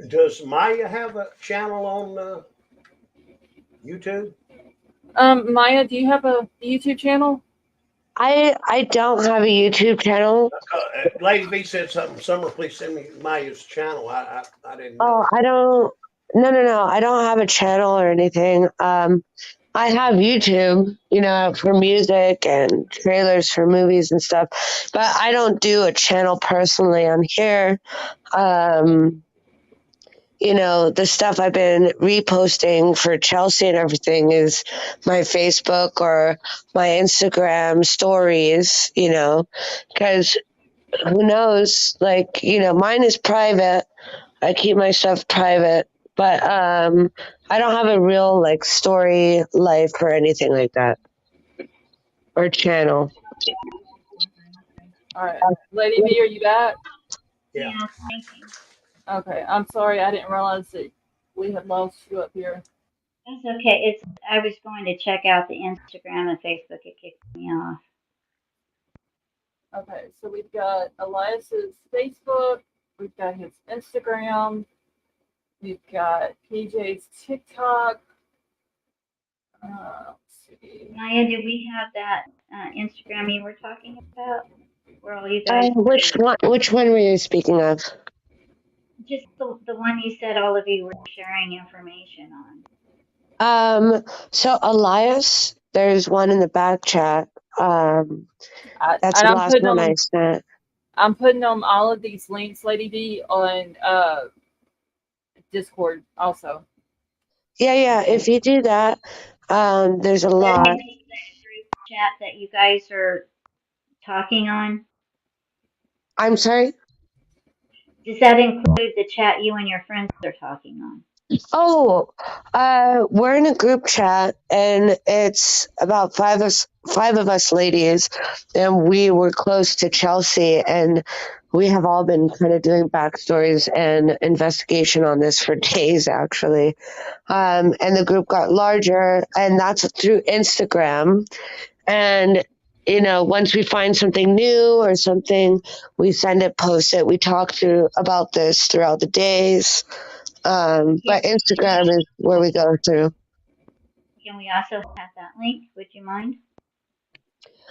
Does Maya have a channel on YouTube? Maya, do you have a YouTube channel? I don't have a YouTube channel. Lady V said something. Summer, please send me Maya's channel. I didn't know. Oh, I don't. No. I don't have a channel or anything. I have YouTube, for music and trailers for movies and stuff, but I don't do a channel personally on here. The stuff I've been reposting for Chelsea and everything is my Facebook or my Instagram stories, because who knows, mine is private. I keep my stuff private, But I don't have a real like story life or anything like that or channel. All right. Lady V, are you back? Yeah. Yeah, thinking. Okay. I'm sorry. I didn't realize that we had lost you up here. That's okay. I was going to check out the Instagram and Facebook. It kicked me off. Okay. So we've got Elias's Facebook. We've got his Instagram. We've got PJ's TikTok. Let's see. Maya, do we have that Instagram you were talking about? Where all you guys Which one were you speaking of? just the one you said all of you were sharing information on. So Elias, there's one in the back chat. That's the last one I sent. I'm putting on all of these links, Lady D, on Discord also. Yeah. If you do that, there's a lot. That group chat that you guys are talking on. I'm sorry? Does that include the chat you and your friends are talking on? Oh, we're in a group chat, and it's about five of us ladies, and we were close to Chelsea, and we have all been kind of doing backstories and investigation on this for days, actually. And the group got larger, and that's through Instagram. And once we find something new or something, we send it, post it. We talk about this throughout the days. But Instagram is where we go through. Can we also have that link? Would you mind?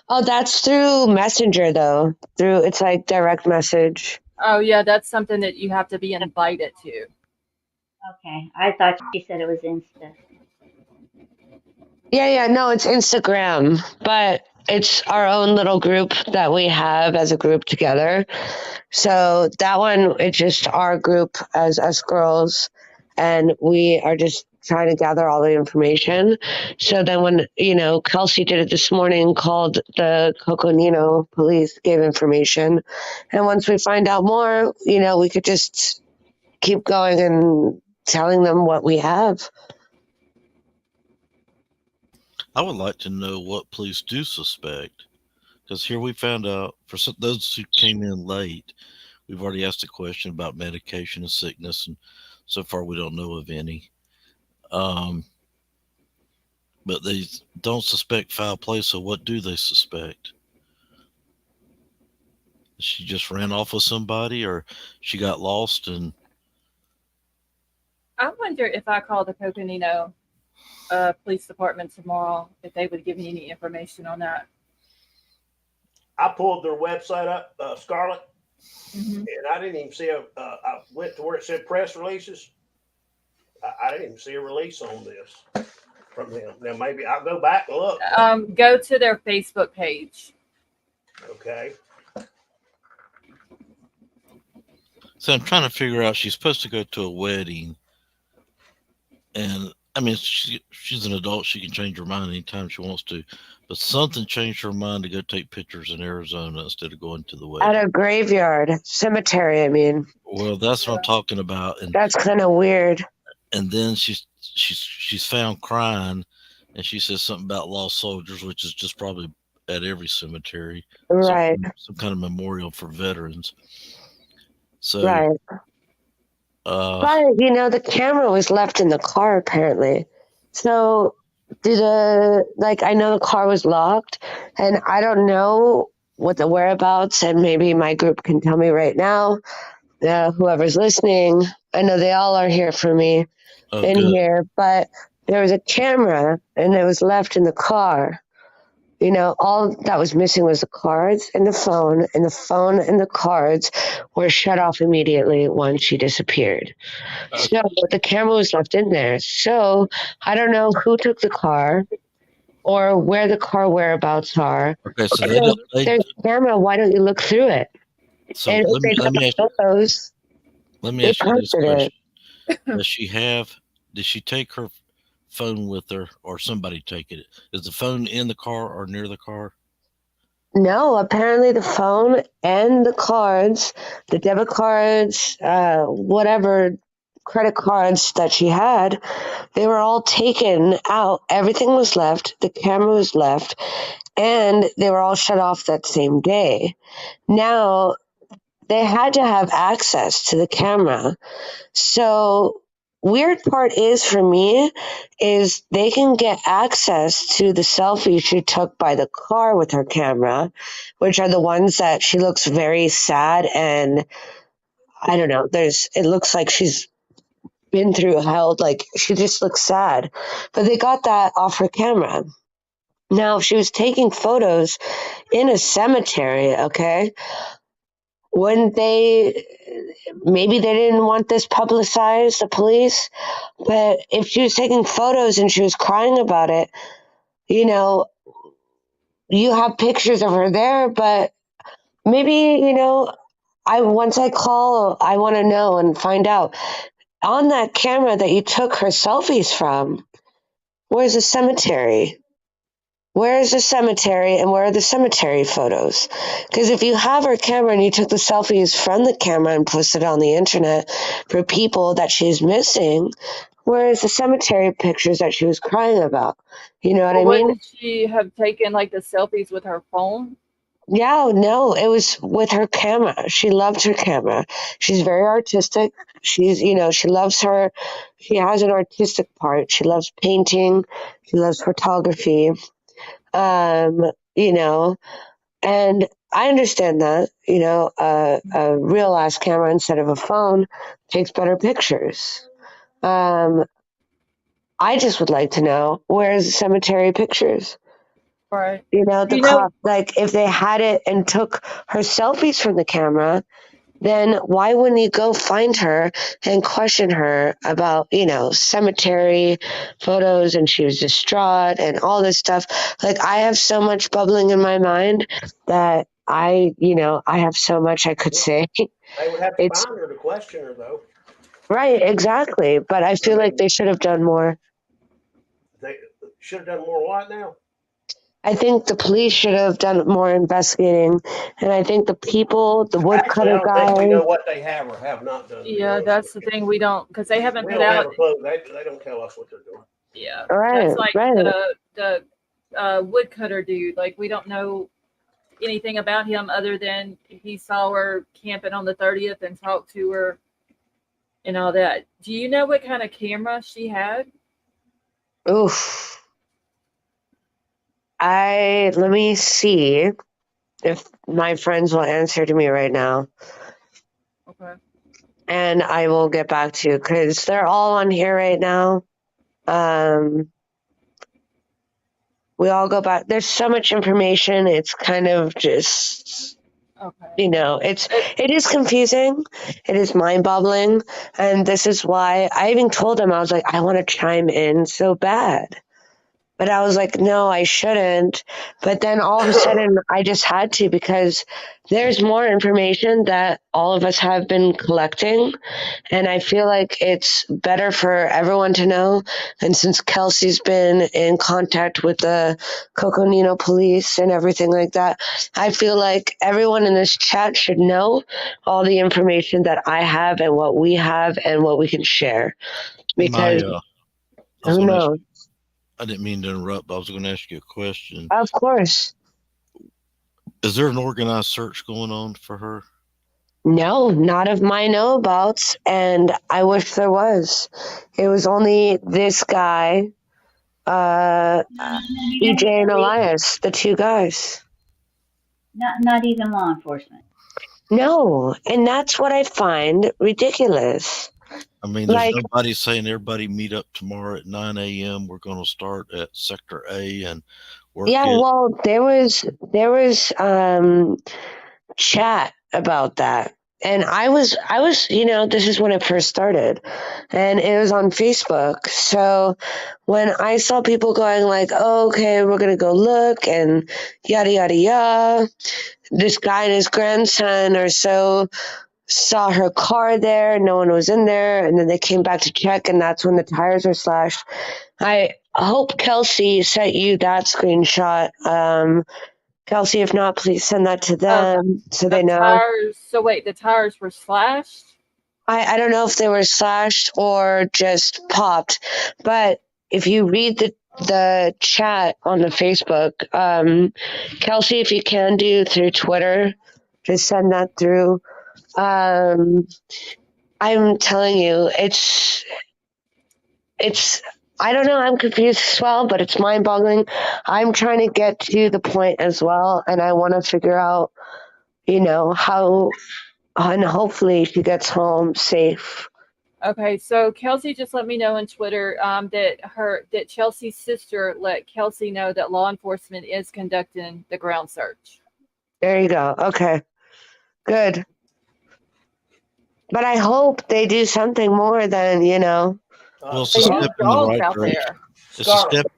Oh, that's through Messenger though. It's like direct message. Oh yeah, that's something that you have to be invited to. Okay, I thought she said it was Insta. Yeah, no, it's Instagram, but it's our own little group that we have as a group together. So that one, it's just our group as us girls, and we are just trying to gather all the information. So then when, Kelsey did it this morning, called the Coconino police, gave information. And once we find out more, we could just keep going and telling them what we have. I would like to know what police do suspect, because here we found out, for those who came in late, we've already asked a question about medication and sickness, and so far we don't know of any. But they don't suspect foul play, so what do they suspect? She just ran off with somebody, or she got lost? And I wonder if I call the Coconino police department tomorrow, if they would give me any information on that. I pulled their website up, Scarlett, Mm-hmm. and I didn't even see I went to where it said press releases. I didn't even see a release on this from them. Now maybe I'll go back and look. Go to their Facebook page. Okay. so I'm trying to figure out, she's supposed to go to a wedding, and I mean, she's an adult. She can change her mind anytime she wants to. But something changed her mind to go take pictures in Arizona instead of going to the wedding. At a graveyard, cemetery, I mean. Well, that's what I'm talking about. And that's kind of weird. And then she's found crying, and she says something about lost soldiers, which is just probably at every cemetery. Right. Some kind of memorial for veterans. So. Right. But the camera was left in the car apparently. So I know the car was locked, and I don't know what the whereabouts, and maybe my group can tell me right now. Whoever's listening, I know they all are here for me here, but there was a camera and it was left in the car. All that was missing was the cards and the phone, and the phone and the cards were shut off immediately once she disappeared. So the camera was left in there. So I don't know who took the car or where the car whereabouts are. Okay, so there's a camera. Why don't you look through it? So and let me ask you this question. Did she take her phone with her, or somebody take it? Is the phone in the car or near the car? No, apparently the phone and the cards, the debit cards, whatever credit cards that she had, they were all taken out. Everything was left. The camera was left, and they were all shut off that same day. Now, they had to have access to the camera. So, weird part is for me is they can get access to the selfies she took by the car with her camera, which are the ones that she looks very sad and I don't know, it looks like she's been through hell, like she just looks sad. But they got that off her camera. Now, if she was taking photos in a cemetery, okay, wouldn't they, maybe they didn't want this publicized, the police, but if she was taking photos and she was crying about it, you know, you have pictures of her there, but maybe, once I call, I want to know and find out. On that camera that you took her selfies from, where's the cemetery? Where is the cemetery and where are the cemetery photos? Because if you have her camera and you took the selfies from the camera and posted it on the internet for people that she's missing, where is the cemetery pictures that she was crying about? You know what I mean? Wouldn't she have taken like the selfies with her phone? Yeah, no, it was with her camera. She loved her camera. She's very artistic. She loves she has an artistic part. She loves painting. She loves photography. Um, you know, and I understand that, a real ass camera instead of a phone takes better pictures. I just would like to know, where's the cemetery pictures? Right. The cop, like if they had it and took her selfies from the camera, then why wouldn't you go find her and question her about, cemetery photos and she was distraught and all this stuff? Like I have so much bubbling in my mind that I have so much I could say. They would have to find her to question her, though. Right, exactly. But I feel like they should have done more. They should have done more what now? I think the police should have done more investigating, and I think the people, the woodcutter Actually, I don't think we guy. know what they have or have not done. Yeah, that's the thing. We don't, because they haven't We put don't have out. a clue. They don't tell us what they're doing. Yeah, Right, that's like right. the woodcutter dude. Like we don't know anything about him other than he saw her camping on the 30th and talked to her and all that. Do you know what kind of camera she had? Oof. Let me see if my friends will answer to me right now. Okay. And I will get back to you because they're all on here right now. We all go back. There's so much information. It's kind of just, Okay. it is confusing. It is mind-boggling. And this is why I even told him, I was like, I want to chime in so bad. But I was like, no, I shouldn't. But then all of a sudden, I just had to because there's more information that all of us have been collecting. And I feel like it's better for everyone to know. And since Kelsey's been in contact with the Coconino police and everything like that, I feel like everyone in this chat should know all the information that I have and what we have and what we can share. Because who knows? I didn't mean to interrupt, but I was going to ask you a question. Of course. Is there an organized search going on for her? No, not of my know-abouts, and I wish there was. It was only this guy, EJ and Elias, the two guys. Not even law enforcement. No, and that's what I find ridiculous. I mean, there's nobody saying everybody meet up tomorrow at 9 a.m. We're going to start at Sector A and work. Yeah, well, there was chat about that. And I was, this is when it first started and it was on Facebook. So when I saw people going like, oh, okay, we're going to go look and yada, yada, yada, this guy and his grandson or so saw her car there. No one was in there. And then they came back to check and that's when the tires were slashed. I hope Kelsey sent you that screenshot. Kelsey, if not, please send that to them so they know. So wait, the tires were slashed? I don't know if they were slashed or just popped, but if you read the chat on the Facebook, Kelsey, if you can do through Twitter, just send that through. I'm telling you, it's I don't know, I'm confused as well, but it's mind boggling. I'm trying to get to the point as well, and I want to figure out, how, and hopefully she gets home safe. Okay, so Kelsey just let me know on Twitter that Chelsea's sister let Kelsey know that law enforcement is conducting the ground search. There you go. Okay, good. But I hope they do something more than, Well, it's They a use step in the dogs right out direction. there. It's a Scarlett, step.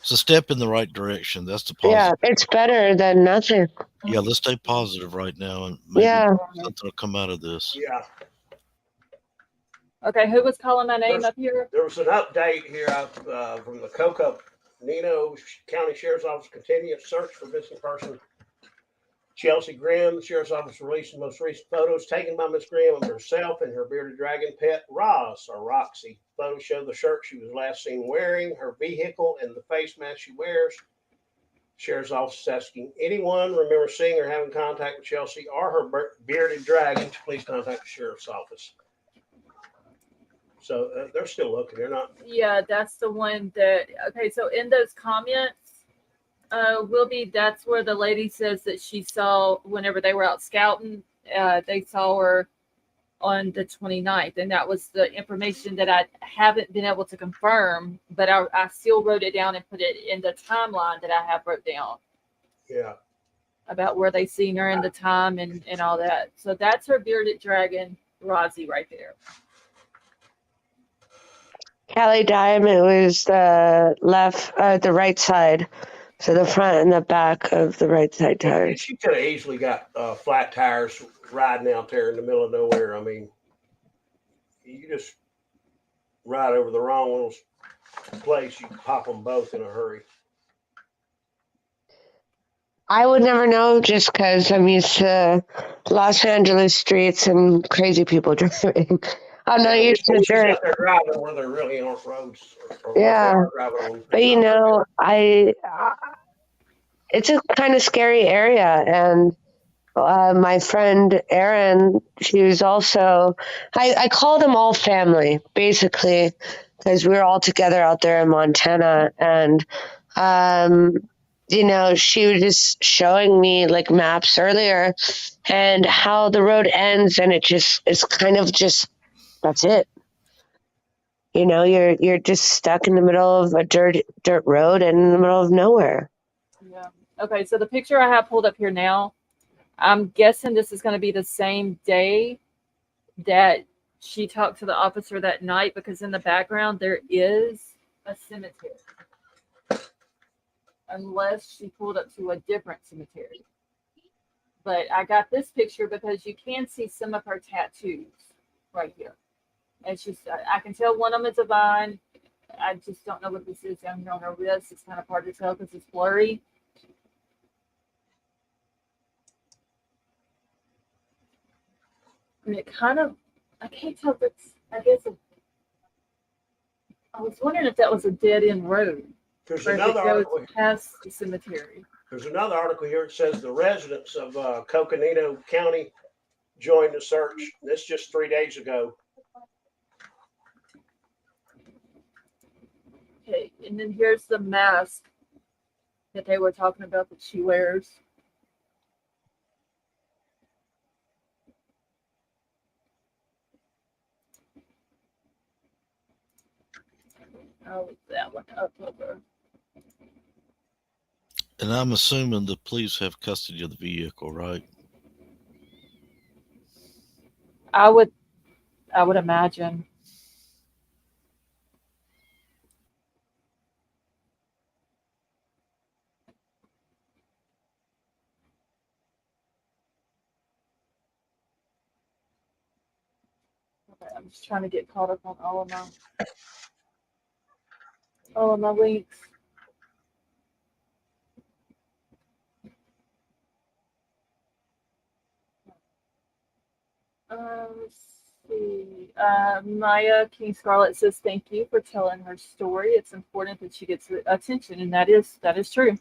It's a step in the right direction. That's the yeah, positive. it's better than nothing. Yeah, let's stay positive right now, and maybe Yeah. something will come out of this. yeah. Okay, who was calling my name up here? There was an update here from the Coconino County Sheriff's Office continuous search for missing person Chelsea Grimm. The Sheriff's Office released the most recent photos taken by Miss Grimm of herself and her bearded dragon pet, Roz, or Roxy. Photos show the shirt she was last seen wearing, her vehicle, and the face mask she wears. Sheriff's Office is asking anyone remember seeing or having contact with Chelsea or her bearded dragon to please contact the Sheriff's Office. So they're still looking. They're not. Yeah, that's the one that. Okay, so in those comments, that's where the lady says that she saw whenever they were out scouting, they saw her on the 29th, and that was the information that I haven't been able to confirm, but I still wrote it down and put it in the timeline that I have wrote down. Yeah. About where they seen her and the time and all that. So that's her bearded dragon, Rosie, right there. Kelly Diamond was the right side. So the front and the back of the right side tires. She could have easily got flat tires riding out there in the middle of nowhere. I mean, you just ride over the wrong little place, you can pop them both in a hurry. I would never know just because I'm used to Los Angeles streets and crazy people driving. I'm not used to She's dirt. out there driving where there really aren't roads. Yeah, but it's a kind of scary area, and my friend Erin, she was also, I call them all family, basically, because we were all together out there in Montana, and she was just showing me like maps earlier and how the road ends, and it's kind of just, that's it. You're just stuck in the middle of a dirt road and in the middle of nowhere. Yeah. Okay, so the picture I have pulled up here now, I'm guessing this is going to be the same day that she talked to the officer that night, because in the background there is a cemetery. Unless she pulled up to a different cemetery. But I got this picture because you can see some of her tattoos right here. And I can tell one of them is a vine. I just don't know what this is down here on her wrist. It's kind of hard to tell because it's blurry. And it kind of, I can't tell if it's, I guess, I was wondering if that was a dead end road. There's or if another it goes article. Past the cemetery. There's another article here that says the residents of Coconino County joined the search. This just 3 days ago. Okay, and then here's the mask that they were talking about that she wears. Oh, that one up over. And I'm assuming the police have custody of the vehicle, right? I would imagine. Okay, I'm just trying to get caught up on all of my links. see. Maya King Scarlett says thank you for telling her story. It's important that she gets attention, and that is true.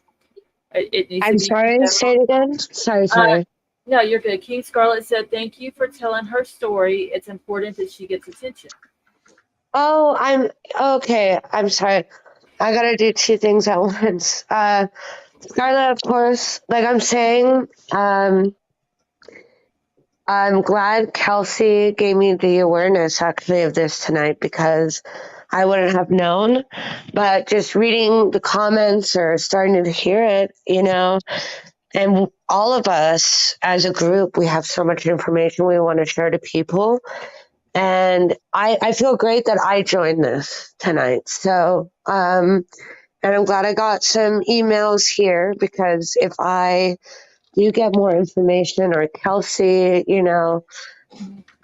It needs to I'm be sorry, said. say it again. Uh, Sorry. no, you're good. King Scarlett said thank you for telling her story. It's important that she gets attention. Oh, I'm okay. I'm sorry. I gotta do two things at once. Scarlett, of course, like I'm saying, I'm glad Kelsey gave me the awareness actually of this tonight because I wouldn't have known. But just reading the comments or starting to hear it, and all of us as a group, we have so much information we want to share to people. And I feel great that I joined this tonight. So, and I'm glad I got some emails here because if I do get more information or Kelsey,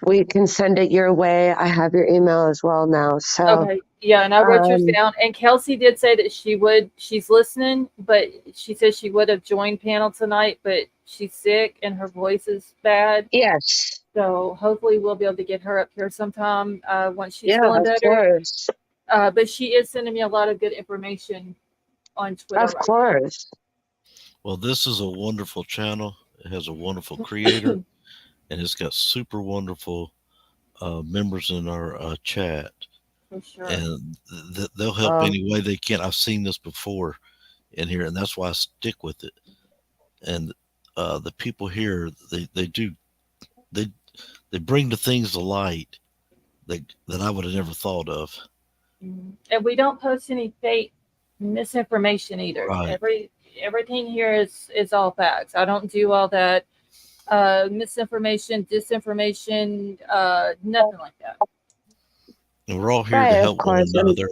we can send it your way. I have your email as well now. So, Okay. Yeah, and I wrote yours down. And Kelsey did say that she's listening, but she says she would have joined panel tonight, but she's sick and her voice is bad. yes. So hopefully we'll be able to get her up here sometime once she's Yeah, feeling of better. course. But she is sending me a lot of good information on Twitter Of right course. Well, this is a wonderful channel. It has a wonderful creator, and it's got super wonderful members in our chat. For sure. And they'll help any way they can. I've seen this before in here, and that's why I stick with it. And the people here, they bring the things to light that I would have never thought of. And we don't post any fake misinformation either. Right. Everything here is all facts. I don't do all that misinformation, disinformation, nothing like that. And we're all here to help one another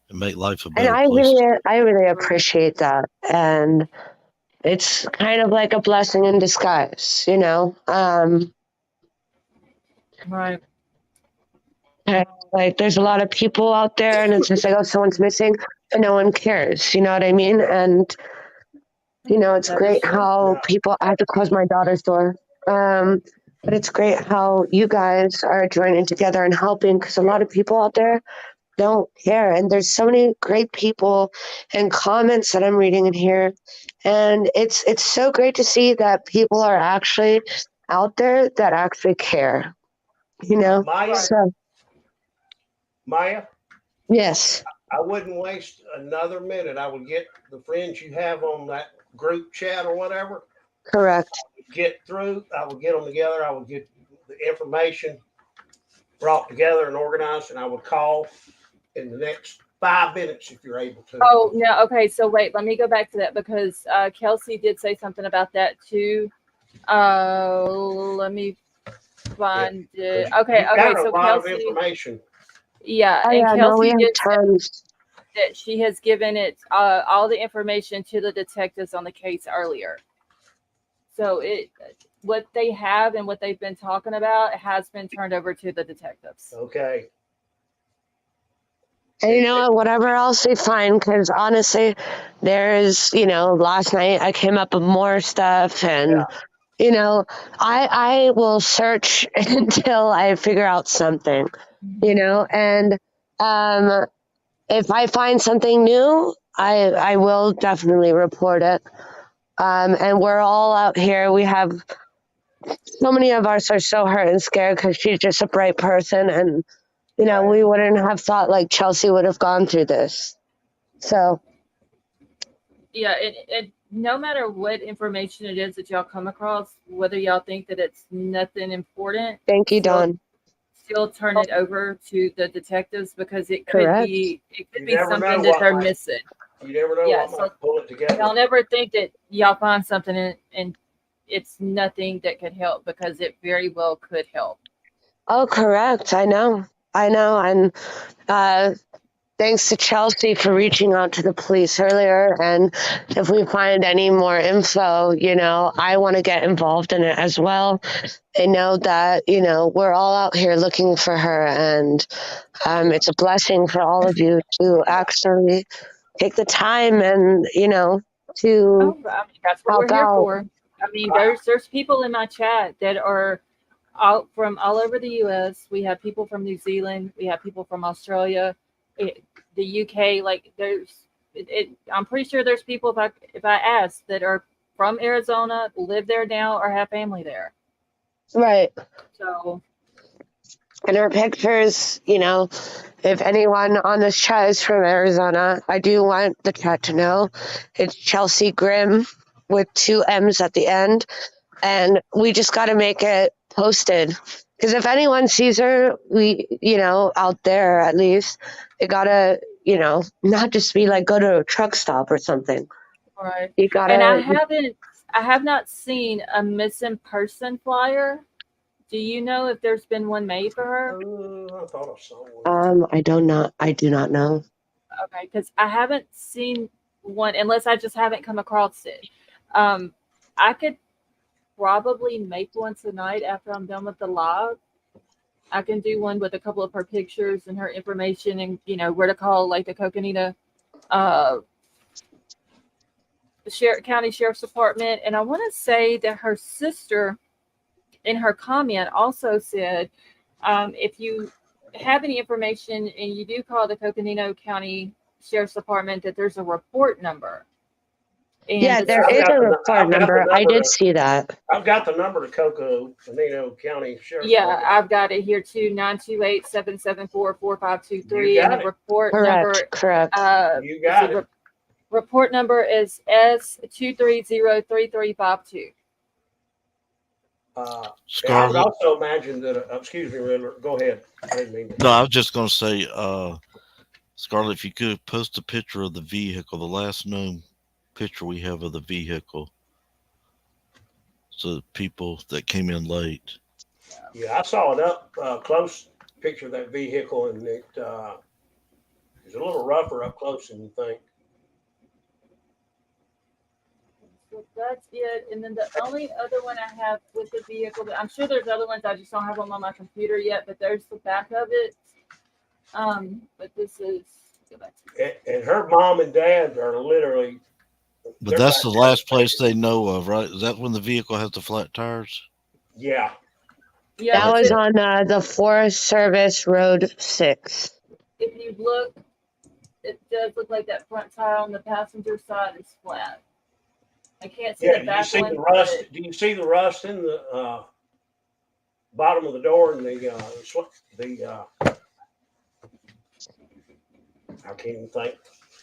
and make life a better place. I really appreciate that. And it's kind of like a blessing in disguise, Right. Like there's a lot of people out there and it's just like, oh, someone's missing and no one cares. You know what I mean? And, it's great how people, I have to close my daughter's door. But it's great how you guys are joining together and helping because a lot of people out there don't care. And there's so many great people and comments that I'm reading in here. And it's so great to see that people are actually out there that actually care. Maya? Yes. I wouldn't waste another minute. I would get the friends you have on that group chat or whatever. Correct. Get through. I would get them together. I would get the information brought together and organized, and I would call in the next 5 minutes if you're able to. Oh, no. Okay. So wait, let me go back to that because Kelsey did say something about that too. Let me find it. Okay. So Kelsey, information. Yeah, oh, and yeah, Kelsey did tons. that she has given it all the information to the detectives on the case earlier. So what they have and what they've been talking about has been turned over to the detectives. Okay. And whatever else they find, because honestly, there's, last night I came up with more stuff and, I will search until I figure out something, and if I find something new, I will definitely report it. And we're all out here. We have so many of us are so hurt and scared because she's just a bright person. And, we wouldn't have thought like Chelsea would have gone through this. So. Yeah, it no matter what information it is that y'all come across, whether y'all think that it's nothing important. Thank you, Dawn. Still turn it over to the detectives because it could be something that they're missing. You never know what might pull it together. Y'all never think that y'all find something and it's nothing that could help because it very well could help. Oh, correct. I know. And thanks to Chelsea for reaching out to the police earlier. And if we find any more info, I want to get involved in it as well. I know that, we're all out here looking for her. And it's a blessing for all of you to actually take the time and, to that's what we're here for. I mean, there's people in my chat that are from all over the U.S. We have people from New Zealand. We have people from Australia, the UK. Like I'm pretty sure there's people if I ask that are from Arizona, live there now, or have family there. Right. So. And her pictures, if anyone on this chat is from Arizona, I do want the chat to know it's Chelsea GRIMM with 2 M's at the end. And we just got to make it posted. Because if anyone sees her, out there at least, it got to, not just be like go to a truck stop or something. Right. You got to. And I have not seen a missing person flyer. Do you know if there's been one made for her? I thought I saw one. I do not know. Okay, because I haven't seen one unless I just haven't come across it. I could probably make one tonight after I'm done with the live. I can do one with a couple of her pictures and her information and where to call, like the Coconino County Sheriff's Department. And I want to say that her sister in her comment also said, if you have any information and you do call the Coconino County Sheriff's Department, that there's a report number. And there is a report number. I did see that. I've got the number to Coconino County Sheriff's Department. I've got it here too, 928-774-4523. And the report number. Correct. You got it. Report number is S2303352. I would also imagine that. Excuse me, Riddler. Go ahead. No, I was just going to say, Scarlett, if you could post a picture of the vehicle, the last known picture we have of the vehicle, so the people that came in late. Yeah, I saw it up close picture of that vehicle, and it's a little rougher up close than you think. So that's it. And then the only other one I have with the vehicle, but I'm sure there's other ones, I just don't have them on my computer yet, but there's the back of it. But this is, go back to and her mom and dad are literally. But that's the last place they know of, right? Is that when the vehicle has the flat tires? Yeah. Yeah. That was on the Forest Service Road 6. If you look, it does look like that front tire on the passenger side is flat. I can't see the back one. The rust? Do you see the rust in the bottom of the door and the I can't even think.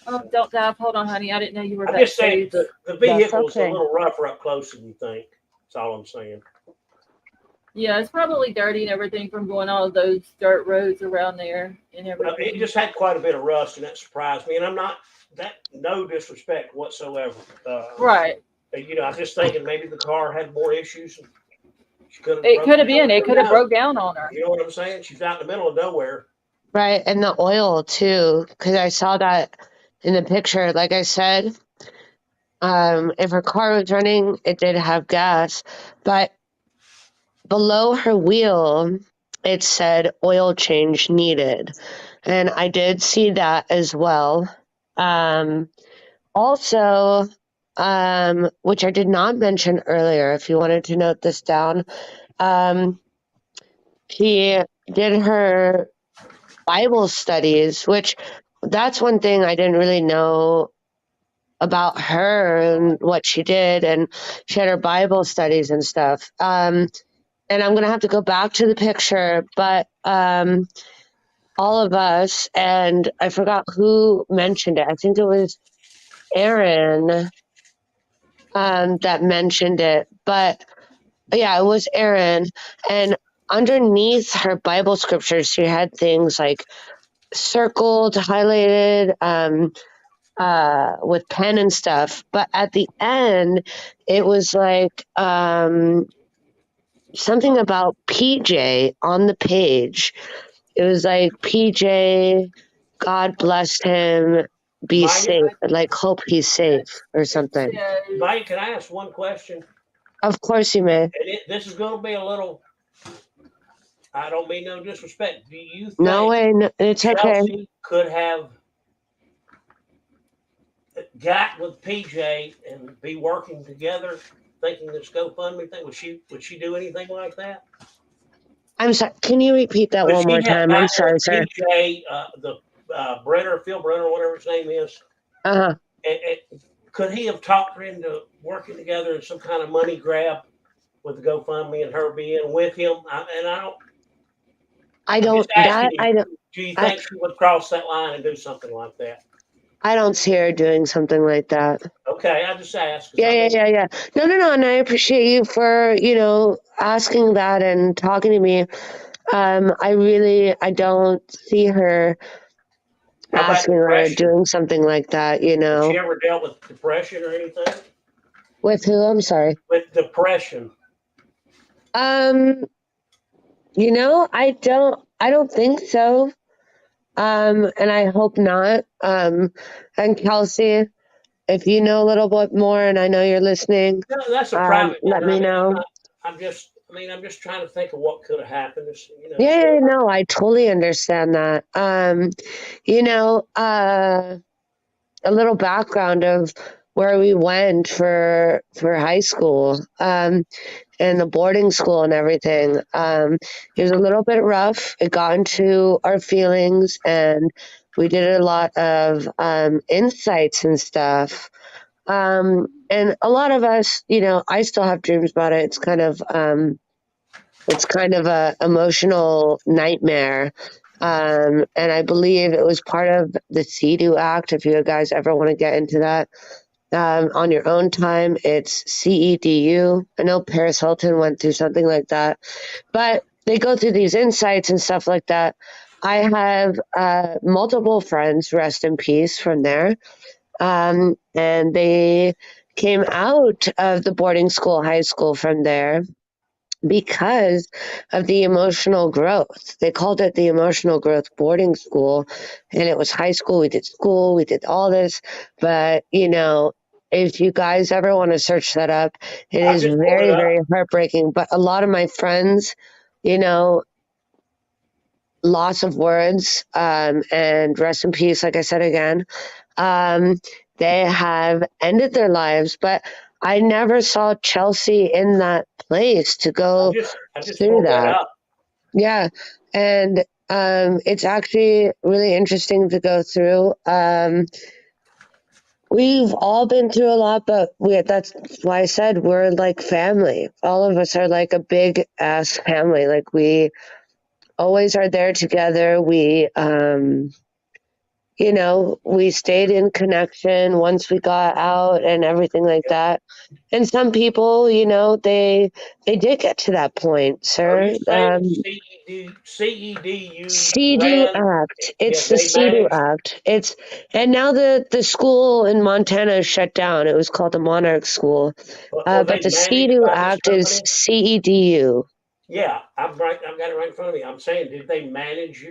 Oh, don't dive. Hold on, honey. I didn't know you were. I'm just saying the vehicle's a little rougher up close than you think. That's all I'm saying. Yeah, it's probably dirty and everything from going all of those dirt roads around there and everything. It just had quite a bit of rust, and that surprised me. And I'm not no disrespect whatsoever. Right. I'm just thinking maybe the car had more issues. It could have been. It could have broke down on her. You know what I'm saying? She's out in the middle of nowhere. Right, and the oil too, because I saw that in the picture. Like I said, if her car was running, it did have gas, but below her wheel, it said oil change needed, and I did see that as well. Also, which I did not mention earlier, if you wanted to note this down, she did her Bible studies, which that's one thing I didn't really know about her and what she did. And she had her Bible studies and stuff. And I'm going to have to go back to the picture, but all of us, and I forgot who mentioned it. I think it was Aaron that mentioned it, but yeah, it was Aaron. And underneath her Bible scriptures, she had things like circled, highlighted, with pen and stuff. But at the end, it was like something about PJ on the page. It was like, PJ, God bless him, be safe, like hope he's safe or something. Mike, can I ask one question? Of course you may. And this is going to be a little, I don't mean no disrespect. Do you think it's Chelsea okay. could have got with PJ and be working together, thinking this GoFundMe thing? Would she do anything like that? I'm sorry. Can you repeat that But one more she had time? I'm got sorry, with sir. DJ, Phil Brenner, whatever his name is. Uh-huh. Could he have talked her into working together in some kind of money grab with the GoFundMe and her being with him? I'm just asking you, do you think she would cross that line and do something like that? I don't see her doing something like that. Okay, I just asked. Yeah. No. And I appreciate you for, asking that and talking to me. I don't see her How about asking or depression? doing something like that, Has she ever dealt with depression or anything? With who? I'm sorry. With depression. I don't think so. And I hope not. And Kelsey, if you know a little bit more and I know you're listening, No, that's a private let matter. me know. I'm just trying to think of what could have happened. Yeah, no, I totally understand that. A little background of where we went for high school, and the boarding school and everything. It was a little bit rough. It got into our feelings, and we did a lot of insights and stuff. And a lot of us, I still have dreams about it. It's kind of a emotional nightmare. And I believe it was part of the CEDU Act. If you guys ever want to get into that on your own time, it's CEDU. I know Paris Hilton went through something like that, but they go through these insights and stuff like that. I have multiple friends, rest in peace, from there. And they came out of the boarding school, high school from there because of the emotional growth. They called it the emotional growth boarding school, and it was high school. We did all this, but if you guys ever want to search that up, it I is just pulled it very, up. very heartbreaking. But a lot of my friends, you know, loss of words, and rest in peace, like I said again, um, they have ended their lives, but I never saw Chelsea in that place to go I just through pulled that that. up. Yeah. And it's actually really interesting to go through. We've all been through a lot, but that's why I said we're like family. All of us are like a big ass family. Like we always are there together. We stayed in connection once we got out and everything like that. And some people, they did get to that point, Are you sir. saying the CEDU CEDU ran? Act. Yeah, It's the they CEDU managed. Act. And now the school in Montana is shut down. It was called the Monarch School. Were But they the managed CEDU by this Act is company? CEDU. Yeah, I've got it right in front of me. I'm saying, did they manage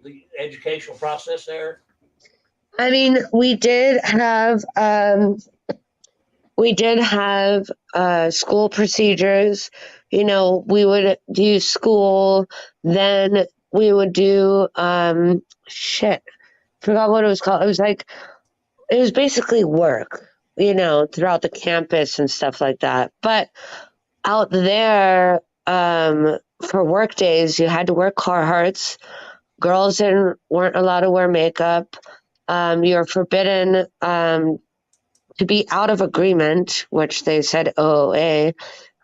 the educational process there? I mean, we did have school procedures. We would do school, then we would do forgot what it was called. It was basically work, throughout the campus and stuff like that. But out there, for work days, you had to wear Carhartts. Girls weren't allowed to wear makeup. You're forbidden to be out of agreement, which they said OOA.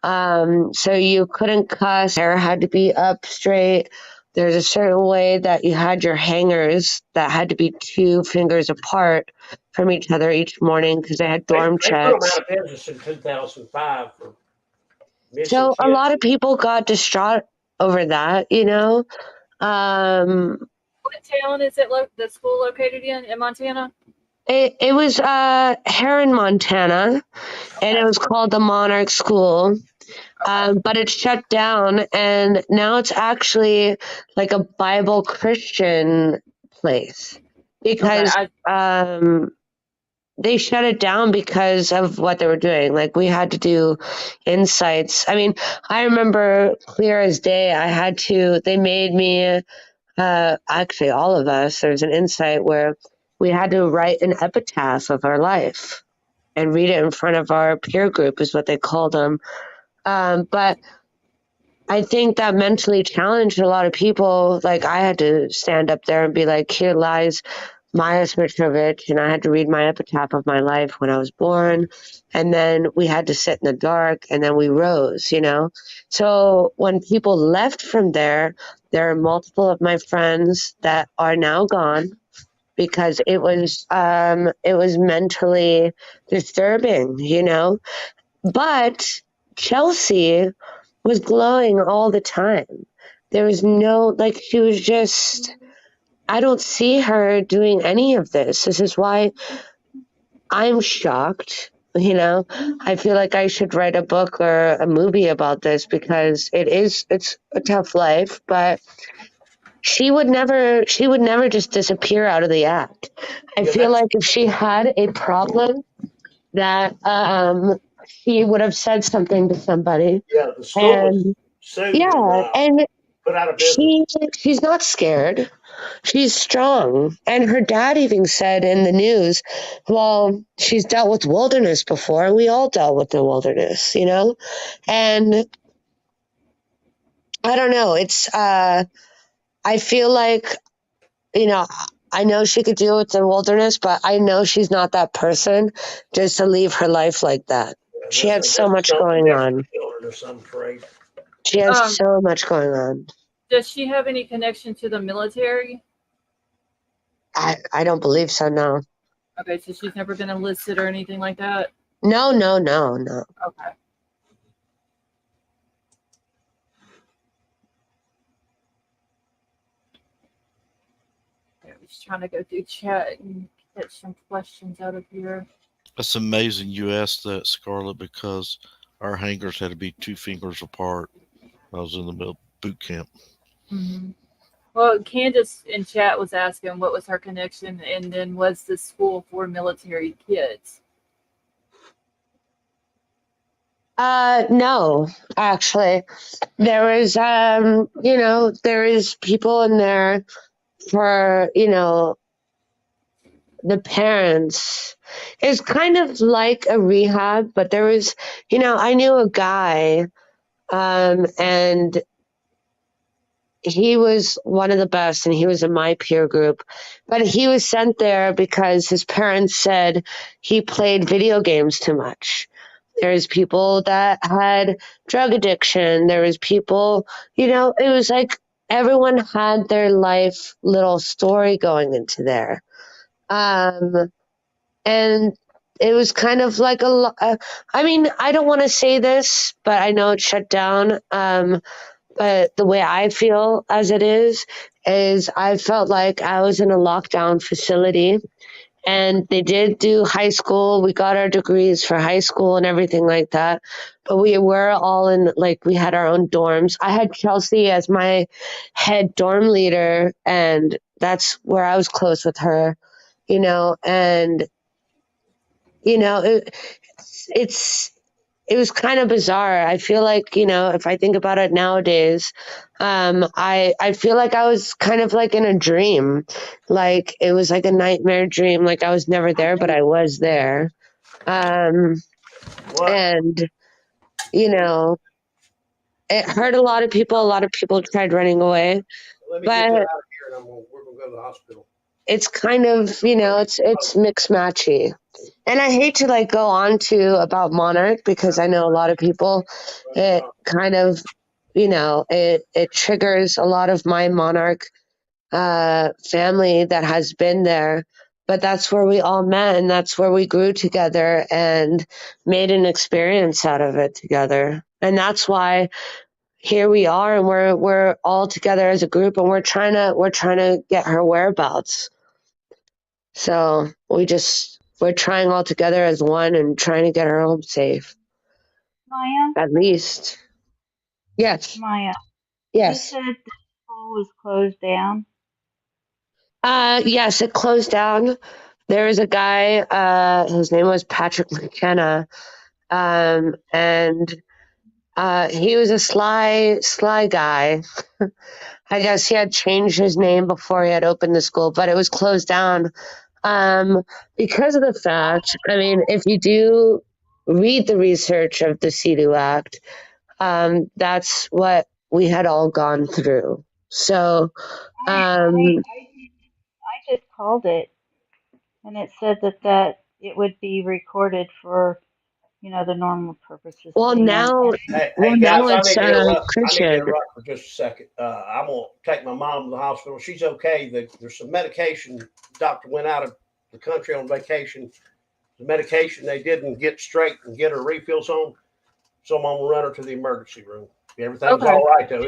So you couldn't cuss. Hair had to be up straight. There's a certain way that you had your hangers that had to be 2 fingers apart from each other each morning because they had dorm They put them checks. out of business in 2005 for missing So a lot kids. of people got distraught over that, What town is it? The school located in Montana? It was Heron, Montana, and it Okay. was called the Monarch School. But it's shut down, and now it's actually like a Bible Christian place Okay. because they shut it down because of what they were doing. Like we had to do insights. I mean, I remember clear as day. They made me, actually all of us. There's an insight where we had to write an epitaph of our life and read it in front of our peer group, is what they called them. But I think that mentally challenged a lot of people. Like I had to stand up there and be like, here lies Maya Smitrovich, and I had to read my epitaph of my life when I was born. And then we had to sit in the dark, and then we rose, you know? So when people left from there are multiple of my friends that are now gone because it was mentally disturbing, you know? But Chelsea was glowing all the time. There was no, like, she was just, I don't see her doing any of this. This is why I'm shocked. You know, I feel like I should write a book or a movie about this because it's a tough life, but she would never just disappear out of the act. I Yeah, feel that's like if she had a problem that she would have said something to somebody. yeah. The school was And sued and yeah, and put out of business. she's not scared. She's strong. And her dad even said in the news, well, she's dealt with wilderness before. We all dealt with the wilderness, you know? And I don't know. I feel like, you know, I know she could deal with the wilderness, but I know she's not that person just to leave her life like that. She had so This is much something going different on. wilderness, I'm afraid. She has Um, so much going on. does she have any connection to the military? I don't believe so, no. Okay, so she's never been enlisted or anything like that? No. Okay. I was trying to go through chat and get some questions out of here. That's amazing you asked that, Scarlett, because our hangers had to be 2 fingers apart. I was in the middle of boot camp. Mm-hmm. Well, Candace in chat was asking what was her connection, and then was the school for military kids? No, actually. There is, there is people in there for, the parents. It's kind of like a rehab, but there was, I knew a guy, and he was one of the best and he was in my peer group, but he was sent there because his parents said he played video games too much. There's people that had drug addiction. There was people, it was like everyone had their life little story going into there. And it was kind of like I mean, I don't want to say this, but I know it's shut down. But the way I feel as it is I felt like I was in a lockdown facility and they did do high school. We got our degrees for high school and everything like that. But we were all in, like, we had our own dorms. I had Chelsea as my head dorm leader, and that's where I was close with her, and, it's it was kind of bizarre. I feel like, if I think about it nowadays, I feel like I was kind of like in a dream. Like it was like a nightmare dream. Like I was never there, but I was there. And, it hurt a lot of people. A lot of people tried running away. Let me get you out of here and we're going to go to the hospital. It's kind of, it's mixed matchy. And I hate to like go on to about Monarch because I know a lot of people, it kind of, it triggers a lot of my Monarch family that has been there. But that's where we all met and that's where we grew together and made an experience out of it together. And that's why here we are and we're all together as a group and we're trying to get her whereabouts. So we're trying all together as one and trying to get her home safe. Maya? At least. Yes. Maya. Yes. You said the school was closed down? Yes, it closed down. There was a guy, his name was Patrick McKenna. And he was a sly guy. I guess he had changed his name before he had opened the school, but it was closed down. Because of the fact, I mean, if you do read the research of the CEDU Act, that's what we had all gone through. So, I just called it, and it said that it would be recorded for, the normal purposes well, thing. now, Hey now guys, it's I need to Christian. interrupt for just a second. I'm gonna take my mom to the hospital. She's okay. There's some medication. Doctor went out of the country on vacation. The medication they didn't get straight and get her refills on. So I'm gonna run her to the emergency room. Everything's Okay. all right though.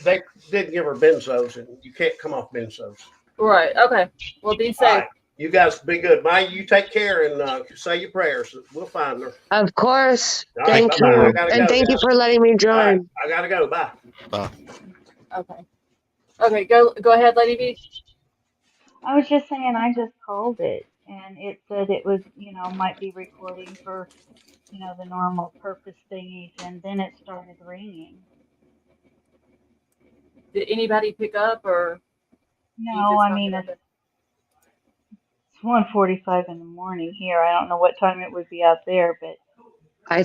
They didn't give her benzos, and you can't come off benzos. Right. Okay. Well, be All safe. right, you guys be good. Maya, you take care and say your prayers. We'll find her. Of course. All right, Thank bye-bye. I you. gotta And go, thank you guys. for letting me All right, join. I gotta go. Bye. Okay. Okay. Go ahead, Lady V. I was just saying, I just called it, and it said it was, might be recording for, the normal purpose thingies, and then it started ringing. Did anybody pick up, or you No, just I hung mean, it up? it's 1:45 in the morning here. I don't know what time it would be out there, but I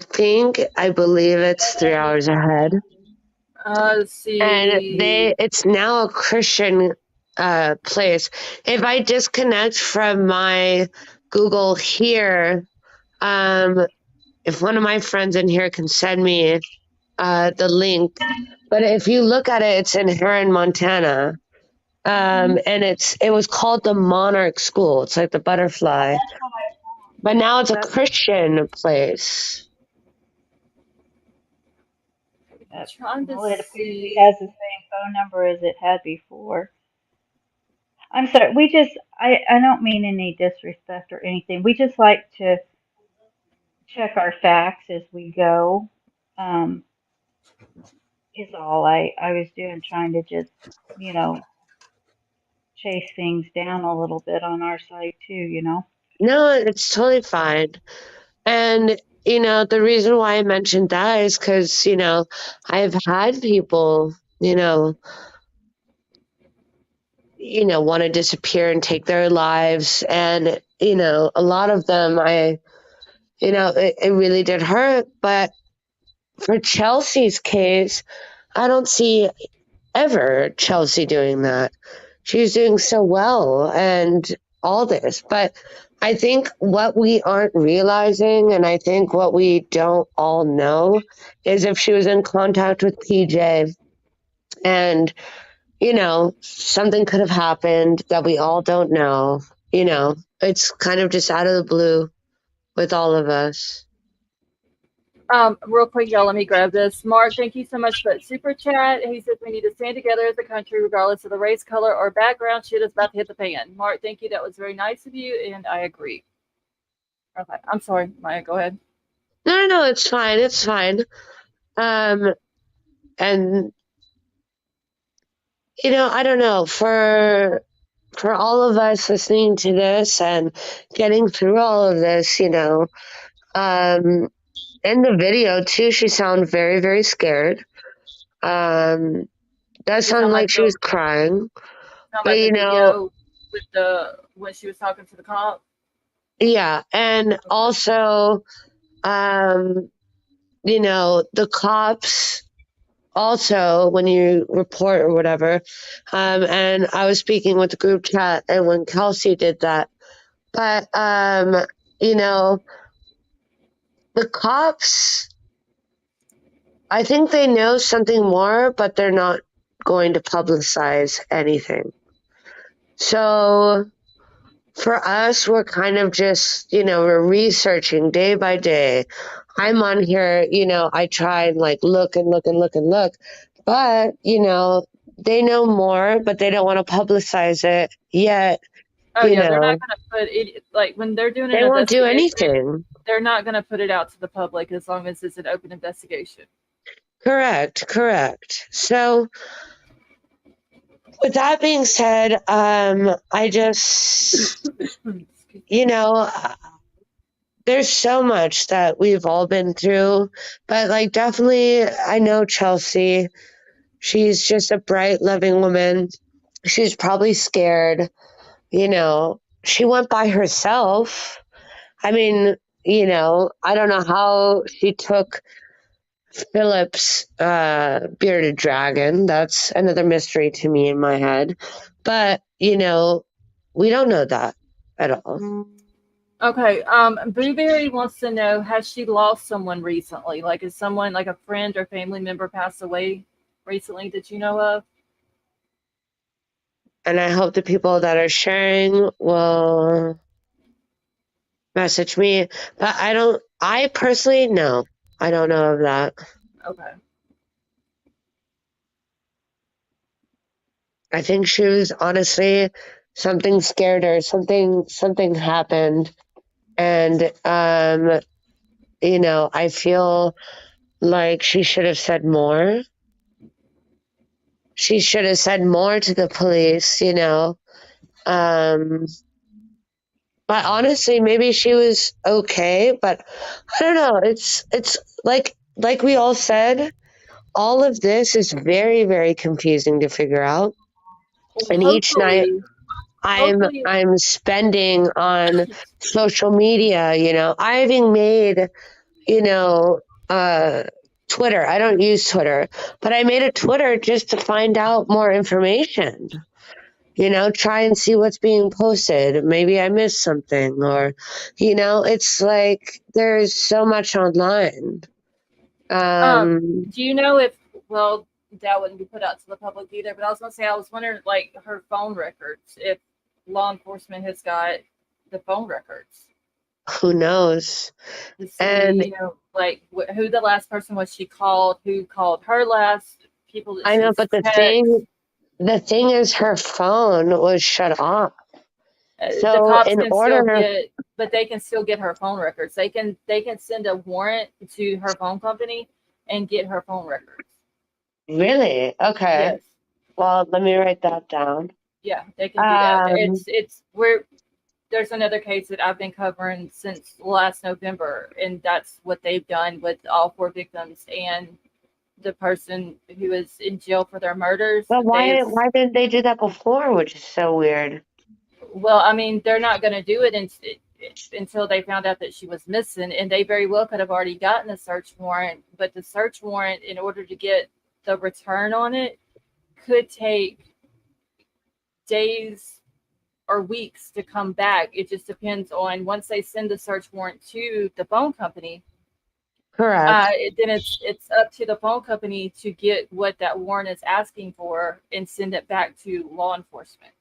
believe it's 3 hours ahead. Let's And see. it's now a Christian place. If I disconnect from my Google here, if one of my friends in here can send me the link. But if you look at it, it's in Heron, Montana. And it was called the Monarch School. It's like the butterfly. But now it's a Christian place. Trying to well, it apparently see. has the same phone number as it had before. I'm sorry. I don't mean any disrespect or anything. We just like to check our facts as we go. Um, is all I was doing, trying to just, you know, chase things down a little bit on our side too. No, it's totally fine. And, the reason why I mentioned that is because, I've had people, want to disappear and take their lives. And, a lot of them, it really did hurt. But for Chelsea's case, I don't see ever Chelsea doing that. She's doing so well and all this. But I think what we aren't realizing, and I think what we don't all know, is if she was in contact with PJ and, something could have happened that we all don't know. It's kind of just out of the blue with all of us. Real quick, y'all, let me grab this. Mark, thank you so much for that super chat. He says we need to stand together as a country, regardless of the race, color, or background. Shit is about to hit the fan. Mark, thank you. That was very nice of you, and I agree. Okay, I'm sorry, Maya. Go ahead. No, it's fine. It's fine. And I don't know, for all of us listening to this and getting through all of this, in the video too, she sounded very, very scared. Does sound like she was crying. Sound But like the video with when she was talking to the cop. Yeah, and also, the cops also, when you report or whatever, and I was speaking with the group chat and when Kelsey did that, but, the cops, I think they know something more, but they're not going to publicize anything. So for us, we're kind of just, we're researching day by day. I'm on here, I try and look and look and look and look, but, they know more, but they don't want to publicize it yet. Oh yeah, they're not gonna put it when they're doing an they won't do investigation. anything. They're not gonna put it out to the public as long as it's an open investigation. Correct. So with that being said, I just, there's so much that we've all been through, but definitely I know Chelsea. She's just a bright, loving woman. She's probably scared. She went by herself. I mean, I don't know how she took Philip's bearded dragon. That's another mystery to me in my head. But, we don't know that at all. Okay. Blueberry wants to know, has she lost someone recently? Like, is someone like a friend or family member passed away recently that you know of? And I hope the people that are sharing will message me. But I personally, no, I don't know of that. Okay. I think she was honestly, something scared her, something happened. And, I feel like she should have said more. She should have said more to the police, But honestly, maybe she was okay, but I don't know. It's like we all said, all of this is very, very confusing to figure out. Well, And each night hopefully, I'm spending on social media, I even made, uh Twitter. I don't use Twitter, but I made a Twitter just to find out more information. Try and see what's being posted. Maybe I missed something, or, it's like there's so much online. do you know if, well, that wouldn't be put out to the public either, but I was going to say, I was wondering, like, her phone records, if law enforcement has got the phone records Who knows? to see, And like, who the last person was she called, who called her last, people that I know, she's but the text. thing is, her phone was shut off. The So cops in can still order, get, but they can still get her phone records. They can send a warrant to her phone company and get her phone records. really? Okay. Yes. Well, let me write that down. Yeah, they can do that. Um, There's another case that I've been covering since last November, and that's what they've done with all 4 victims and the person who is in jail for their murders. but why didn't they do that before? Which is so weird. Well, I mean, they're not going to do it until they found out that she was missing, and they very well could have already gotten a search warrant, but the search warrant, in order to get the return on it, could take days or weeks to come back. It just depends on, once they send the search warrant to the phone company, Correct. then it's up to the phone company to get what that warrant is asking for and send it back to law enforcement.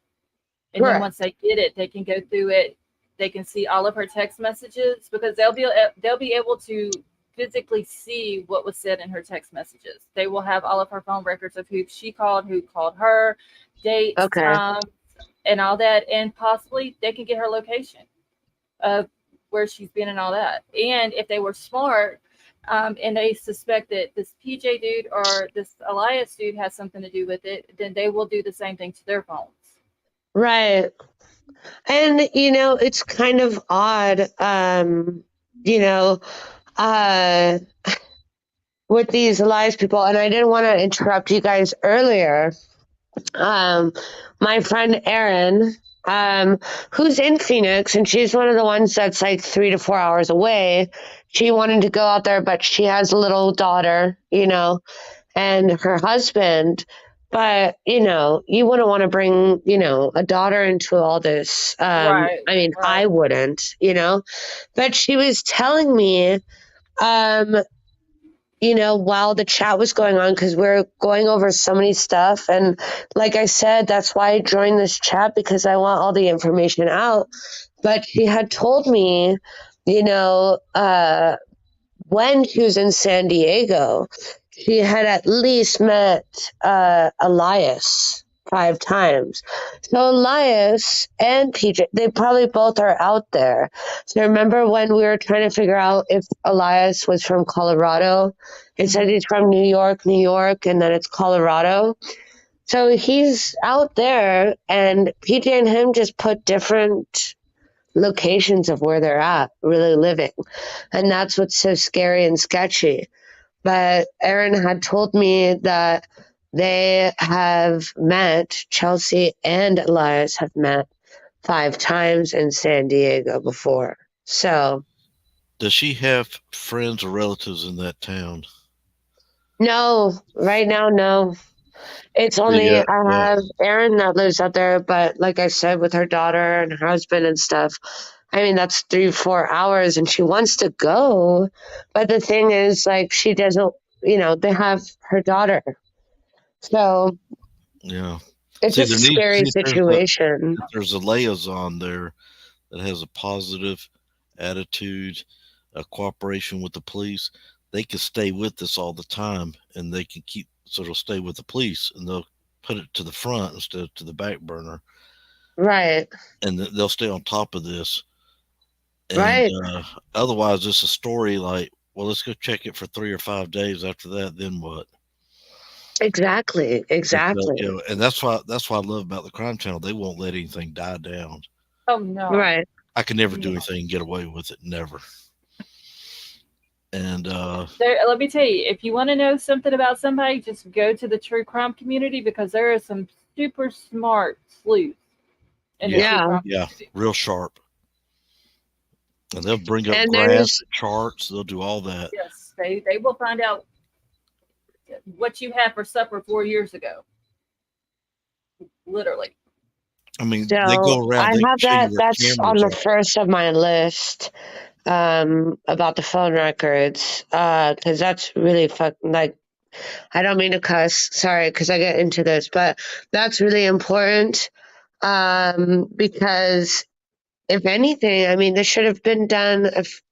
And then once they get it, they can go through it. They can see all of her text messages, because they'll be able to physically see what was said in her text messages. They will have all of her phone records of who she called, who called her, dates, times, and all that. And possibly they can get her location of where she's been and all that. And if they were smart, and they suspect that this PJ dude or this Elias dude has something to do with it, then they will do the same thing to their phones. Right. And, it's kind of odd, with these Elias people. And I didn't want to interrupt you guys earlier. My friend Erin, who's in Phoenix, and she's one of the ones that's like 3 to 4 hours away. She wanted to go out there, but she has a little daughter, and her husband. But, you wouldn't want to bring, a daughter into all this. Right. I wouldn't, but she was telling me, while the chat was going on, because we're going over so many stuff. And like I said, that's why I joined this chat, because I want all the information out. But she had told me, when she was in San Diego, she had at least met Elias 5 times. So Elias and PJ, they probably both are out there. So remember when we were trying to figure out if Elias was from Colorado? It said he's from New York, and then it's Colorado. So he's out there, and PJ and him just put different locations of where they're at, really living. And that's what's so scary and sketchy. But Erin had told me that they have met, Chelsea and Elias have met 5 times in San Diego before. So, does she have friends or relatives in that town? No, right now, no. It's only Yeah, I yeah, have Erin that lives out there, but like I said, with her daughter and her husband and stuff, I mean that's 3-4 hours, and she wants to go, but the thing is, like, she doesn't. They have her daughter, so yeah. it's See, a there needs scary see situation. if there's a liaison there that has a positive attitude, a cooperation with the police. They can stay with us all the time, and they can keep so it'll stay with the police, and they'll put it to the front instead of to the back burner, Right, and they'll stay on top of this. And right, otherwise, it's a story like, well, let's go check it for 3 or 5 days. After that, then what? exactly, exactly. And that's why I love about the Crime Channel. They won't let anything die down. Oh no. Right. I can never do No. anything and get away with it. Never. And Let me tell you, if you want to know something about somebody, just go to the true crime community because there are some super smart sleuths in the true Yeah. crime yeah, community. real sharp. And they'll bring up And graphs, there's charts. They'll do all that. Yes, they will find out what you had for supper 4 years ago. Literally. I mean, they so go around. I They can have show you that. where That's on cameras the are. first of my list. About the phone records, because that's really like, I don't mean to cuss, sorry, because I get into this, but that's really important. Because if anything, I mean, this should have been done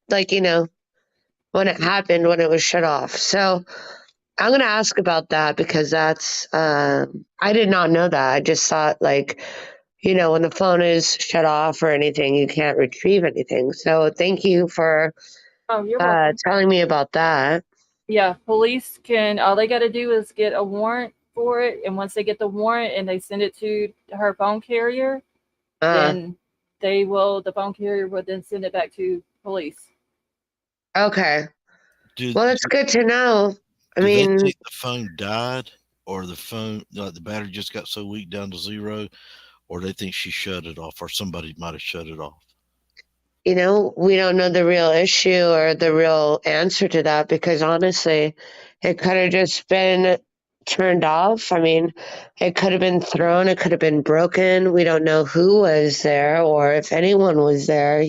like, when it happened, when it was shut off. So I'm gonna ask about that because that's I did not know that. I just thought, like, when the phone is shut off or anything, you can't retrieve anything. So thank you for Oh, you're welcome. telling me about that. Yeah, police can, all they got to do is get a warrant for it. And once they get the warrant and they send it to her phone carrier, Uh, then the phone carrier will then send it back to police. okay. Do Well, it's good to know. I do they mean, think the phone died, or the phone like the battery just got so weak down to zero, or they think she shut it off, or somebody might have shut it off? we don't know the real issue or the real answer to that because honestly, it could have just been turned off. I mean, it could have been thrown, it could have been broken. We don't know who was there or if anyone was there.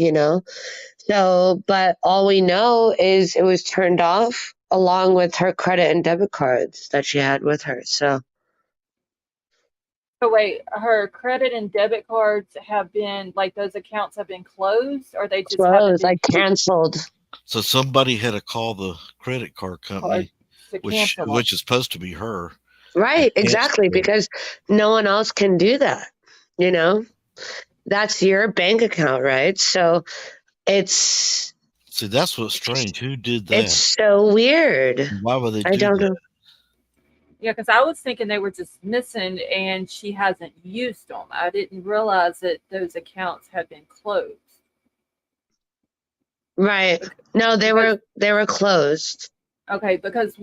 So, but all we know is it was turned off along with her credit and debit cards that she had with her. So, So wait, her credit and debit cards have been like those accounts have been closed, or they just well, it haven't was been like canceled. So somebody had to call the credit card card company, to which cancel them. which is supposed to be her, and Right, cancel exactly, it. because no one else can do that. You know, that's your bank account, right? So it's See, that's what's strange. Who did it's that? so weird. Why would they I do don't that? know. Yeah, because I was thinking they were just missing and she hasn't used them. I didn't realize that those accounts had been closed. Right. No, they Because were closed. okay, because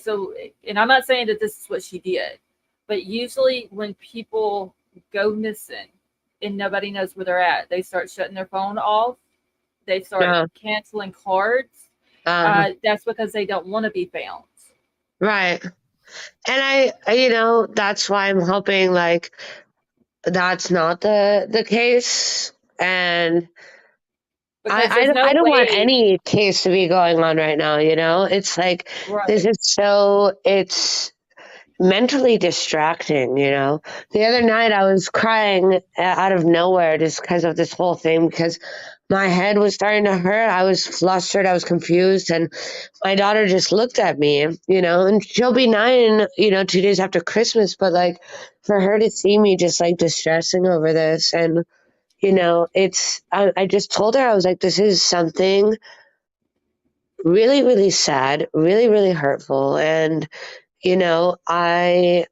so and I'm not saying that this is what she did, but usually when people go missing and nobody knows where they're at, they start shutting their phone off. They start Uh, canceling cards. uh, That's because they don't want to be found. right. And that's why I'm hoping like that's not the case. And Because I there's don't no I don't want way, any case to be going on right now. It's like this right? is it's mentally distracting. The other night I was crying out of nowhere just because of this whole thing because my head was starting to hurt. I was flustered. I was confused. And my daughter just looked at me, and she'll be 9, 2 days after Christmas. But like for her to see me just like distressing over this and, I just told her, I was like, this is something really, really sad, really, really hurtful. And, I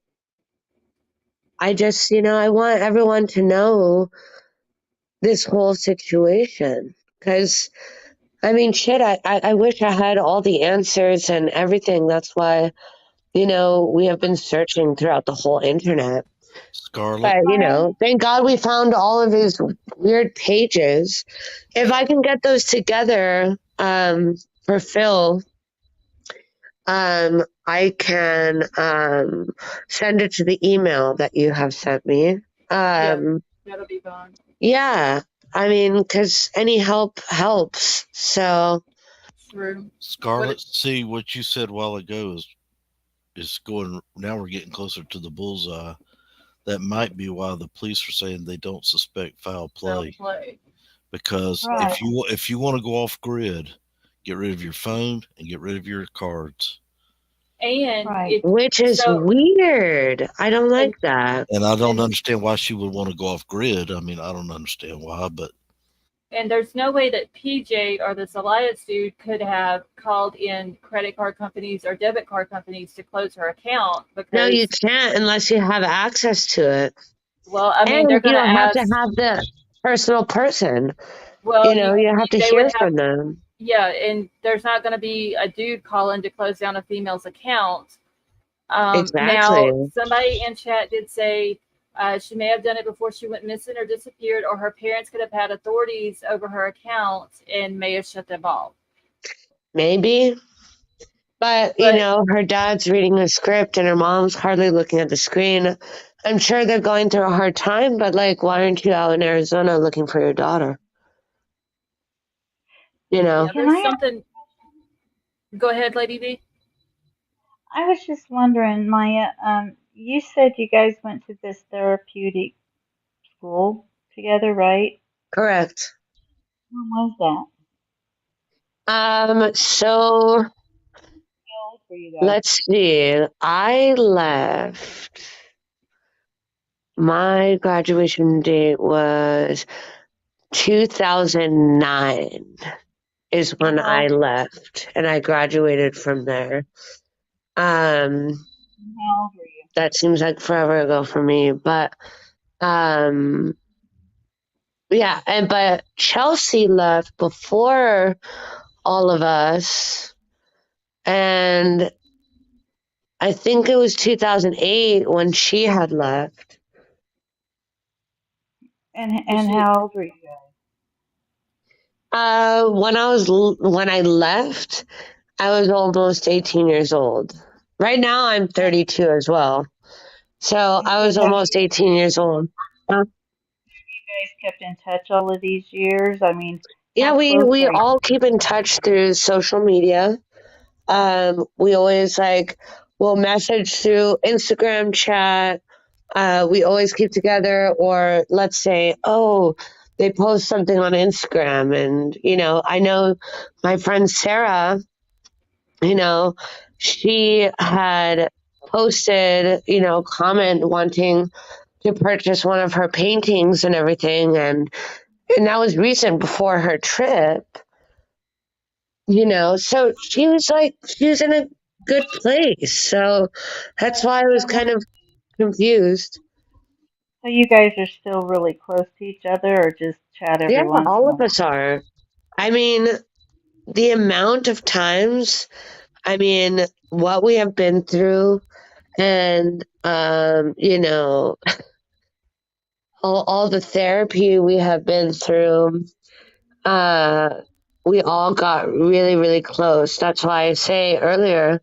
just, I want everyone to know this whole situation because, I mean, shit, I wish I had all the answers and everything. That's why, we have been searching throughout the whole internet. Scarlet. But, thank God we found all of his weird pages. If I can get those together for Phil, I can send it to the email that you have sent me. That'll be fine. Yeah, I mean, because any help helps. So True. Scarlett, see what you said a while ago is going. Now we're getting closer to the bullseye. That might be why the police are saying they don't suspect foul play. Because Right. if you want to go off grid, get rid of your phone and get rid of your cards. And Right. which is weird. I don't like that. And I don't understand why she would want to go off grid. I mean, I don't understand why, but and there's no way that PJ or this Elias dude could have called in credit card companies or debit card companies to close her account because No, you can't unless you have access to it. well, I mean, And they're you going to have ask. to have the personal person. Well, You have to they hear would have, from them. yeah, and there's not going to be a dude calling to close down a female's account. Exactly. Now, somebody in chat did say she may have done it before she went missing or disappeared, or her parents could have had authorities over her account and may have shut them off. Maybe. But, her dad's reading a script and her mom's hardly looking at the screen. I'm sure they're going through a hard time, but, why aren't you out in Arizona looking for your daughter? Yeah, there's something. Go ahead, Lady V. I was just wondering, Maya, you said you guys went to this therapeutic school together, right? Correct. When was So that? How old were you guys? let's see. I left. My graduation date was 2009 is when I left, and I graduated from there. How old were you? That seems like forever ago for me, but yeah, but Chelsea left before all of us, and I think it was 2008 when she had left. And how old were you guys? When I left, I was almost 18 years old. Right now, I'm 32 as well. So I was almost 18 years old. You guys kept in touch all of these years? I mean, Yeah, how we close are you? all keep in touch through social media. We always we'll message through Instagram chat. We always keep together, or let's say, oh, they post something on Instagram, and I know my friend Sarah, she had posted, comment wanting to purchase one of her paintings and everything, and that was recent before her trip. So she was in a good place. So that's why I was kind of confused. So you guys are still really close to each other, or just chat Yeah, every once in all a of while? us are. I mean, the amount of times, what we have been through, and all the therapy we have been through, we all got really, really close. That's why I say earlier,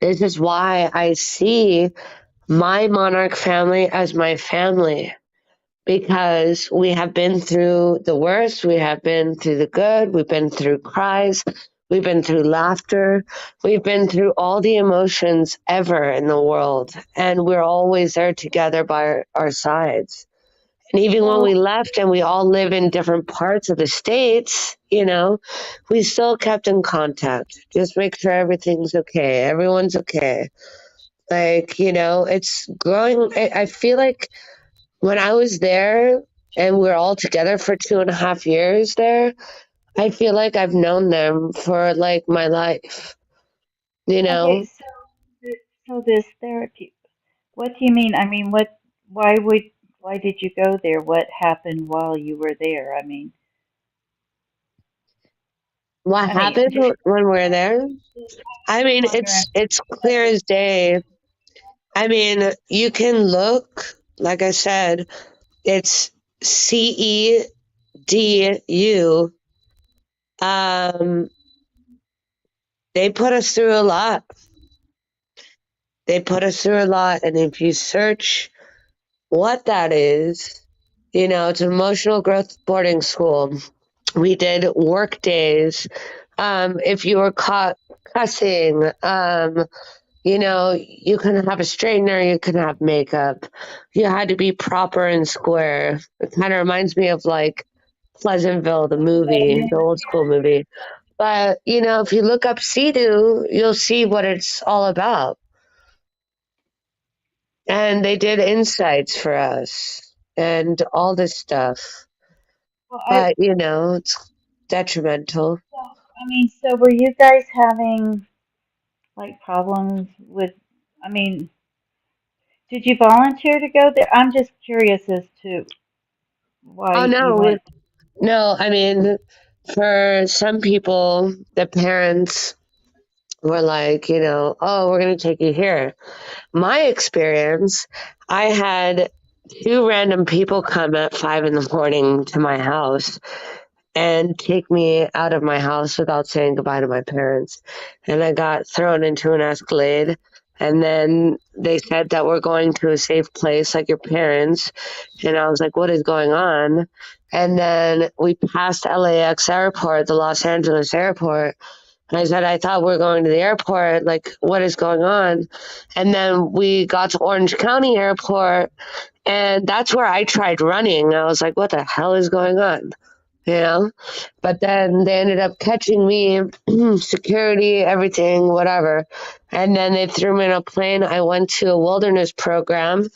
this is why I see my monarch family as my family, because we have been through the worst, we have been through the good, we've been through cries, we've been through laughter, we've been through all the emotions ever in the world, and we're always there together by our sides. And even when we left and we all live in different parts of the states, we still kept in contact. Just make sure everything's okay. Everyone's okay. It's growing. I feel like when I was there and we're all together for 2.5 years there, I feel like I've known them for my life. Okay, so this therapy, what do you mean? I mean, why did you go there? What happened while you were there? I mean, What happened when we're there? It's clear as day. You can look, like I said, it's CEDU. they put us through a lot. They put us through a lot. And if you search what that is, it's an emotional growth boarding school. We did work days. If you were caught cussing, you couldn't have a straightener, you couldn't have makeup. You had to be proper and square. It kind of reminds me of like Pleasantville, the movie, the old school movie. But, if you look up CEDU, you'll see what it's all about. And they did insights for us and all this stuff. Well, But, it's detrimental. so were you guys having like problems with, I mean, did you volunteer to go there? I'm just curious as to Oh, why you no. went. No, I mean, for some people, the parents were like, oh, we're going to take you here. My experience, I had 2 random people come at 5 a.m. to my house and take me out of my house without saying goodbye to my parents. And I got thrown into an Escalade. And then they said that we're going to a safe place like your parents. And I was like, what is going on? And then we passed LAX airport, the Los Angeles airport. And I said, I thought we were going to the airport. Like, what is going on? And then we got to Orange County Airport. And that's where I tried running. I was like, what the hell is going on? But then they ended up catching me, security, everything, whatever. And then they threw me in a plane. I went to a wilderness program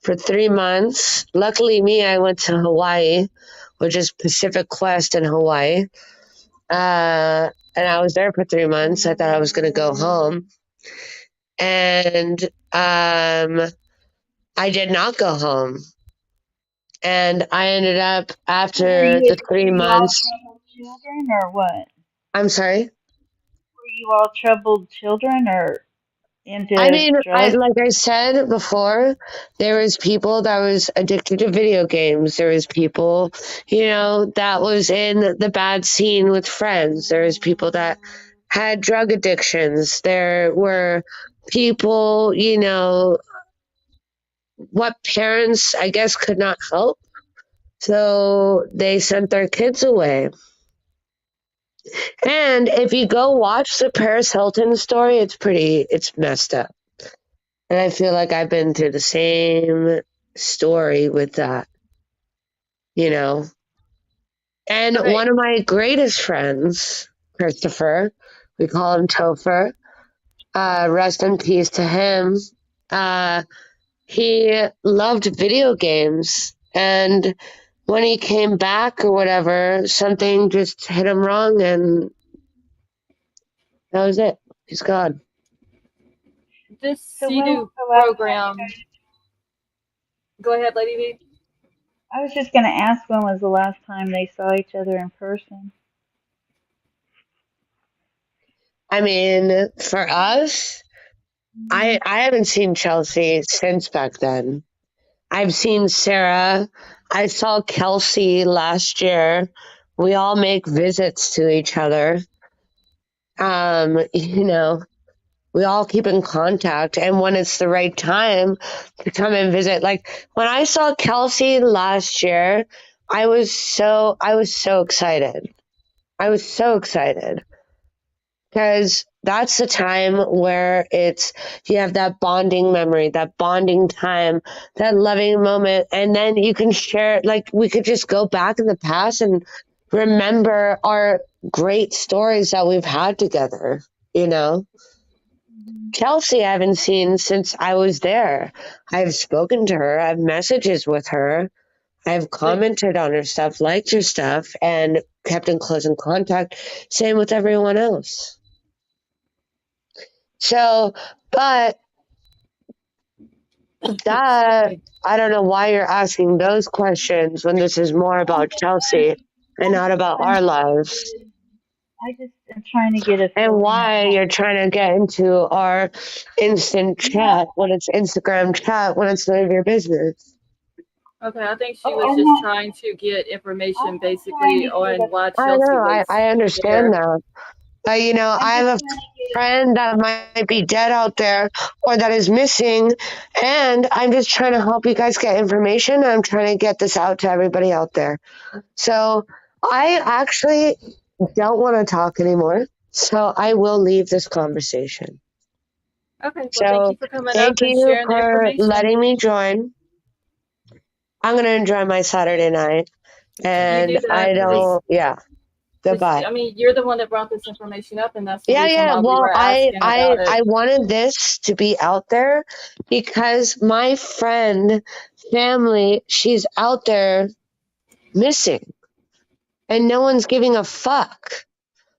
for 3 months. Luckily, I went to Hawaii, which is Pacific Quest in Hawaii. And I was there for 3 months. I thought I was going to go home. And I did not go home. And I ended up, after the 3 months. Troubled children or what? I'm sorry? Were you all troubled children or into I mean, drugs? like I said before, there was people that was addicted to video games. There was people, that was in the bad scene with friends. There was people that had drug addictions. There were people, what parents, I guess, could not help. So they sent their kids away. And if you go watch the Paris Hilton story, it's messed up. And I feel like I've been through the same story with that, And Okay. one of my greatest friends, Christopher, we call him Topher, rest in peace to him. He loved video games. And when he came back or whatever, something just hit him wrong, and that was it. He's gone. This So when was CEDU the last time program. Go ahead, Lady V. I was just going to ask when was the last time they saw each other in person? I mean, for us, I haven't seen Chelsea since back then. I've seen Sarah. I saw Kelsey last year. We all make visits to each other. We all keep in contact. And when it's the right time to come and visit, like when I saw Kelsey last year, I was so excited. I was so excited. Because that's the time where you have that bonding memory, that bonding time, that loving moment. And then you can share, like we could just go back in the past and remember our great stories that we've had together, Chelsea, I haven't seen since I was there. I've spoken to her. I have messages with her. I've commented on her stuff, liked her stuff, and kept in close contact. Same with everyone else. So, but that, I don't know why you're asking those questions when this is more about Chelsea and not about our lives. I just am trying to get a And why you're trying to get into our instant chat when it's Instagram chat when it's none of your business. Okay, I think she was just trying to get information basically on why I Chelsea know, was I understand there. that. You know, I I'm have just a trying to friend that might be dead out there or that is missing, and I'm just trying to help you guys get information. I'm trying to get this out to everybody out there. So I actually don't want to talk anymore. So I will leave this conversation. Okay. Well, thank So you for coming up thank and you sharing the for information. letting me join. I'm going to enjoy my Saturday night. You And do that I because don't, yeah, goodbye. I mean, you're the one that brought this information up, and that's the Yeah, reason yeah. why we Well, were asking about it. I wanted this to be out there because my friend, family, she's out there missing and no one's giving a fuck.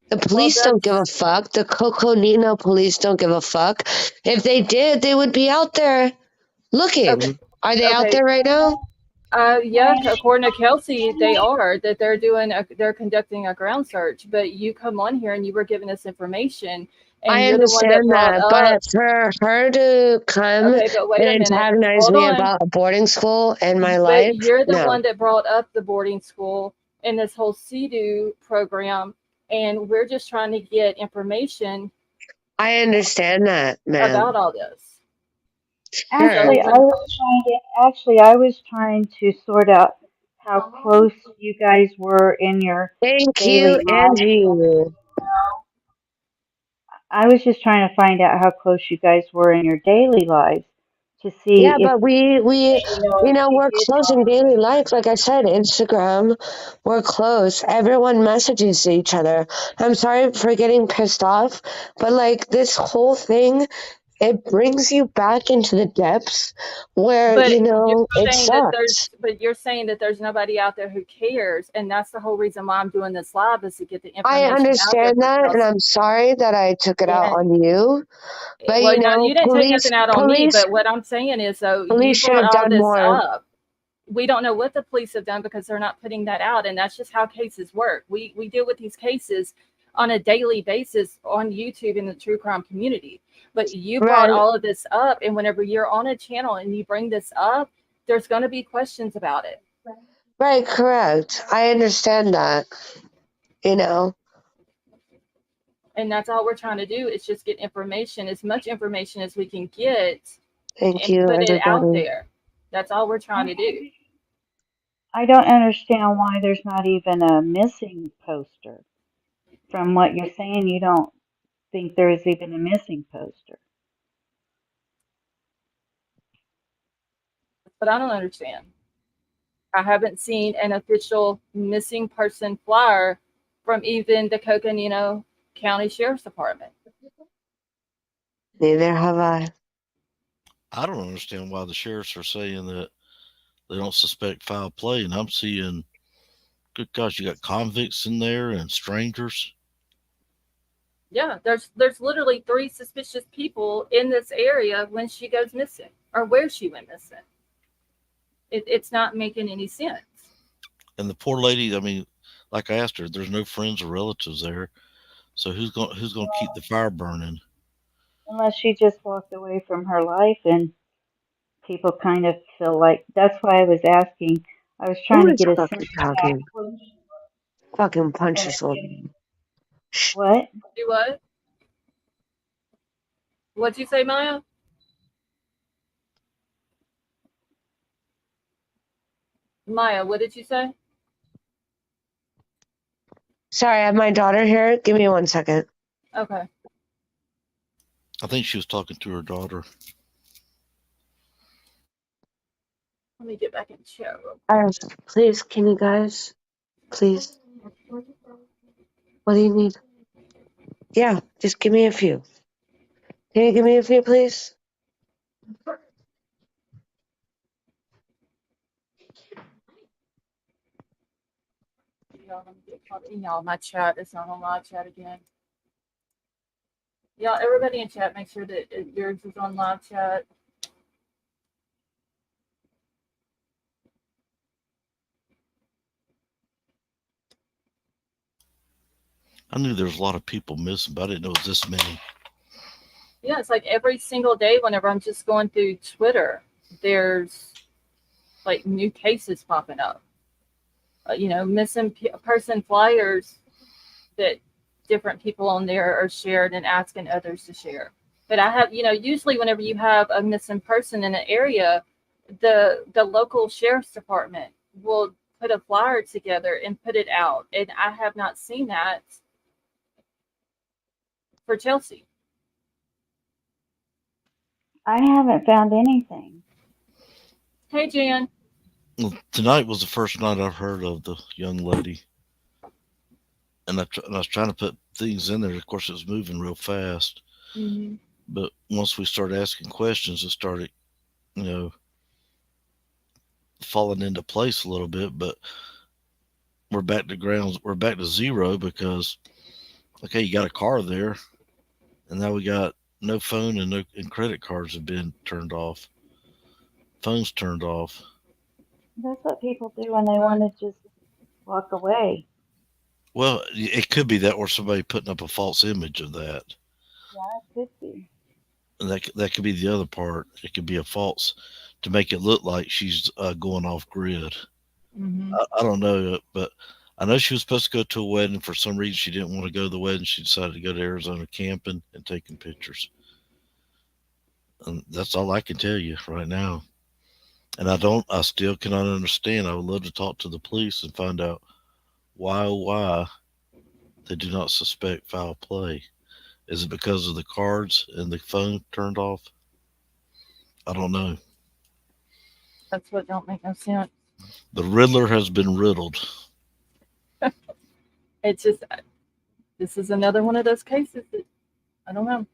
The Well, police don't give a that's fuck. The Coconino police don't give a fuck. If they did, they would be out there okay. looking. Are they out Okay. there right now? Yeah, according to Kelsey, they are that they're conducting a ground search. But you come on here and you were giving us information, and I you're the one that understand brought that, up. but for her to come Okay, but wait a and minute. antagonize Hold me on. about a boarding school and my But life, you're the no. one that brought up the boarding school and this whole CEDU program, and we're just trying to get information I understand that, about ma'am. all this. Sure. So when actually I was trying to sort out how close you guys were in your Thank daily you, lives. Angie. I was just trying to find out how close you guys were in your daily lives to see Yeah, if but you if know, she we're did close in talk. daily life. Like I said, Instagram, we're close. Everyone messages each other. I'm sorry for getting pissed off, but like this whole thing, it brings you back into the depths where, but you know, it there's sucks. but you're saying that there's nobody out there who cares, and that's the whole reason why I'm doing this live is to get the I information out there understand for that, and Kelsey. I'm sorry that I took it out And on you. But well, you no, know, you didn't take nothing out on me, but what I'm saying is, though, police you should brought have all done this more. up. We don't know what the police have done because they're not putting that out, and that's just how cases work. We deal with these cases on a daily basis on YouTube in the true crime community. But you brought Right, all of this up, and whenever you're on a channel and you bring this up, there's going to be questions about it. right, correct. I understand that. You know, And that's all we're trying to do is just get information, as much information as we can get, thank and you, put it out everybody. there. That's all we're trying to do. I don't understand why there's not even a missing poster. From what you're saying, you don't think there is even a missing poster. But I don't understand. I haven't seen an official missing person flyer from even the Coconino County Sheriff's Department. Neither have I. I don't understand why the sheriffs are saying that they don't suspect foul play, and I'm seeing, good gosh, you got convicts in there and strangers. Yeah, there's literally 3 suspicious people in this area when she goes missing or where she went missing. It's not making any sense. And the poor lady, I mean, like I asked her, there's no friends or relatives there, so who's gonna keep the fire burning? Unless she just walked away from her life and people kind of feel like that's why I was asking. I was Who trying to is get a sense fucking of how talking? close. Fucking punch this old man. Shh. What? Do what? What'd you say, Maya? Maya, what did you say? Sorry, I have my daughter here. Give me 1 second. Okay. I think she was talking to her daughter. Let me get back in the chat real Please, can you guys? Please. What do you need? Yeah, just give me a few. Can you give me a few, please? Y'all, let me get caught in y'all. My chat is not on live chat again. Y'all, everybody in chat, make sure that yours is on live chat. I knew there was a lot of people missing, but I didn't know it was this many. Yeah, it's like every single day whenever I'm just going through Twitter, there's like new cases popping up. Missing person flyers that different people on there are shared and asking others to share. But I have, usually whenever you have a missing person in an area, the local sheriff's department will put a flyer together and put it out. And I have not seen that for Chelsea. I haven't found anything. Hey, Jan. Well, tonight was the first night I've heard of the young lady, and I was trying to put things in there. Of course, it was moving real fast, Mm-hmm. but once we started asking questions, it started, you know, falling into place a little bit. But we're back to grounds. We're back to zero because, okay, you got a car there, and now we got no phone and credit cards have been turned off. Phones turned off. That's what people do when they want to just walk away. Well, it could be that, or somebody putting up a false image of that. Yeah, it could be. And that could be the other part. It could be a false to make it look like she's going off grid. Mm-hmm. I don't know, but I know she was supposed to go to a wedding. For some reason, she didn't want to go to the wedding. She decided to go to Arizona camping and taking pictures. And that's all I can tell you right now. And I still cannot understand. I would love to talk to the police and find out why they do not suspect foul play. Is it because of the cards and the phone turned off? I don't know. That's what don't make no sense. The Riddler has been riddled. It's just, this is another one of those cases that I don't know.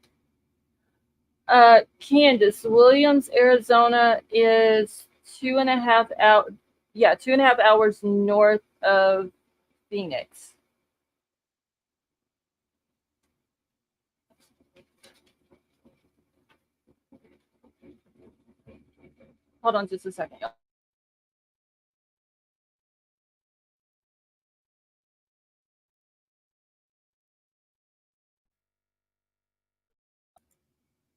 Candace, Williams, Arizona is 2.5 hours north of Phoenix. Hold on just a second, y'all.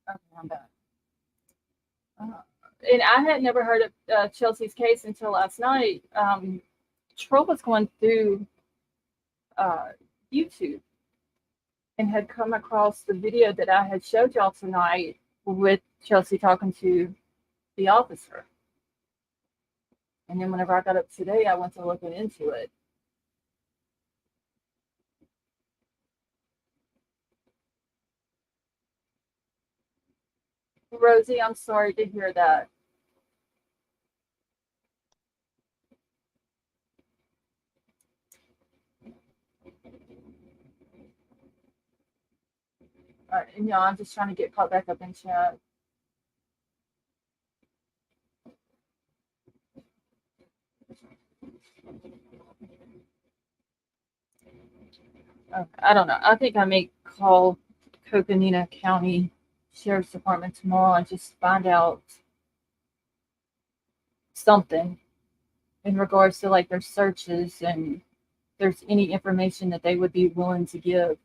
Okay, I'm back. And I had never heard of Chelsea's case until last night. Troll was going through YouTube and had come across the video that I had showed y'all tonight with Chelsea talking to the officer. And then whenever I got up today, I went to looking into it. Rosie, I'm sorry to hear that. And I'm just trying to get caught back up in chat. I don't know. I think I may call Coconino County Sheriff's Department tomorrow and just find out something in regards to like their searches and if there's any information that they would be willing to give.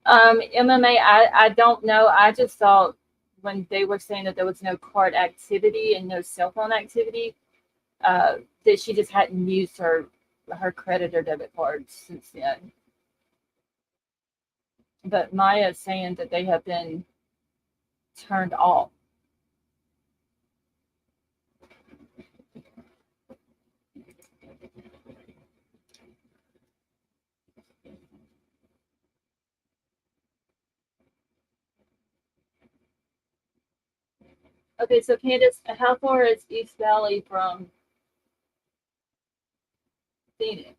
MMA, I don't know. I just thought when they were saying that there was no card activity and no cell phone activity, that she just hadn't used her credit or debit cards since then. But Maya is saying that they have been turned off. Okay, so Candace, how far is East Valley from Phoenix?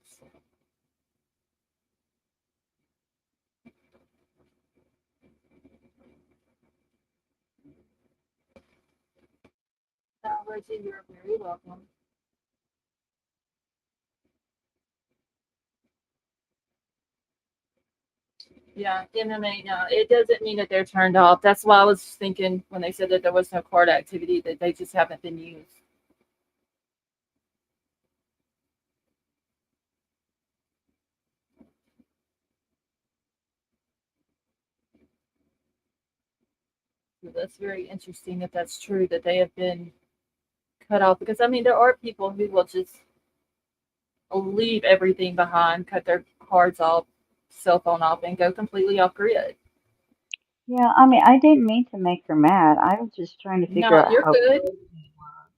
Reggie, you're very welcome. Yeah, MMA, no, it doesn't mean that they're turned off. That's why I was thinking when they said that there was no card activity, that they just haven't been used. So that's very interesting if that's true, that they have been cut off. Because, I mean, there are people who will just leave everything behind, cut their cards off, cell phone off, and go completely off grid. Yeah, I mean, I didn't mean to make her mad. I was just trying to figure No, out you're how good. close they were.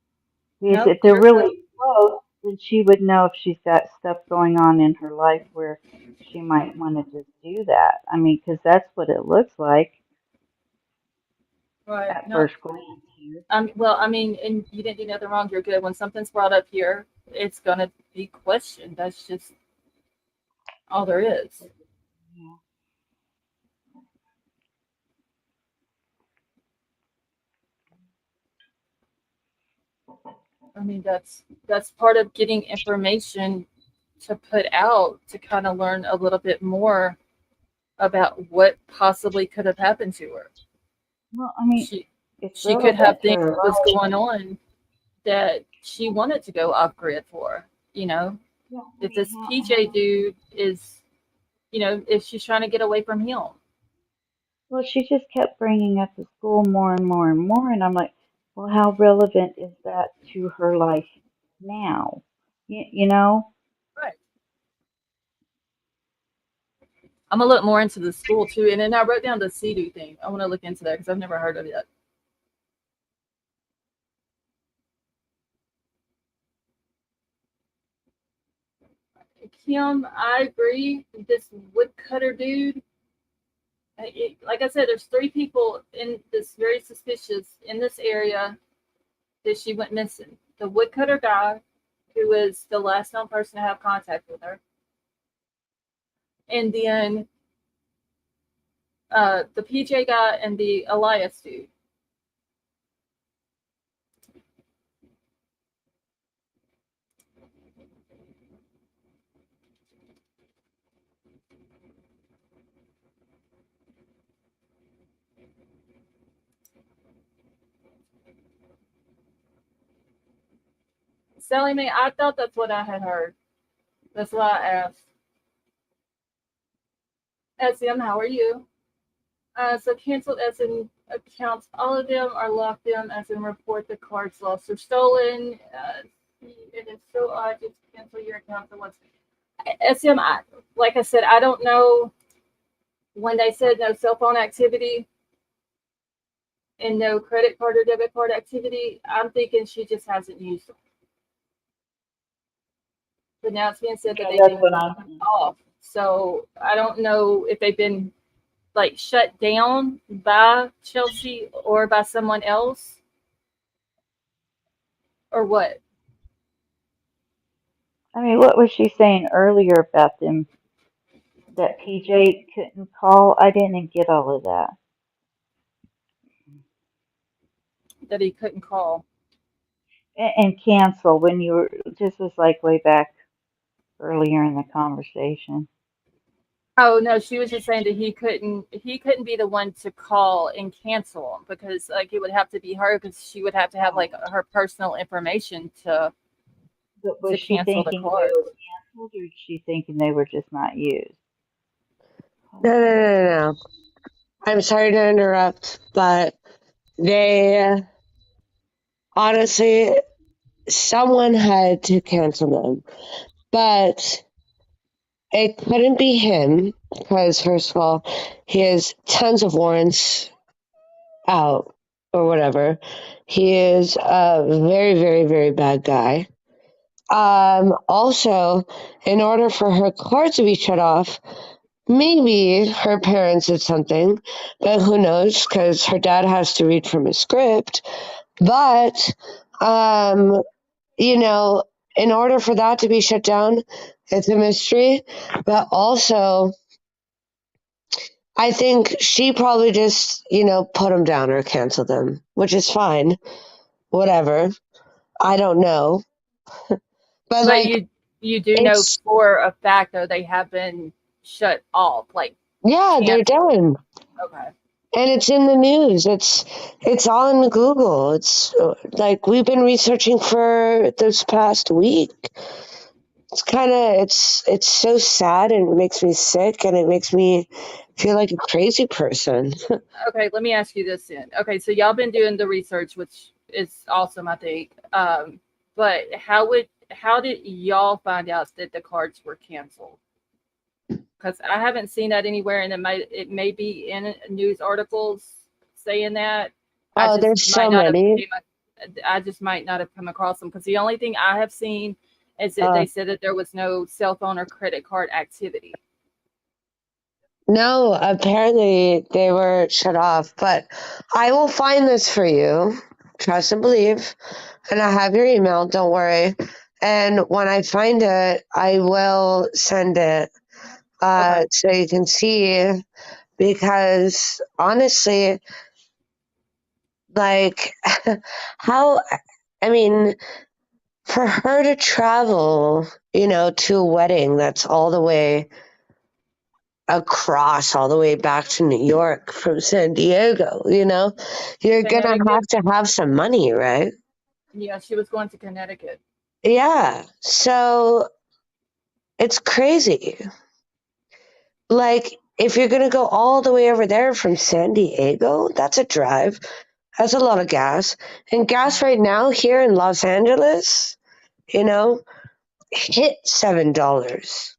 Because Nope, if they're you're good. really close, then she would know if she's got stuff going on in her life where she might want to just do that. I mean, because that's what it looks like Right. at No. first glance here. Well, I mean, and you didn't do nothing wrong. You're good. When something's brought up here, it's gonna be questioned. That's just all there is. Yeah. I mean, that's part of getting information to put out to kind of learn a little bit more about what possibly could have happened to her. Well, I mean, She it's she could relevant have to things her that was life. going on that she wanted to go off grid for. You know, Yeah, I if mean, this PJ dude is, if she's trying to get away from him. well, she just kept bringing up the school more and more and more, and I'm like, well, how relevant is that to her life now? You know? Right. I'm gonna look more into the school too, and then I wrote down the CDU thing. I want to look into that because I've never heard of it. Kim, I agree. This woodcutter dude, like I said, there's 3 people in this very suspicious in this area that she went missing. The woodcutter guy, who was the last known person to have contact with her, and then the PJ guy and the Elias dude. Sally Mae, I thought that's what I had heard. That's why I asked. SM, how are you? So canceled as in accounts. All of them are locked in as in report the cards lost or stolen. It is so odd just to cancel your account for once. SM, like I said, I don't know when they said no cell phone activity and no credit card or debit card activity. I'm thinking she just hasn't used them. But now it's being said that they've been off. So I don't know if they've been like shut down by Chelsea or by someone else or what. I mean, what was she saying earlier about them that PJ couldn't call? I didn't get all of that. That he couldn't call. And cancel when you were, this was like way back earlier in the conversation. Oh no, she was just saying that he couldn't be the one to call and cancel them because like it would have to be her because she would have to have like her personal information to But was she cancel the thinking they card. were canceled or was she thinking they were just not used? No. I'm sorry to interrupt, but they honestly, someone had to cancel them, but it couldn't be him because, first of all, he has tons of warrants out or whatever. He is a very, very, very bad guy. Also, in order for her card to be shut off, maybe her parents did something, but who knows? Because her dad has to read from a script. But, in order for that to be shut down, it's a mystery. But also, I think she probably just, put them down or canceled them, which is fine. Whatever. I don't know. But But you do know it's, for a fact though they have been shut off, like yeah, they're canceled. done. Okay. And it's in the news. It's on Google. It's like we've been researching for this past week. It's so sad and it makes me sick and it makes me feel like a crazy person. Okay, let me ask you this then. Okay, so y'all been doing the research, which is awesome, I think. But how did y'all find out that the cards were canceled? Because I haven't seen that anywhere, and it may be in news articles saying that. Oh, there's so many. I just might not have come across them, because the only thing I have seen is that Uh, they said that there was no cell phone or credit card activity. no, apparently they were shut off, but I will find this for you. Trust and believe. And I have your email, don't worry. And when I find it, I will send it Okay. so you can see, because honestly, like, how, I mean, for her to travel, to a wedding that's all the way across, all the way back to New York from San Diego, you're gonna have to have some money, right? Yeah, she was going to Connecticut. Yeah. So it's crazy. Like, if you're gonna go all the way over there from San Diego, that's a drive. That's a lot of gas. And gas right now here in Los Angeles, hit $7.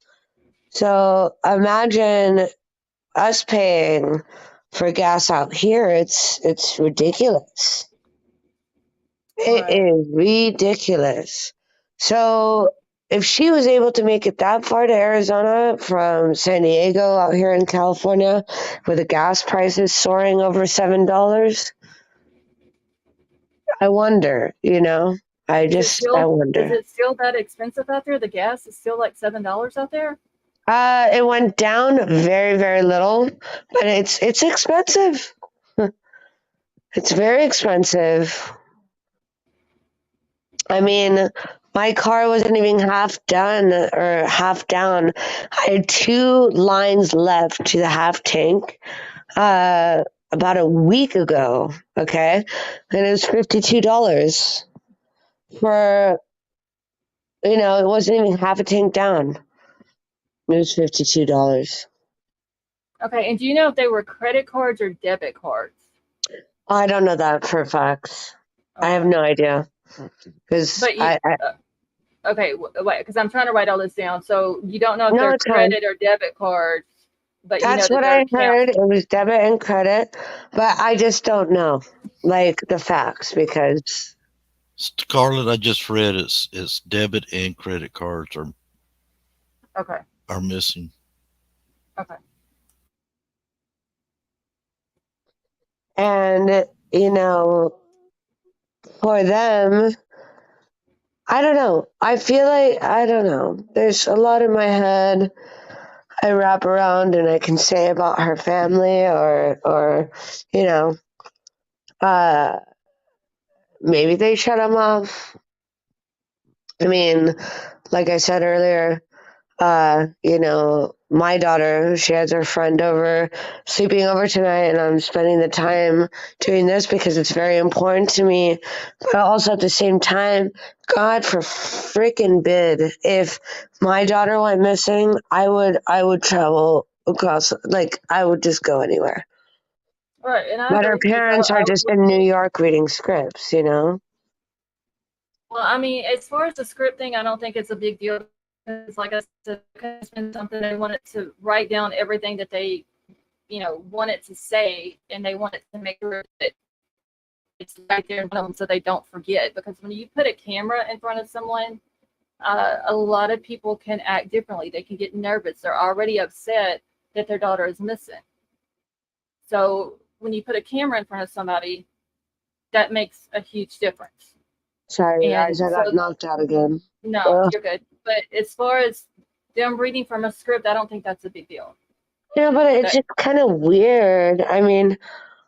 So imagine us paying for gas out here. It's ridiculous. It Right. is ridiculous. So if she was able to make it that far to Arizona from San Diego out here in California with the gas prices soaring over $7, I wonder, I Is wonder. it still that expensive out there? The gas is still like $7 out there? It went down very, very little, but it's expensive. It's very expensive. I mean, my car wasn't even half done or half down. I had 2 lines left to the half tank about a week ago, okay? And it was $52 for, it wasn't even half a tank down. It was $52. Okay, and do you know if they were credit cards or debit cards? I don't know that for a fact. Okay. I have no idea. Because okay, wait, because I'm trying to write all this down. So you don't know if they're it's fine. credit or debit cards, but That's you know what that I heard. It was debit and credit, but I just don't know, like, the facts, because Scarlett, I just read it's debit and credit cards are missing. Okay. And for them, I don't know. I feel like, I don't know. There's a lot in my head I wrap around and I can say about her family, or maybe they shut them off. I mean, like I said earlier, my daughter, she has her friend over, sleeping over tonight, and I'm spending the time doing this because it's very important to me. But also at the same time, God for freaking bid, if my daughter went missing, I would travel across, like, I would just go anywhere. Right, and But her parents are just in New York reading scripts, Well, I mean, as far as the script thing, I don't think it's a big deal, because, like I said, it's been something they wanted to write down everything that they, wanted to say, and they wanted to make sure that it's right there in front of them so they don't forget. Because when you put a camera in front of someone, a lot of people can act differently. They can get nervous. They're already upset that their daughter is missing. So when you put a camera in front of somebody, that makes a huge difference. Sorry, guys, I got knocked out again. No, you're good. But as far as them reading from a script, I don't think that's a big deal. Yeah, but it's just kind of weird. I mean,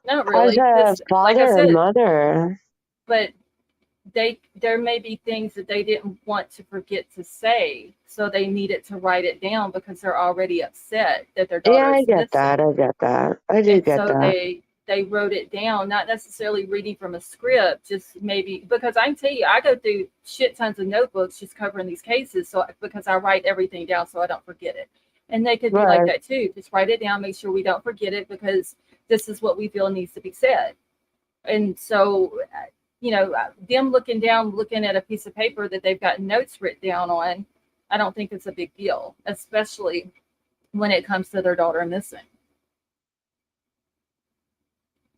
not really, as a father, like I said, and mother. But there may be things that they didn't want to forget to say, so they needed to write it down because they're already upset that their daughter is missing. I get that. I do get that. So they wrote it down, not necessarily reading from a script, just maybe, because I can tell you, I go through shit tons of notebooks just covering these cases, so because I write everything down so I don't forget it. And they could be like that too. Just write it down, make sure we don't forget it, because this is what we feel needs to be said. And so, them looking down, looking at a piece of paper that they've got notes written down on, I don't think it's a big deal, especially when it comes to their daughter missing.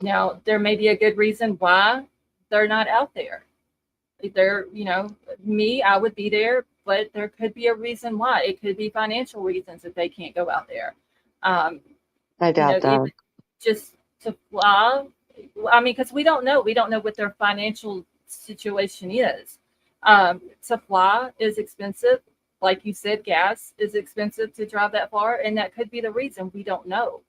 Now, there may be a good reason why they're not out there. They're, me, I would be there, but there could be a reason why. It could be financial reasons that they can't go out there. I doubt that. Even just to fly. I mean, because we don't know what their financial situation is. To fly is expensive. Like you said, gas is expensive to drive that far, and that could be the reason. We don't know.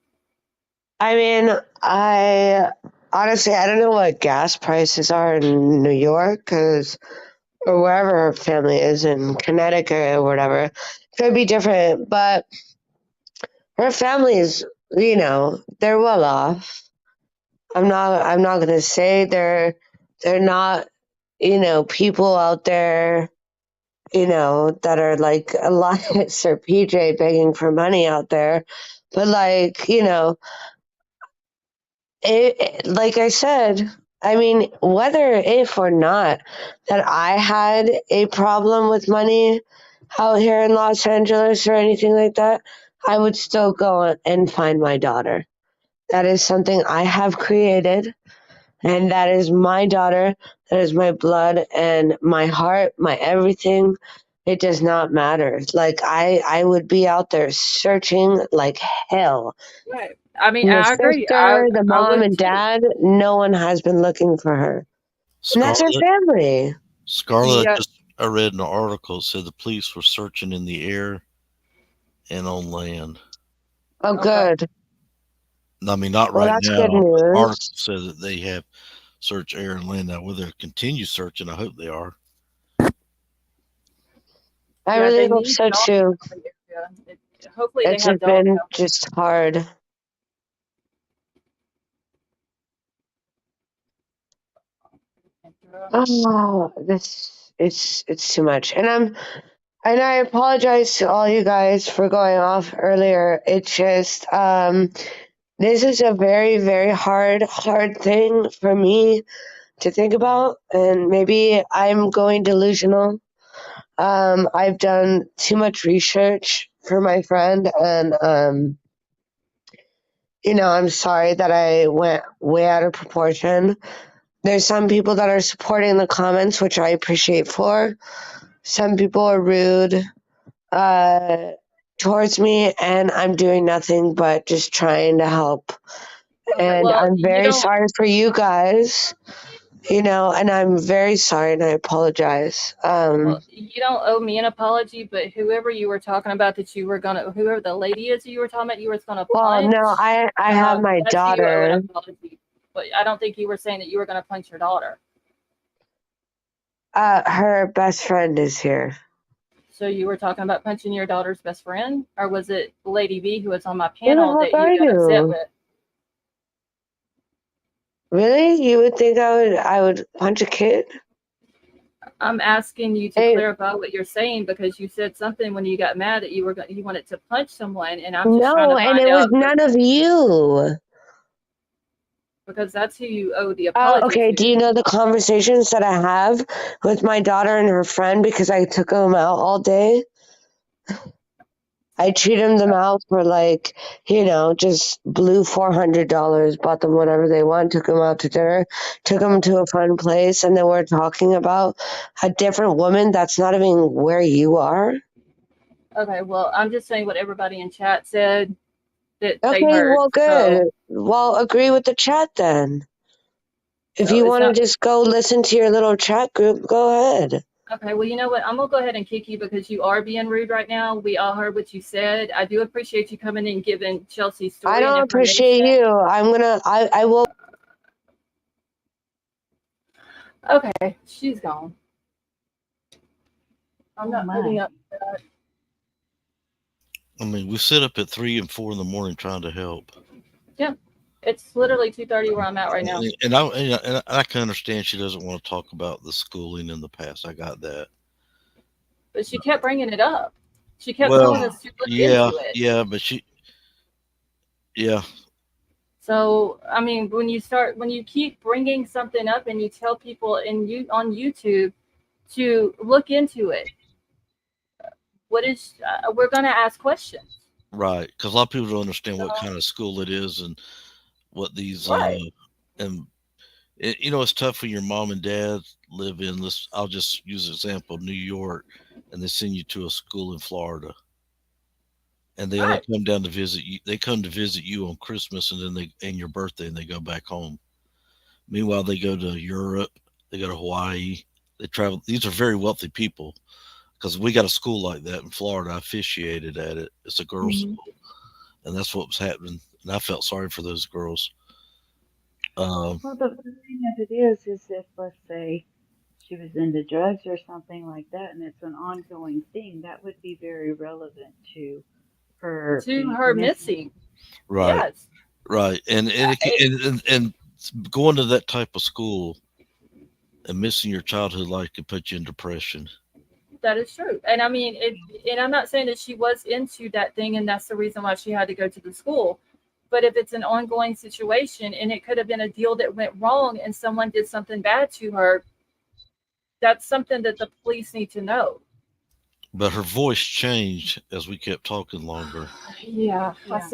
I mean, I honestly, I don't know what gas prices are in New York, or wherever her family is in Connecticut or whatever. Could be different, but her family is, they're well off. I'm not gonna say they're not, people out there, that are like Elias or PJ begging for money out there, but like, like I said, I mean, whether if or not that I had a problem with money out here in Los Angeles or anything like that, I would still go and find my daughter. That is something I have created, and that is my daughter. That is my blood and my heart, my everything. It does not matter. Like, I would be out there searching like hell. Right. I mean, The I agree. sister, the I mom would and too. dad, no one has been looking for her. And that's her family. Scarlett, Yeah. I read an article that said the police were searching in the air and on land. Oh, Okay. good. I mean, not Well, right that's now. good The article news. says that they have searched air and land. Now, whether they continue searching, I hope they are. I Yeah, really they hope need so dogs too. around the area. Hopefully they It's have just dogs been out just hard. there. Oh, it's too much. And I apologize to all you guys for going off earlier. It's just this is a very, very hard thing for me to think about, and maybe I'm going delusional. I've done too much research for my friend, and I'm sorry that I went way out of proportion. There's some people that are supporting the comments, which I appreciate for. Some people are rude towards me, and I'm doing nothing but just trying to help. Okay, And well, I'm you very don't. sorry for you guys, and I'm very sorry and I apologize. Well, you don't owe me an apology, but whoever you were talking about whoever the lady is you were talking about, you were gonna Well, punch. no, I have my That's who you owe an daughter. apology. But I don't think you were saying that you were gonna punch your daughter. Her best friend is here. So you were talking about punching your daughter's best friend, or was it Lady V who was on my Who the panel heck that you are got upset you? with? Really? You would think I would punch a kid? I'm asking you to Hey, clarify what you're saying because you said something when you got mad that you wanted to punch someone, and I'm just trying no, to and find it was out none of you. because that's who you owe the apology Okay. Do to. you know the conversations that I have with my daughter and her friend because I took them out all day? I treated them out for just blew $400, bought them whatever they want, took them out to dinner, took them to a fun place, and then we're talking about a different woman that's not even where you are. Okay, well, I'm just saying what everybody in chat said that they Okay, heard. well, So, good. Well, agree with the chat then. If so you it's want to not just go listen to your little chat group, go ahead. okay. Well, you know what? I'm gonna go ahead and kick you because you are being rude right now. We all heard what you said. I do appreciate you coming in and giving Chelsea's I story and don't appreciate information. you. I will. Okay, she's gone. I'm not putting my. up that. I mean, we sit up at 3 and 4 in the morning trying to help. Yeah, it's literally 2:30 where I'm at right now. And I can understand she doesn't want to talk about the schooling in the past. I got that. But she kept bringing it up. She kept Well, telling us to look yeah, into it. yeah, but yeah. So, I mean, when you keep bringing something up and you tell people on YouTube to look into it, we're going to ask questions. Right, because a lot of people don't understand what So, kind of school it is and what these right. and it's tough when your mom and dad live in this. I'll just use an example, New York, and they send you to a school in Florida, and they only Right. come down to visit you. They come to visit you on Christmas and your birthday, and they go back home. Meanwhile, they go to Europe, they go to Hawaii, they travel. These are very wealthy people because we got a school like that in Florida. I officiated at it. It's a girls' Mhm. school, and that's what was happening. And I felt sorry for those girls. Um, Well, the thing of it is if, let's say, she was into drugs or something like that, and it's an ongoing thing, that would be very relevant to her To being her missing. missing. right, Yes. right, and going to that type of school and missing your childhood life can put you in depression. That is true. And I mean, and I'm not saying that she was into that thing and that's the reason why she had to go to the school. But if it's an ongoing situation and it could have been a deal that went wrong and someone did something bad to her, that's something that the police need to know. But her voice changed as we kept talking longer. Yeah, Yeah.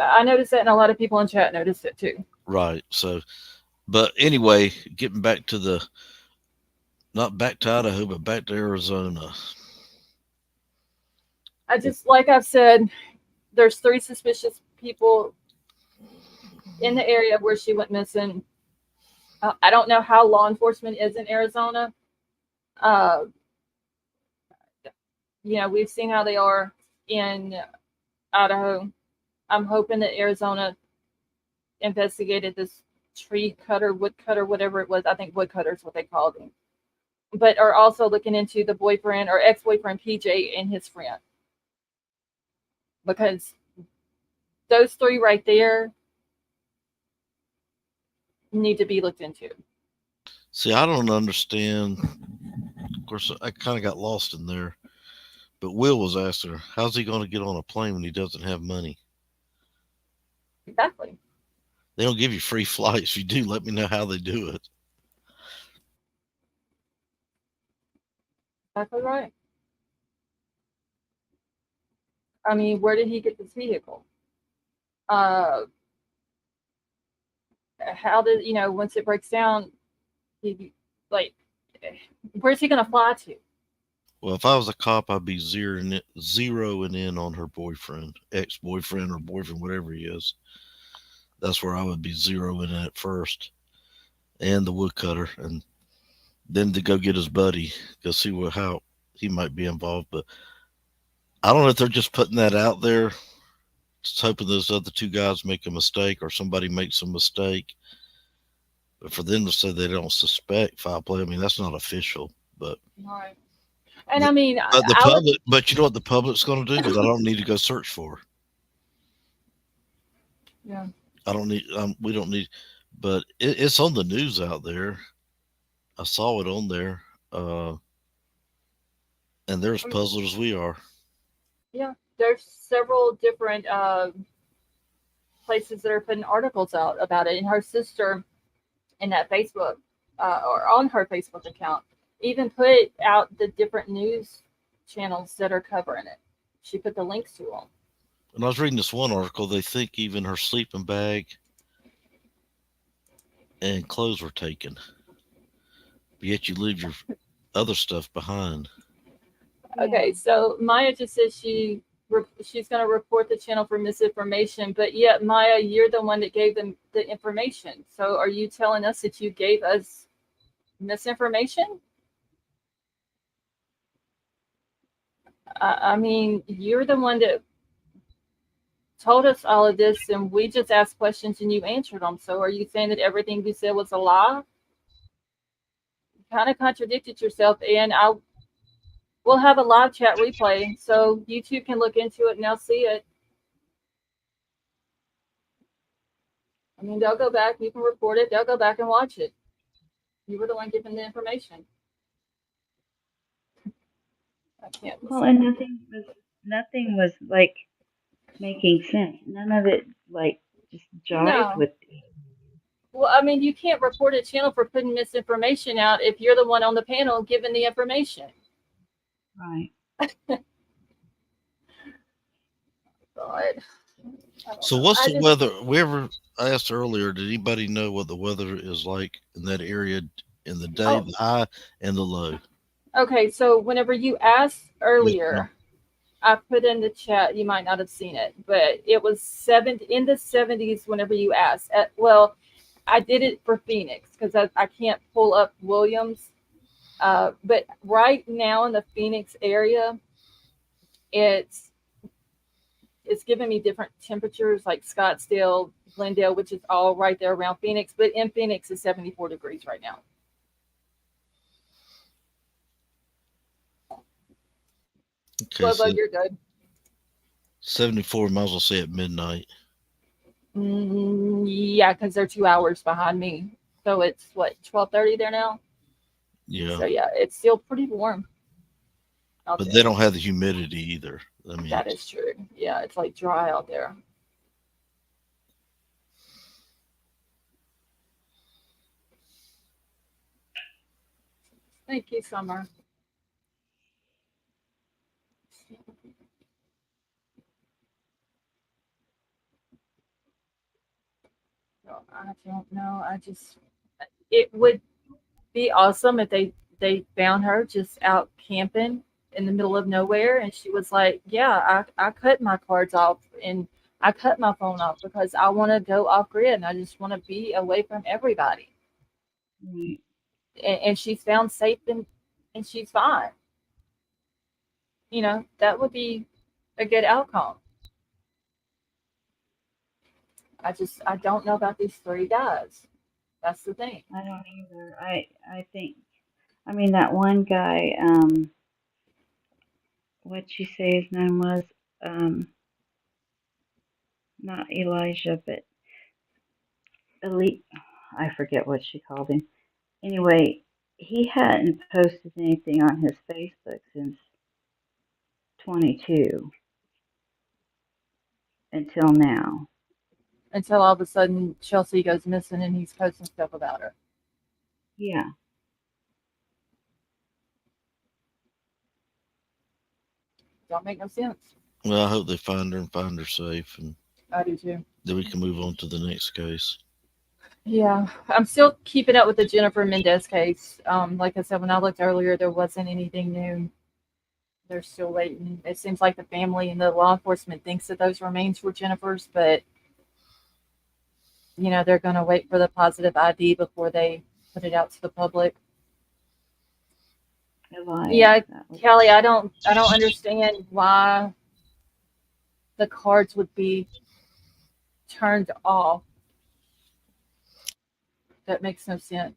I noticed that and a lot of people in chat noticed it too. Right. So, but anyway, getting back to not back to Idaho, but back to Arizona. I just, like I've said, there's 3 suspicious people in the area where she went missing. I don't know how law enforcement is in Arizona. Uh, we've seen how they are in Idaho. I'm hoping that Arizona investigated this tree cutter, wood cutter, whatever it was. I think woodcutter is what they called him. But are also looking into the boyfriend or ex-boyfriend PJ and his friend. Because those 3 right there need to be looked into. See, I don't understand. Of course, I kind of got lost in there. But Will was asking her, how's he going to get on a plane when he doesn't have money? Exactly. They don't give you free flights. If you do, let me know how they do it. Exactly right. I mean, where did he get this vehicle? Uh, how did, once it breaks down, he, like, where's he going to fly to? Well, if I was a cop, I'd be zeroing in on her boyfriend, ex-boyfriend or boyfriend, whatever he is. That's where I would be zeroing in at first, and the woodcutter, and then to go get his buddy, go see how he might be involved. But I don't know if they're just putting that out there, just hoping those other 2 guys make a mistake or somebody makes a mistake. But for them to say they don't suspect foul play, I mean, that's not official. But Right. And I mean, the public, but you know what the public's going to do? Because I don't need to go search for her. Yeah. I don't need. We don't need. But it's on the news out there. I saw it on there, and they're as puzzled as we are. Yeah, there's several different places that are putting articles out about it. And her sister in that Facebook or on her Facebook account even put out the different news channels that are covering it. She put the links to them. And I was reading this one article. They think even her sleeping bag and clothes were taken. But yet you leave your other stuff behind. Okay, so Maya just says she's going to report the channel for misinformation, but yet Maya, you're the one that gave them the information. So are you telling us that you gave us misinformation? I mean, you're the one that told us all of this, and we just asked questions and you answered them. So are you saying that everything you said was a lie? You kind of contradicted yourself, and we'll have a live chat replay, so YouTube can look into it and they'll see it. I mean, they'll go back. You can report it. They'll go back and watch it. You were the one giving the information. I can't listen. Well, and nothing was like making sense. None of it like just jive No. with. Well, I mean, you can't report a channel for putting misinformation out if you're the one on the panel giving the information. Right. God. So what's the just, weather? I asked earlier, did anybody know what the weather is like in that area in the day, Oh. the high and the low? Okay, so whenever you asked Yes, earlier, I put in the chat, you might not have seen it, but it was in the 70s whenever you asked. Well, I did it for Phoenix because I can't pull up Williams. But right now in the Phoenix area, it's giving me different temperatures like Scottsdale, Glendale, which is all right there around Phoenix. But in Phoenix is 74 degrees right now. Okay, Well, so you're good. 74, might as well say at midnight. Yeah, because they're 2 hours behind me. So it's what, 12:30 there now? Yeah. So yeah, it's still pretty warm. But they don't have the humidity either. I mean, that is true. Yeah, it's like dry out there. Thank you, Summer. No, I don't know. It would be awesome if they found her just out camping in the middle of nowhere, and she was like, "Yeah, I cut my cards off and I cut my phone off because I want to go off grid and I just want to be away from everybody." Right. And she's found safe and she's fine. You know, that would be a good outcome. I don't know about these 3 guys. That's the thing. I don't either. I think. I mean, that one guy. What'd you say his name was? Not Elijah, but Elite. I forget what she called him. Anyway, he hadn't posted anything on his Facebook since 22 until now. Until all of a sudden Chelsea goes missing and he's posting stuff about her. Yeah. Don't make no sense. well, I hope they find her and find her safe, and I do too. then we can move on to the next case. Yeah, I'm still keeping up with the Jennifer Mendez case. Like I said, when I looked earlier, there wasn't anything new. They're still waiting. It seems like the family and the law enforcement thinks that those remains were Jennifer's, but they're going to wait for the positive ID before they put it out to the public. Yeah, Kelly, I don't understand why the cards would be turned off. That makes no sense.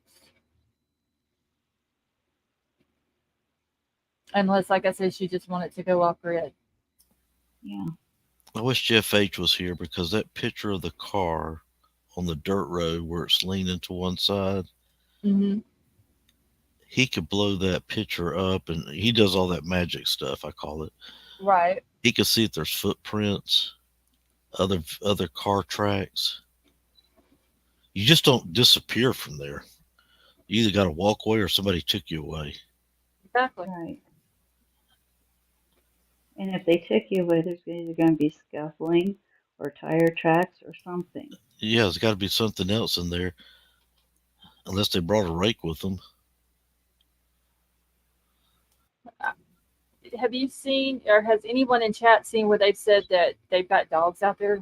Unless, like I said, she just wanted to go off grid. Yeah. I wish Jeff H was here because that picture of the car on the dirt road where it's leaning to one side, Mm-hmm. he could blow that picture up, and he does all that magic stuff, I call it. Right. He could see if there's footprints, other car tracks. You just don't disappear from there. You either got to walk away or somebody took you away. Exactly. Right. And if they took you away, there's either going to be scuffling or tire tracks or something. Yeah, there's got to be something else in there, unless they brought a rake with them. Have you seen, or has anyone in chat seen where they've said that they've got dogs out there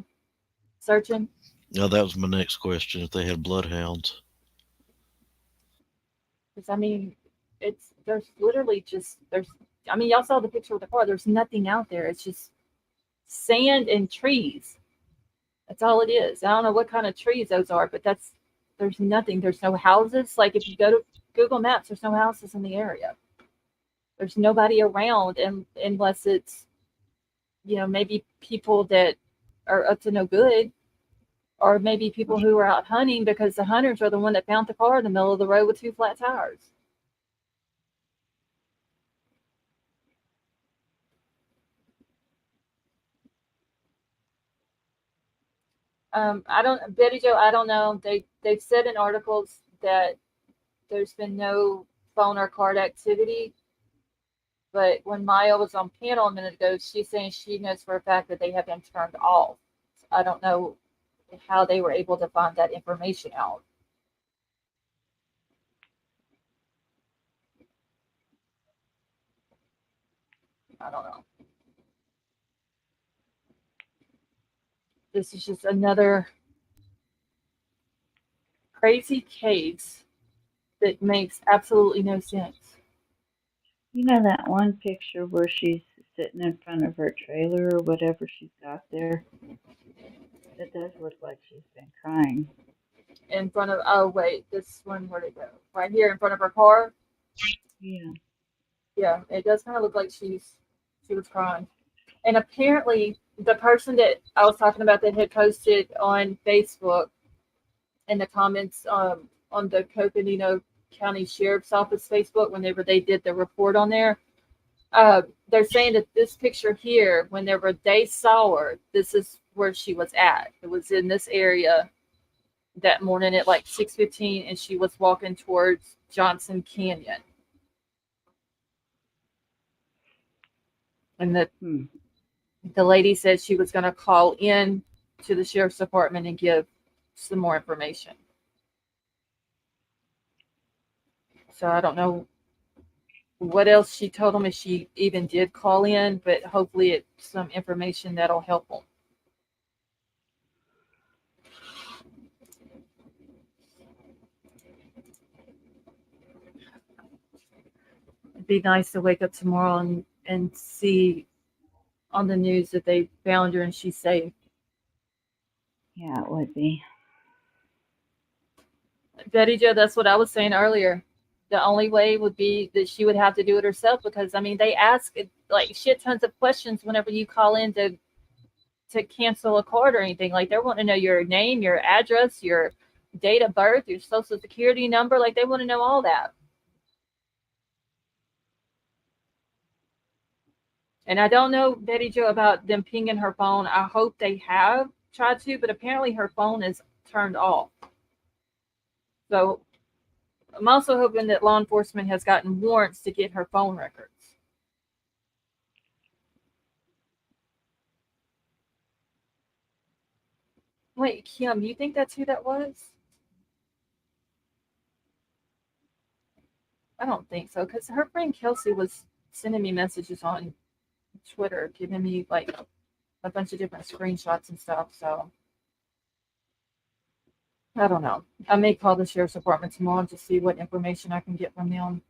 searching? No, that was my next question. If they had bloodhounds. Because there's literally y'all saw the picture of the car. There's nothing out there. It's just sand and trees. That's all it is. I don't know what kind of trees those are, but there's nothing. There's no houses. Like if you go to Google Maps, there's no houses in the area. There's nobody around, unless it's, maybe people that are up to no good, or maybe people who are out hunting because the hunters are the one that found the car in the middle of the road with 2 flat tires. I don't, Betty Joe, I don't know. They've said in articles that there's been no phone or card activity. But when Maya was on panel a minute ago, she's saying she knows for a fact that they have been turned off. So I don't know how they were able to find that information out. I don't know. This is just another crazy case that makes absolutely no sense. You know that one picture where she's sitting in front of her trailer or whatever she's got there? It does look like she's been crying. In front of, oh wait, this one, where'd it go? Right here in front of her car? Yeah. Yeah, it does kind of look like she was crying. And apparently the person that I was talking about that had posted on Facebook in the comments on the Coconino County Sheriff's Office Facebook, whenever they did the report on there, they're saying that this picture here, whenever they saw her, this is where she was at. It was in this area that morning at like 6:15, and she was walking towards Johnson Canyon. And the lady said she was going to call in to the sheriff's department and give some more information. So I don't know what else she told them, if she even did call in, but hopefully it's some information that'll help them. It'd be nice to wake up tomorrow and see on the news that they found her and she's safe. Yeah, it would be. Betty Jo, that's what I was saying earlier. The only way would be that she would have to do it herself, because I mean they ask like shit tons of questions whenever you call in to cancel a card or anything. Like they want to know your name, your address, your date of birth, your social security number. Like they want to know all that. And I don't know, Betty Jo, about them pinging her phone. I hope they have tried to, but apparently her phone is turned off. So I'm also hoping that law enforcement has gotten warrants to get her phone records. Wait, Kim, you think that's who that was? I don't think so, because her friend Kelsey was sending me messages on Twitter, giving me like a bunch of different screenshots and stuff. So I don't know. I may call the sheriff's department tomorrow to see what information I can get from them.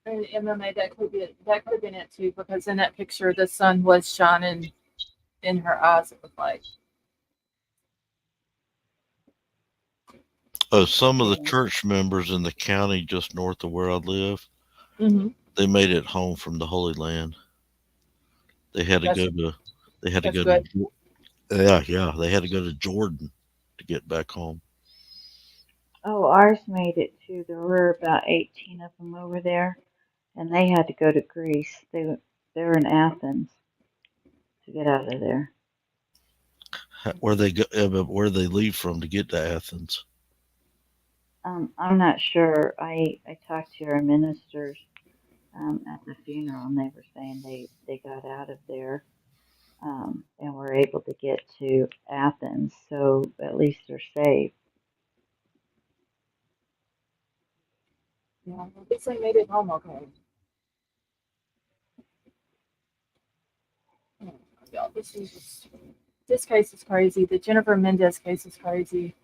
And MMA, that could have been it too, because in that picture the sun was shining in her eyes, it looked like. Some of the church members in the county just north of where I live, Mm-hmm. they made it home from the Holy Land. They had to go to, they had to go to, yeah, they had to go to Jordan to get back home. Oh, ours made it too. There were about 18 of them over there, and they had to go to Greece. They were in Athens to get out of there. Where they go, where they leave from to get to Athens? I'm not sure. I talked to our ministers at the funeral, and they were saying they got out of there and were able to get to Athens, so at least they're safe. Yeah, at least they made it home okay. Yeah, this case is crazy. The Jennifer Mendez case is crazy.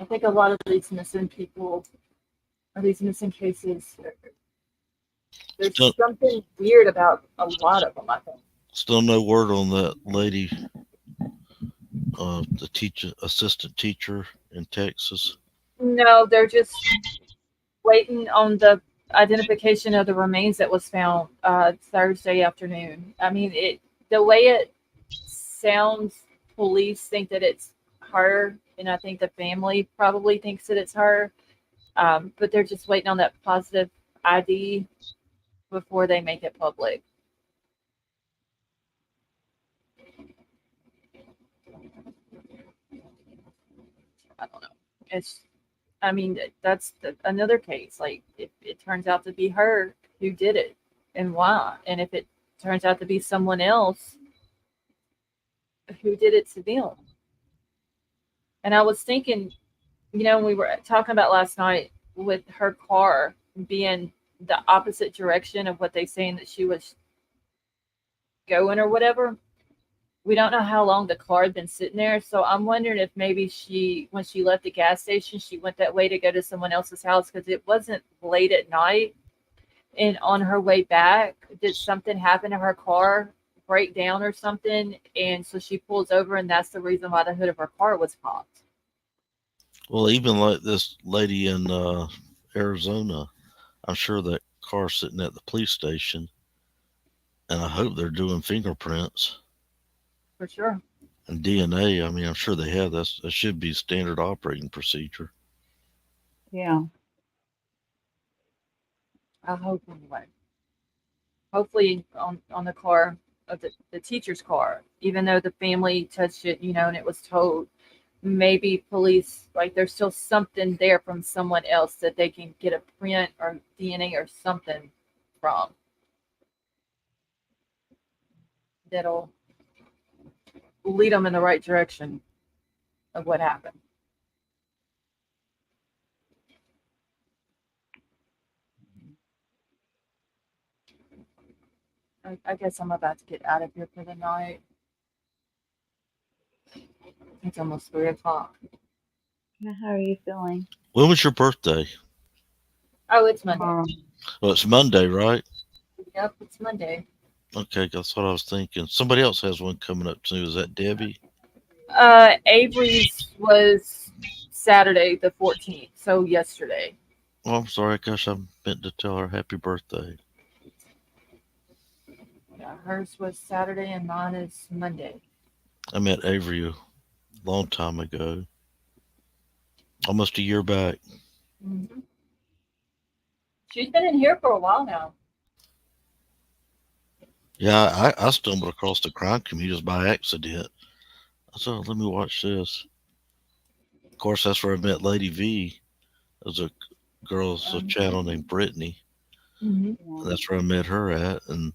I think a lot of these missing people, or these missing cases, there's something weird about a lot of them, I think. Still no word on that lady, the assistant teacher in Texas. No, they're just waiting on the identification of the remains that was found Thursday afternoon. I mean, the way it sounds, police think that it's her, and I think the family probably thinks that it's her. But they're just waiting on that positive ID before they make it public. I don't know. I mean, that's another case. Like, if it turns out to be her, who did it and why? And if it turns out to be someone else, who did it to them? And I was thinking, we were talking about last night with her car being the opposite direction of what they saying that she was going or whatever. We don't know how long the car had been sitting there. So I'm wondering if maybe when she left the gas station, she went that way to go to someone else's house, because it wasn't late at night. And on her way back, did something happen to her car, break down or something? And so she pulls over, and that's the reason why the hood of her car was popped. Well, even like this lady in Arizona, I'm sure that car's sitting at the police station, and I hope they're doing fingerprints. For sure. And DNA, I mean, I'm sure they have. That should be standard operating procedure. Yeah. I hope anyway. Hopefully on the car of the teacher's car, even though the family touched it, and it was told, maybe police, like, there's still something there from someone else that they can get a print or DNA or something from that'll lead them in the right direction of what happened. I guess I'm about to get out of here for the night. It's almost 3:00. Now, how are you feeling? When was your birthday? Oh, it's Monday. Well, it's Monday, right? Yep, it's Monday. Okay, that's what I was thinking. Somebody else has one coming up too. Is that Debbie? Avery's was Saturday the 14th, so yesterday. Oh, I'm sorry. Gosh, I meant to tell her happy birthday. Yeah, hers was Saturday and mine is Monday. I met Avery a long time ago, almost a year back. Mm-hmm. She's been in here for a while now. Yeah, I stumbled across the Crime Commuters by accident. I said, let me watch this. Of course, that's where I met Lady V. There's a girl's channel named Brittany. Mm-hmm. That's where I met her at. And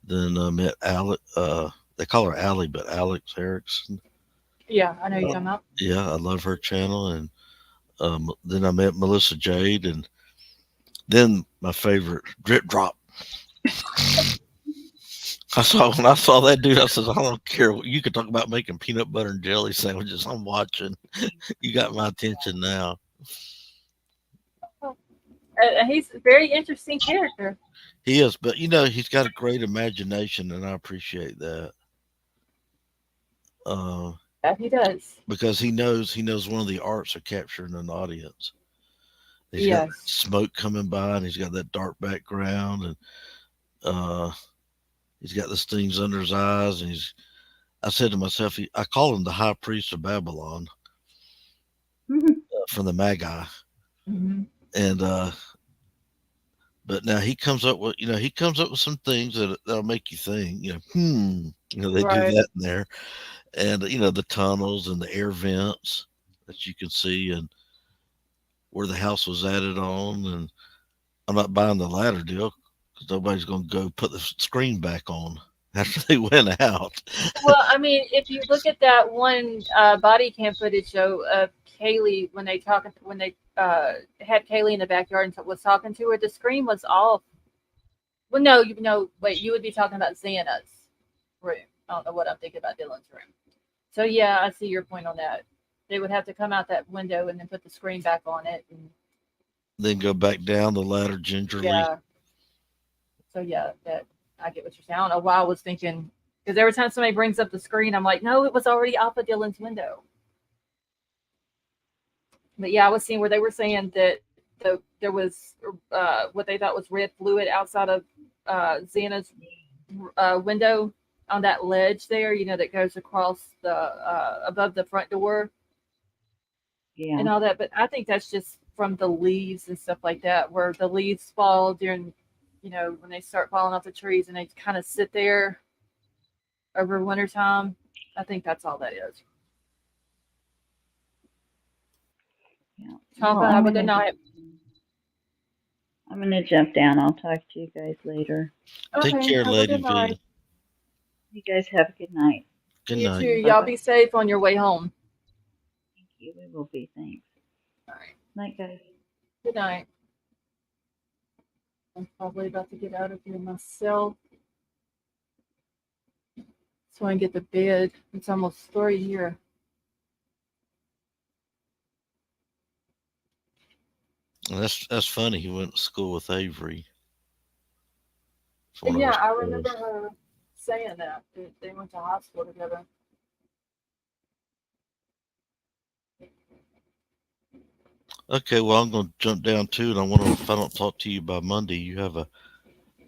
then I met Alec. They call her Allie, but Alex Erickson. Yeah, I know you're talking about. Yeah, I love her channel. And then I met Melissa Jade. And then my favorite, Drip Drop. When I saw that dude, I said, I don't care. You could talk about making peanut butter and jelly sandwiches. I'm watching. You got my attention now. He's a very interesting character. He is, but he's got a great imagination, and I appreciate that. Yeah, he does. Because he knows one of the arts of capturing an audience. He's Yes. got smoke coming by, and he's got that dark background, and he's got these things under his eyes, and I said to myself, I call him the high priest of Babylon from the Magi. Mm-hmm. And but now he comes up with some things that'll make you think, they Right. do that in there, and the tunnels and the air vents that you can see, and where the house was added on. And I'm not buying the latter deal because nobody's going to go put the screen back on after they went out. Well, I mean, if you look at that one body cam footage show of Kaylee when they had Kaylee in the backyard and was talking to her, the screen was off. Well, no, wait, you would be talking about Xana's room. I don't know what I'm thinking about Dylan's room. So yeah, I see your point on that. They would have to come out that window and then put the screen back on it, and then go back down the ladder gingerly. Yeah. So yeah, that I get what you're saying. I don't know why I was thinking, because every time somebody brings up the screen, I'm like, no, it was already off of Dylan's window. But yeah, I was seeing where they were saying that there was what they thought was red fluid outside of Xana's window, on that ledge there, you know, that goes across the above the front door Yeah. and all that. But I think that's just from the leaves and stuff like that, where the leaves fall during, you know, when they start falling off the trees and they kind of sit there over wintertime. I think that's all that is. Yeah. Champa, Well, have a good night. I'm gonna jump down. I'll talk to you guys later. Take Okay, care, have a Lady good night. V. You guys have a good night. Good You night. too. Y'all Bye-bye. be safe on your way home. Thank you. We will be. Thanks. All right. Night, guys. Good night. I'm probably about to get out of here myself. So I can get to bed. It's almost 3 here. And that's funny. He went to school with Avery. It's one of Yeah, his I boys. remember her saying that. They went to high school together. Okay, well, I'm going to jump down too, and I want to. If I don't talk to you by Monday, you have a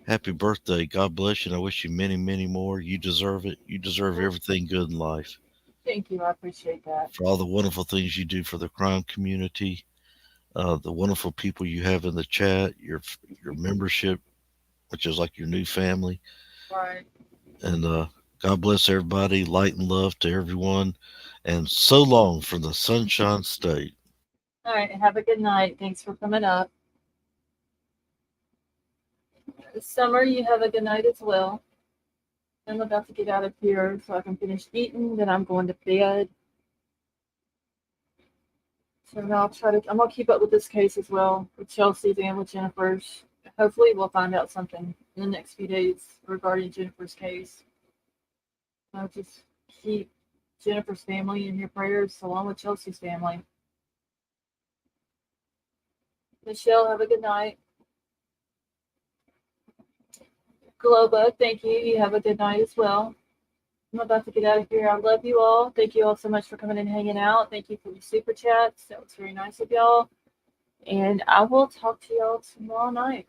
happy birthday. God bless you, and I wish you many, many more. You deserve it. You deserve everything good in life. Thank you. I appreciate that. For all the wonderful things you do for the crime community, the wonderful people you have in the chat, your membership, which is like your new family, Right. and God bless everybody. Light and love to everyone, and so long from the Sunshine State. All right. Have a good night. Thanks for coming up. Summer, you have a good night as well. I'm about to get out of here so I can finish eating. Then I'm going to bed. So now I'm going to keep up with this case as well with Chelsea's and with Jennifer's. Hopefully, we'll find out something in the next few days regarding Jennifer's case. I'll just keep Jennifer's family in your prayers along with Chelsea's family. Michelle, have a good night. Globa, thank you. You have a good night as well. I'm about to get out of here. I love you all. Thank you all so much for coming and hanging out. Thank you for the super chats. That was very nice of y'all. And I will talk to y'all tomorrow night.